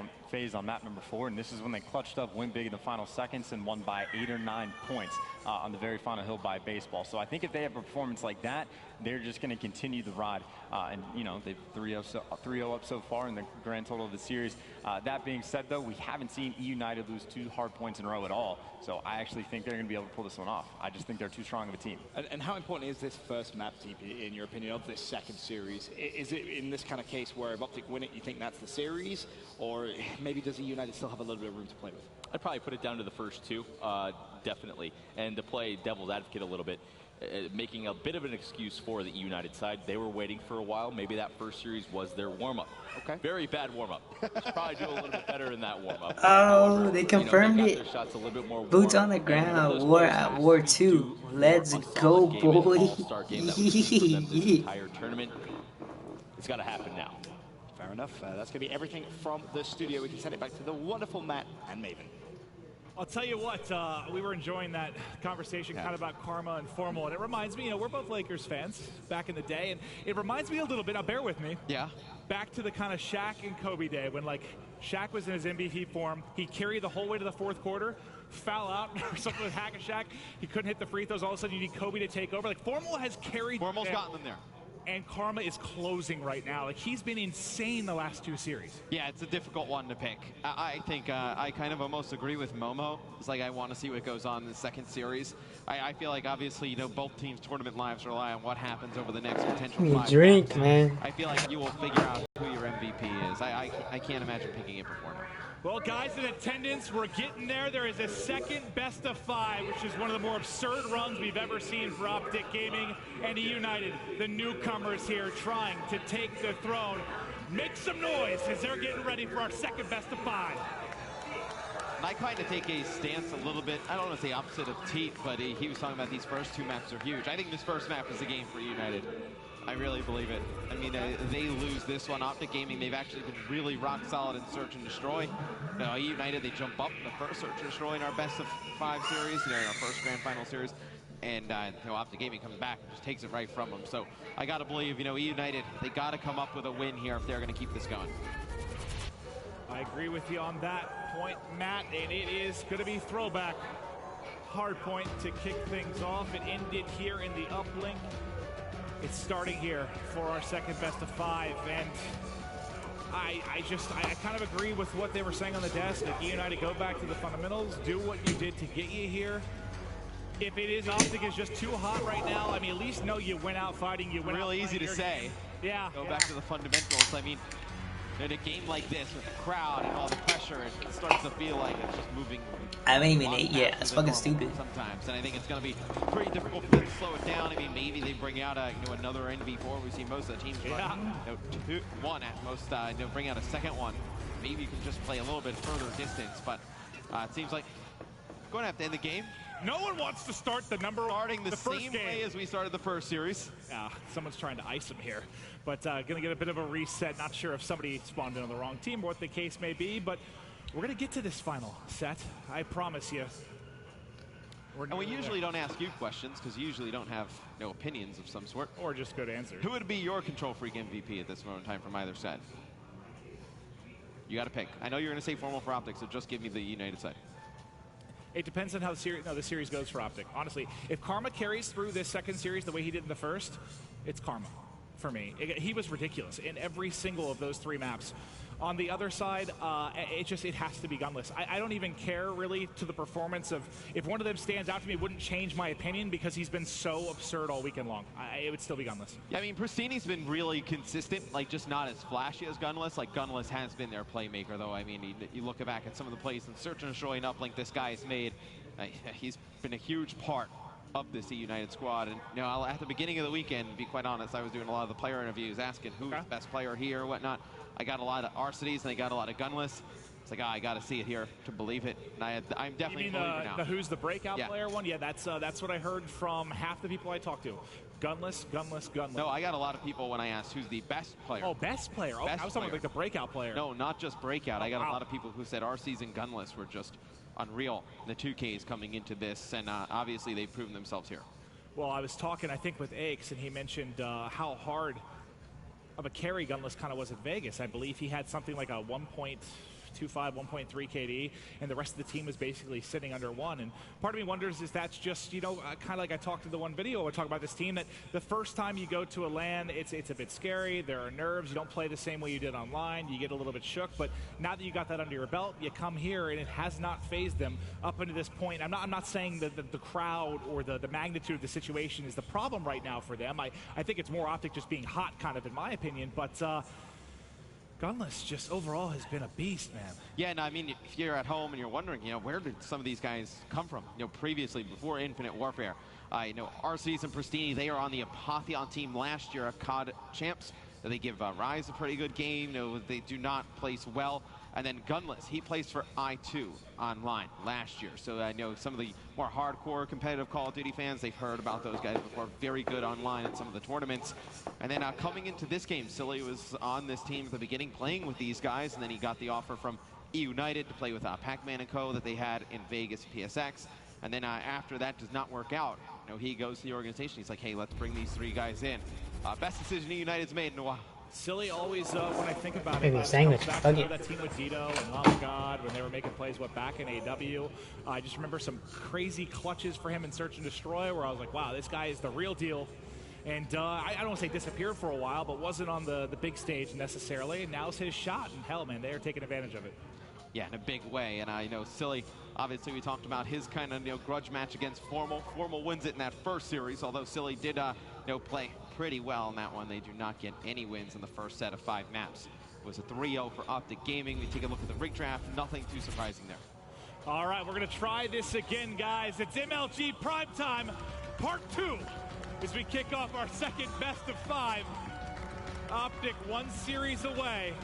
on map number 4, and this is when they clutched up, went big in the final seconds, and won by 8 or 9 points on the very final hill by baseball. So I think if they have a performance like that, they're just going to continue the ride. And, you know, they've 3-0 up so far in the grand total of the series. That being said, though, we haven't seen United lose 2 hard points in a row at all. So I actually think they're going to be able to pull this one off. I just think they're too strong of a team. And how important is this first map, TP, in your opinion, of this second series? Is it in this kind of case where if Optic win it, you think that's the series? Or maybe does the United still have a little bit of room to play with? I'd probably put it down to the first 2, definitely. And to play devil's advocate a little bit, making a bit of an excuse for the United side. They were waiting for a while. Maybe that first series was their warm-up. Okay. Very bad warm-up. Should probably do a little bit better in that warm-up. Oh, However, they confirmed they it. got their shots a little bit more Boots warm. on the ground. War 2. Let's go, boy. All-star game that we've seen for them this entire tournament. It's got to happen now. Fair enough. That's going to be everything from the studio. We can send it back to the wonderful Matt and Maven. I'll tell you what, we were enjoying that conversation kind of about Karma and Formal, and it reminds me, you know, we're both Lakers fans back in the day, and it reminds me a little bit, now bear with me. Yeah. Back to the kind of Shaq and Kobe day when, like, Shaq was in his MVP form. He carried the whole way to the fourth quarter, foul out or something with Hack and Shaq. He couldn't hit the free throws. All of a sudden, you need Kobe to take over. Like, Formal has carried. Formal's gotten them there. And Karma is closing right now. Like, he's been insane the last 2 series. Yeah, it's a difficult one to pick. I think I kind of almost agree with Momo. It's like I want to see what goes on in the second series. I feel like obviously, you know, both teams' tournament lives rely on what happens over the next potential 5 drink, rounds. man. I feel like you will figure out who your MVP is. I can't imagine picking it before now. Well, guys in attendance, we're getting there. There is a second best of 5, which is one of the more absurd runs we've ever seen for Optic Gaming and United, the newcomers here trying to take the throne. Make some noise as they're getting ready for our second best of 5. And I kind of take a stance a little bit, I don't want to say opposite of Teat, but he was talking about these first 2 maps are huge. I think this first map is the game for United. I really believe it. I mean, they lose this one. Optic Gaming, they've actually been really rock solid in Search and Destroy. United, they jump up in the first Search and Destroy in our best of 5 series, in our first Grand Final series. And Optic Gaming comes back and just takes it right from them. So I got to believe, United, they got to come up with a win here if they're going to keep this going. I agree with you on that point, Matt, and it is going to be throwback. Hard point to kick things off. It ended here in the uplink. It's starting here for our second best of 5, and I kind of agree with what they were saying on the desk. That United, go back to the fundamentals, do what you did to get you here. If it is Optic is just too hot right now, I mean, at least know you went out fighting. You went really out easy to say. Game. Yeah. Go back to the fundamentals. I mean, in a game like this with the crowd and all the pressure, it starts to feel like it's just moving. I haven't even ate yet. That's fucking stupid. Sometimes, and I think it's going to be pretty difficult for them to slow it down. I mean, maybe they bring out another NV4. We see most of the teams run 1 at most. Bring out a second one. Maybe you can just play a little bit further distance, but it seems like going to have to end the game. No one wants to start starting the first same game. way as we started the first series. Yeah, someone's trying to ice him here, but gonna get a bit of a reset. Not sure if somebody spawned in on the wrong team or what the case may be, but we're gonna get to this final set. I promise you. And we usually don't ask you questions because you usually don't have opinions of some sort. Or just good answers. Who would be your Control Freak MVP at this moment in time from either side? You got to pick. I know you're going to say Formal for Optic, so just give me the United side. It depends on how the series goes for Optic. Honestly, if Karma carries through this second series the way he did in the first, it's Karma for me. He was ridiculous in every single of those 3 maps. On the other side, it has to be gunless. I don't even care really to the performance of, if one of them stands out to me, it wouldn't change my opinion because he's been so absurd all weekend long. It would still be gunless. Yeah, I mean, Pristini's been really consistent, like just not as flashy as gunless. Like gunless has been their playmaker though. I mean, you look back at some of the plays in Search and Destroy and Uplink this guy has made. He's been a huge part of this United squad. And at the beginning of the weekend, to be quite honest, I was doing a lot of the player interviews, asking who's the best player here or whatnot. I got a lot of Arcides and I got a lot of gunless. It's like, I got to see it here to believe it. And I'm definitely you mean now. the who's the breakout player one? Yeah, that's what I heard from half the people I talked to. Gunless, gunless, gunless. No, I got a lot of people when I asked who's the best player. Oh, best player. Oh, I was talking like the breakout player. No, not just breakout. I got a lot of people who said Arcides and gunless were just unreal. The 2Ks coming into this, and obviously they've proven themselves here. Well, I was talking, I think, with Aches, and he mentioned how hard of a carry gunless kind of was at Vegas. I believe he had something like a 1.25, 1.3 KD, and the rest of the team was basically sitting under 1. And part of me wonders is that's just, kind of like I talked to the one video, I talk about this team, that the first time you go to a LAN, it's a bit scary. There are nerves. You don't play the same way you did online. You get a little bit shook. But now that you got that under your belt, you come here, and it has not phased them up into this point. I'm not saying that the crowd or the magnitude of the situation is the problem right now for them. I think it's more Optic just being hot, kind of, in my opinion. But Gunless just overall has been a beast, man. Yeah, no, I mean, if you're at home and you're wondering, where did some of these guys come from? Previously, before Infinite Warfare, Arcides and Pristini, they are on the Apotheon team last year of COD champs. They give Rise a pretty good game. They do not place well. And then Gunless, he placed for I2 online last year. So I know some of the more hardcore competitive Call of Duty fans, they've heard about those guys before. Very good online in some of the tournaments. And then coming into this game, Silly was on this team at the beginning playing with these guys, and then he got the offer from United to play with Pac-Man & Co. that they had in Vegas PSX. And then after that does not work out, he goes to the organization. He's like, hey, let's bring these 3 guys in. Best decision United's made in a while. Silly always, when I think about Maybe it, a sandwich. back Fuck to it. that team with Dito and Lama God when they were making plays back in AW. I just remember some crazy clutches for him in Search and Destroy where I was like, wow, this guy is the real deal. And I don't want to say disappeared for a while, but wasn't on the big stage necessarily. And now's his shot, and hell, man, they are taking advantage of it. Yeah, in a big way. And I know Silly, obviously we talked about his kind of grudge match against Formal. Formal wins it in that first series, although Silly did play pretty well in that one. They do not get any wins in the first set of 5 maps. It was a 3-0 for Optic Gaming. We take a look at the rig draft. Nothing too surprising there. All right, we're going to try this again, guys. It's MLG Primetime, Part 2, as we kick off our second best of 5. Optic one series away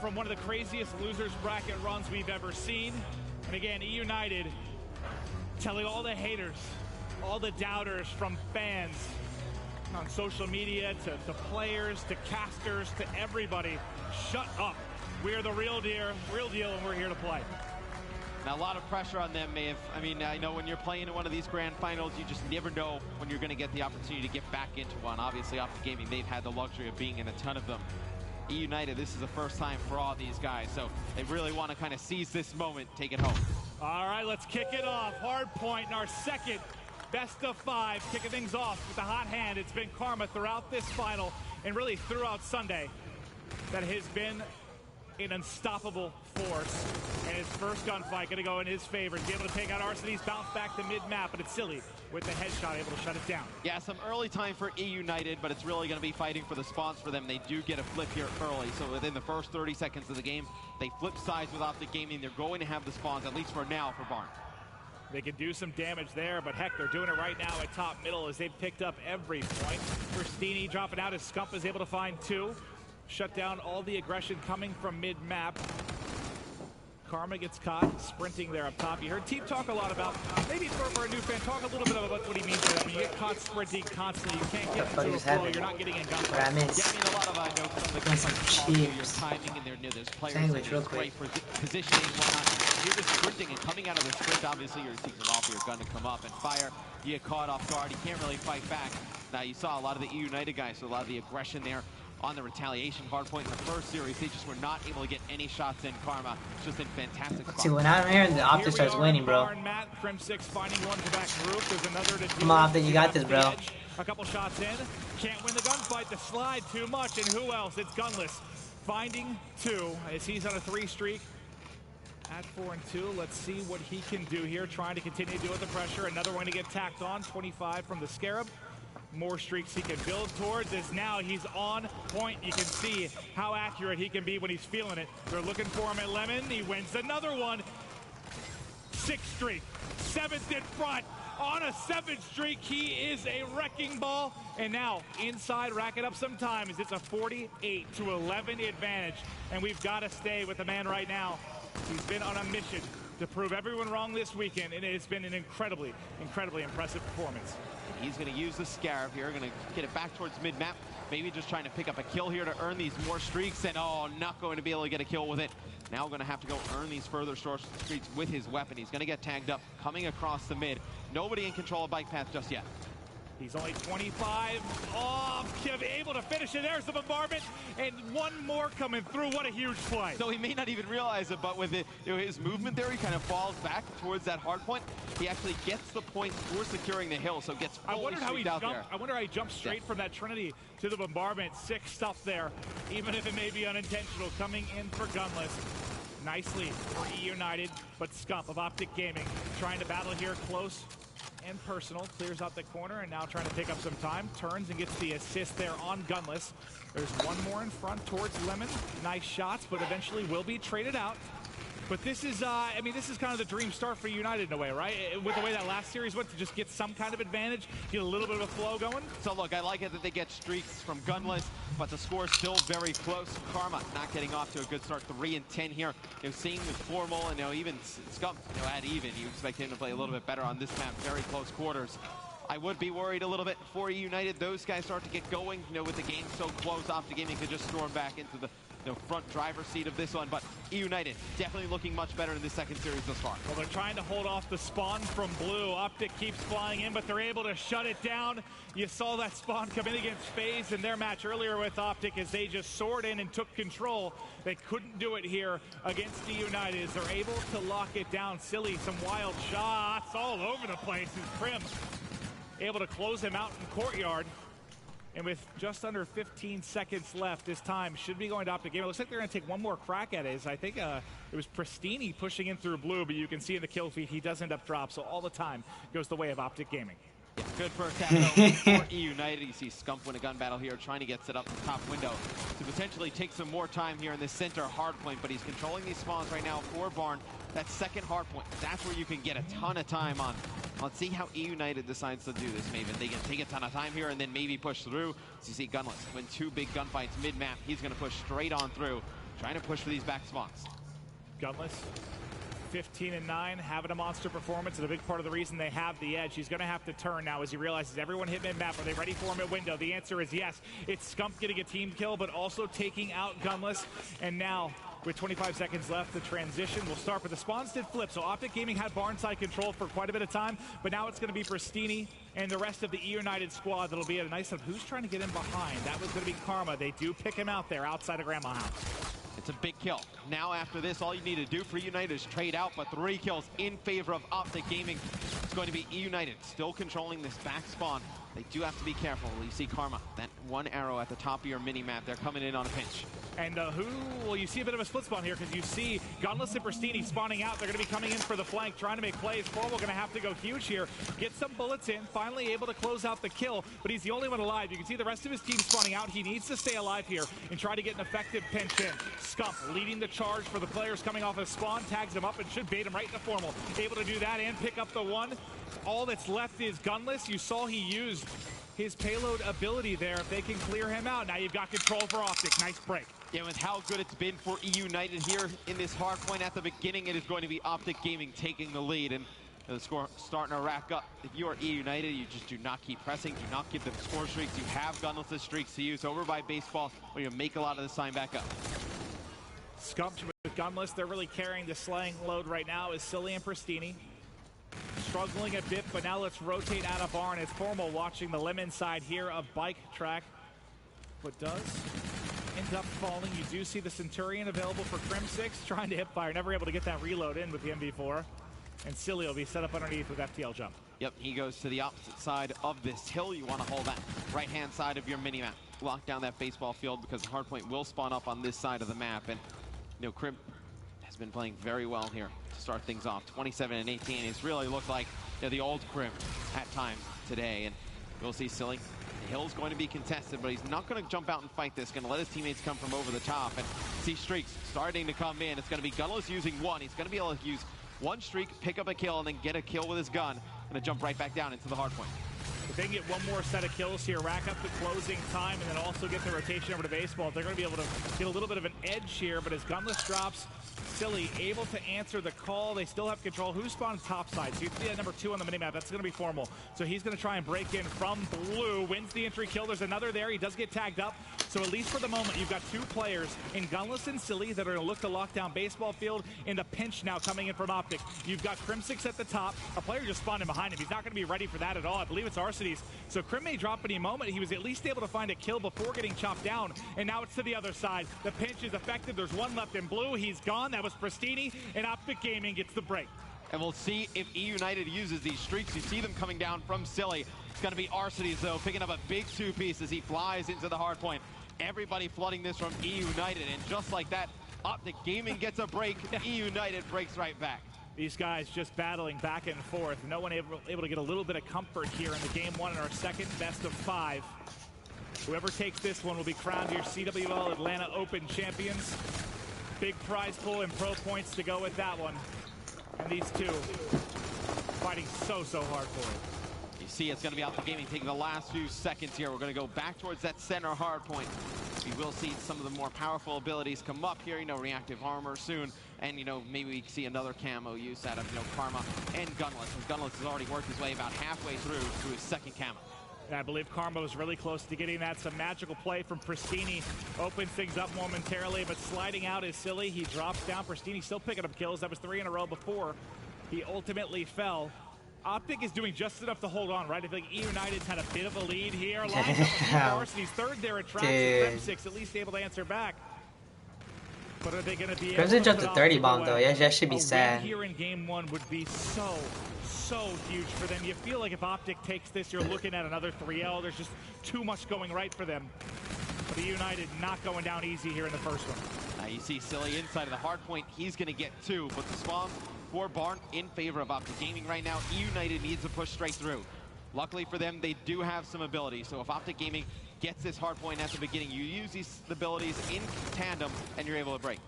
from one of the craziest losers bracket runs we've ever seen. And again, E-United telling all the haters, all the doubters, from fans on social media to players to casters to everybody, shut up. We're the real deal, and we're here to play. Now, a lot of pressure on them, Maeve. I mean, I know when you're playing in one of these grand finals, you just never know when you're going to get the opportunity to get back into one. Obviously, Optic Gaming, they've had the luxury of being in a ton of them. E-United, this is the first time for all these guys, so they really want to kind of seize this moment, take it home. All right, let's kick it off. Hard point in our second best of 5, kicking things off with a hot hand. It's been Karma throughout this final and really throughout Sunday that has been an unstoppable force. And his first gunfight going to go in his favor. He's able to take out Arseny's bounce back to mid-map, but it's Silly with the headshot able to shut it down. Yeah, some early time for E-United, but it's really going to be fighting for the spawns for them. They do get a flip here early, so within the first 30 seconds of the game, they flip sides with Optic Gaming. They're going to have the spawns, at least for now, for Barn. They can do some damage there, but heck, they're doing it right now at top middle as they've picked up every point. Pristini dropping out as Scump is able to find 2. Shut down all the aggression coming from mid-map. Karma gets caught sprinting there up top. You heard Team talk a lot about, maybe for a new fan, talk a little bit about what he means by that. When you get caught sprinting constantly, you can't get into a flow, you're not getting in gunfight. Yeah, I mean, a lot of notes from the game, your timing, and there's players that great for positioning, whatnot. You're just sprinting and coming out of the sprint, obviously you're taking off your gun to come up and fire. You get caught off guard, you can't really fight back. Now you saw a lot of the E-United guys, so a lot of the aggression there on the retaliation hardpoint in the first series. They just were not able to get any shots in. Karma just in fantastic spot. See, when I'm here, the Optic starts winning, bro. Crim 6 finding one to back group. There's another to come on, Optic, you got this, bro. A couple shots in. Can't win the gunfight. The slide too much. And who else? It's Gunless. Finding 2 as he's on a 3 streak. At 4 and 2, let's see what he can do here. Trying to continue to deal with the pressure. Another one to get tacked on. 25 from the Scarab. More streaks he can build towards as now he's on point. You can see how accurate he can be when he's feeling it. They're looking for him at Lemon. He wins another one. 6th streak, 7th in front. On a 7th streak, he is a wrecking ball. And now inside, racking up some time as it's a 48-11 advantage. And we've got to stay with the man right now. He's been on a mission to prove everyone wrong this weekend, and it's been an incredibly, incredibly impressive performance. He's going to use the Scarab here, going to get it back towards mid-map. Maybe just trying to pick up a kill here to earn these more streaks, and oh, not going to be able to get a kill with it. Now going to have to go earn these further streaks with his weapon. He's going to get tagged up, coming across the mid. Nobody in control of bike path just yet. He's only 25 off, able to finish it. There's the bombardment, and one more coming through. What a huge play. So he may not even realize it, but with it, his movement there, he kind of falls back towards that hard point. He actually gets the point for securing the hill, so gets fully streaked out there. I wonder how he jumped straight from that Trinity to the bombardment. Sick stuff there, even if it may be unintentional. Coming in for Gunless. Nicely for E-United, but Scump of Optic Gaming trying to battle here close and personal. Clears out the corner and now trying to pick up some time. Turns and gets the assist there on Gunless. There's one more in front towards Lemon. Nice shots, but eventually will be traded out. But this is, I mean, this is kind of the dream start for United in a way, right? With the way that last series went, to just get some kind of advantage, get a little bit of a flow going. So look, I like it that they get streaks from Gunless, but the score is still very close. Karma not getting off to a good start, 3 and 10 here. Seeing with Formal and even Scump, at even, you expect him to play a little bit better on this map, very close quarters. I would be worried a little bit for United. Those guys start to get going, with the game so close. Optic Gaming could just storm back into the front driver's seat of this one, but United definitely looking much better in this second series thus far. Well, they're trying to hold off the spawn from Blue. Optic keeps flying in, but they're able to shut it down. You saw that spawn come in against FaZe in their match earlier with Optic as they just soared in and took control. They couldn't do it here against the United as they're able to lock it down. Silly, some wild shots all over the place as Crim able to close him out in courtyard. And with just under 15 seconds left, this time should be going to Optic Gaming. It looks like they're going to take one more crack at it. I think it was Pristini pushing in through Blue, but you can see in the kill feed he does end up drop. So all the time goes the way of Optic Gaming. Yeah, good first half though for E United. You see Scump win a gun battle here, trying to get set up the top window to potentially take some more time here in the center hard point, but he's controlling these spawns right now for Barn. That second hard point, that's where you can get a ton of time on. Let's see how E United decides to do this, Maven. They can take a ton of time here and then maybe push through. So you see Gunless win 2 big gunfights mid-map. He's going to push straight on through, trying to push for these back spawns. Gunless, 15-9, having a monster performance, and a big part of the reason they have the edge. He's going to have to turn now as he realizes everyone hit mid-map. Are they ready for him at window? The answer is yes. It's Scump getting a team kill, but also taking out Gunless. And now, with 25 seconds left, the transition will start, but the spawns did flip. So Optic Gaming had Barnside control for quite a bit of time, but now it's going to be Pristini and the rest of the E United squad that'll be a nice of who's trying to get in behind. That was going to be Karma. They do pick him out there outside of Grandma House. It's a big kill. Now after this, all you need to do for United is trade out, but 3 kills in favor of Optic Gaming. It's going to be E United still controlling this back spawn. They do have to be careful. You see Karma, that 1 arrow at the top of your mini-map. They're coming in on a pinch. And well, you see a bit of a split spawn here because you see Gunless and Pristini spawning out. They're going to be coming in for the flank, trying to make plays. Formal going to have to go huge here. Get some bullets in, finally able to close out the kill, but he's the only one alive. You can see the rest of his team spawning out. He needs to stay alive here and try to get an effective pinch in. Scump leading the charge for the players coming off his spawn, tags him up and should bait him right into Formal. Able to do that and pick up the 1. All that's left is Gunless. You saw he used his payload ability there. If they can clear him out, now you've got control for Optic. Nice break. Yeah, with how good it's been for E United here in this hard point at the beginning, it is going to be Optic Gaming taking the lead, and the score starting to rack up. If you are E United, you just do not keep pressing, do not give them score streaks. You have Gunless' streaks to use over by Baseball, where you make a lot of the sign back up. Scump with Gunless, they're really carrying the slaying load right now is Silly and Pristini. Struggling a bit, but now let's rotate out of Barn. It's Formal watching the lemon side here of Bike Track, but does end up falling. You do see the Centurion available for Crim6, trying to hip fire, never able to get that reload in with the MV4. And Silly will be set up underneath with FTL jump. Yep, he goes to the opposite side of this hill. You want to hold that right-hand side of your mini-map. Lock down that baseball field because the hardpoint will spawn up on this side of the map. And, you know, Crim has been playing very well here to start things off. 27 and 18. It's really looked like, you know, the old Crim at times today. And we'll see Silly. The hill's going to be contested, but he's not going to jump out and fight this. Going to let his teammates come from over the top. And see streaks starting to come in. It's going to be Gunless using 1. He's going to be able to use 1 streak, pick up a kill, and then get a kill with his gun. Going to jump right back down into the hardpoint. If they can get 1 more set of kills here, rack up the closing time, and then also get the rotation over to baseball, they're going to be able to get a little bit of an edge here. But as Gunless drops, Silly able to answer the call. They still have control. Who spawned top side? So you see that number 2 on the minimap. That's going to be Formal. So he's going to try and break in from blue. Wins the entry kill. There's another there. He does get tagged up. So at least for the moment, you've got 2 players in Gunless and Silly that are going to look to lock down baseball field in the pinch now coming in from Optic. You've got Crim6 at the top. A player just spawned in behind him. He's not going to be ready for that at all. I believe it's Arcides. So Crim may drop any moment. He was at least able to find a kill before getting chopped down. And now it's to the other side. The pinch is effective. There's 1 left in blue. He's gone. That was Pristini. And Optic Gaming gets the break. And we'll see if E United uses these streaks. You see them coming down from Silly. It's going to be Arcides, though, picking up a big 2-piece as he flies into the hard point. Everybody flooding this from E United. And just like that, Optic Gaming gets a break. E United breaks right back. These guys just battling back and forth. No one able to get a little bit of comfort here in the game 1 in our second best of 5. Whoever takes this one will be crowned your CWL Atlanta Open champions. Big prize pool and pro points to go with that one. And these 2 fighting so hard for it. You see it's going to be Optic Gaming taking the last few seconds here. We're going to go back towards that center hard point. We will see some of the more powerful abilities come up here, you know, reactive armor soon. And, you know, maybe we see another camo use out of, you know, Karma and Gunless. And Gunless has already worked his way about halfway through to his second camo. And I believe Karma was really close to getting that. Some magical play from Pristini opens things up momentarily, but sliding out is Silly. He drops down. Pristini still picking up kills. That was 3 in a row before he ultimately fell. Optic is doing just enough to hold on, right? I think E United's had a bit of a lead here. Lines up with He's 3rd there at Traps. Crim6 at least able to answer back. But are they going to be able to jumped to 30 bomb though? Yeah, that should be sad. Here in game 1 would be so huge for them. You feel like if Optic takes this, you're looking at another 3L. There's just too much going right for them. But the United not going down easy here in the first one. You see Silly inside of the hard point. He's going to get 2, but the spawn for Barn in favor of Optic Gaming right now. E United needs to push straight through. Luckily for them, they do have some ability. So if Optic Gaming gets this hard point at the beginning, you use these abilities in tandem, and you're able to break.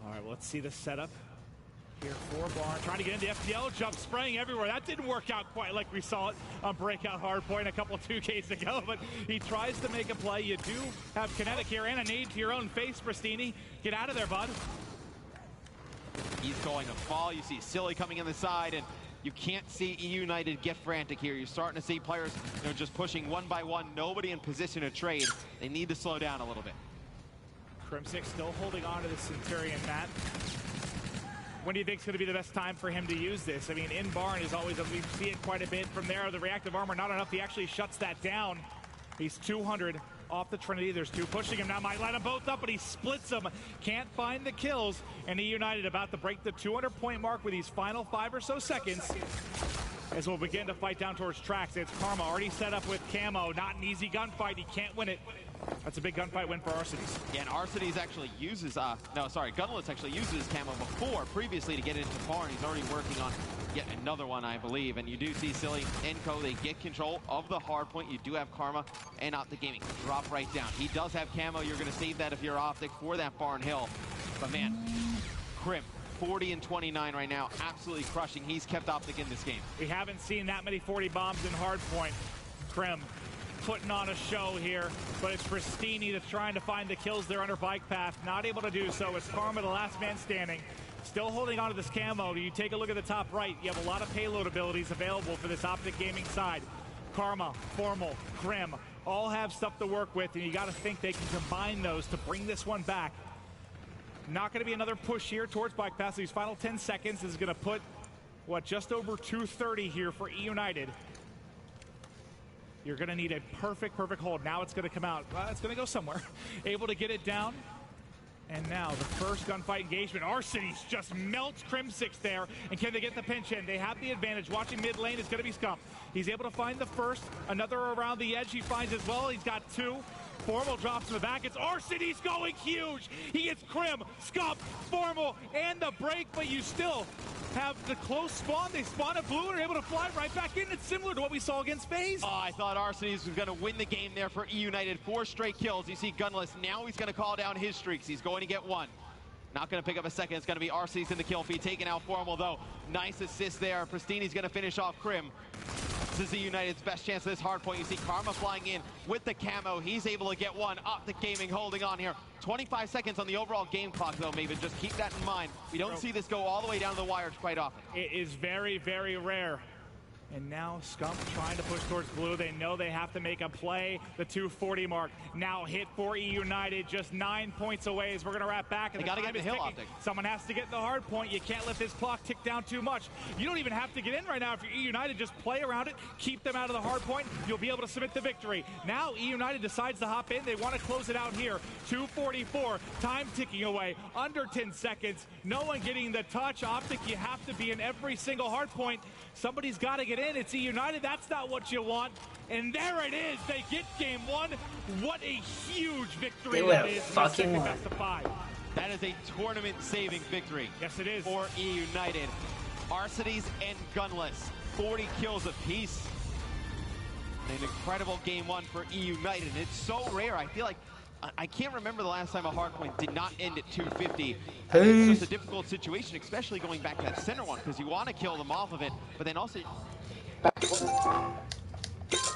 All right, well, let's see the setup here for Barn. Trying to get into FPL, jump spraying everywhere. That didn't work out quite like we saw it on Breakout Hardpoint a couple 2Ks ago, but he tries to make a play. You do have kinetic here and a nade to your own face, Pristini. Get out of there, bud. He's going to fall. You see Silly coming in the side, and you can't see E United get frantic here. You're starting to see players, just pushing one by one. Nobody in position to trade. They need to slow down a little bit. Crimsic still holding on to the Centurion, Matt. When do you think is going to be the best time for him to use this? I mean, in Barn is always, we see it quite a bit from there. The reactive armor, not enough. He actually shuts that down. He's 200 off the Trinity. There's two pushing him now. Might line them both up, but he splits them. Can't find the kills. And E United about to break the 200-point mark with these final 5 or so seconds as we'll begin to fight down towards tracks. It's Karma already set up with Camo. Not an easy gunfight. He can't win it. That's a big gunfight win for Arcides. Yeah, and Arcides actually uses, Gunless actually uses Camo previously to get into Barn. He's already working on yet another one, I believe. And you do see Silly and Co. They get control of the hard point. You do have Karma and Optic Gaming drop right down. He does have Camo. You're going to save that if you're Optic for that Barn Hill. But man, Crim, 40 and 29 right now, absolutely crushing. He's kept Optic in this game. We haven't seen that many 40 bombs in hardpoint. Crim putting on a show here, but it's Pristini that's trying to find the kills there under bike path. Not able to do so. It's Karma, the last man standing. Still holding on to this Camo. You take a look at the top right, you have a lot of payload abilities available for this Optic Gaming side. Karma, Formal, Crim, all have stuff to work with, and you got to think they can combine those to bring this one back. Not going to be another push here towards bike path. So these final 10 seconds is going to put, what, just over 230 here for E United. You're going to need a perfect hold. Now it's going to come out. It's going to go somewhere. Able to get it down. And now the first gunfight engagement. Arcides just melts Crimsic there. And can they get the pinch in? They have the advantage. Watching mid lane is going to be Scump. He's able to find the first. Another around the edge he finds as well. He's got two. Formal drops in the back. It's Arcides going huge. He gets Crim, Scump, Formal, and the break. But you still have the close spawn. They spawn at blue and are able to fly right back in. It's similar to what we saw against FaZe. Oh, I thought Arcides was going to win the game there for E United. 4 straight kills. You see Gunless. Now he's going to call down his streaks. He's going to get one. Not going to pick up a second. It's going to be Arcides in the kill feed. Taking out Formal, though. Nice assist there. Pristini's going to finish off Crim. This is E United's best chance at this hard point. You see Karma flying in with the Camo. He's able to get one. Optic Gaming holding on here. 25 seconds on the overall game clock, though, Maven. Just keep that in mind. We don't see this go all the way down to the wires quite often. It is very, very rare. And now Scump trying to push towards blue. They know they have to make a play. The 240 mark now hit for E United. Just 9 points away as we're going to wrap back. And they got to get the hill, Optic. Someone has to get in the hard point. You can't let this clock tick down too much. You don't even have to get in right now if you're E United. Just play around it. Keep them out of the hard point. You'll be able to submit the victory. Now E United decides to hop in. They want to close it out here. 2:44. Time ticking away. Under 10 seconds. No one getting the touch. Optic, you have to be in every single hard point. Somebody's got to get in. It's E United. That's not what you want. And there it is. They get game one. What a huge victory that is. Fucking best of 5. That is a tournament-saving victory. Yes, it is. For E United. Arcides and Gunless. 40 kills apiece. An incredible game one for E United. And it's so rare. I feel like I can't remember the last time a hardpoint did not end at 250. It's just a difficult situation, especially going back to that center one, because you want to kill them off of it, but then also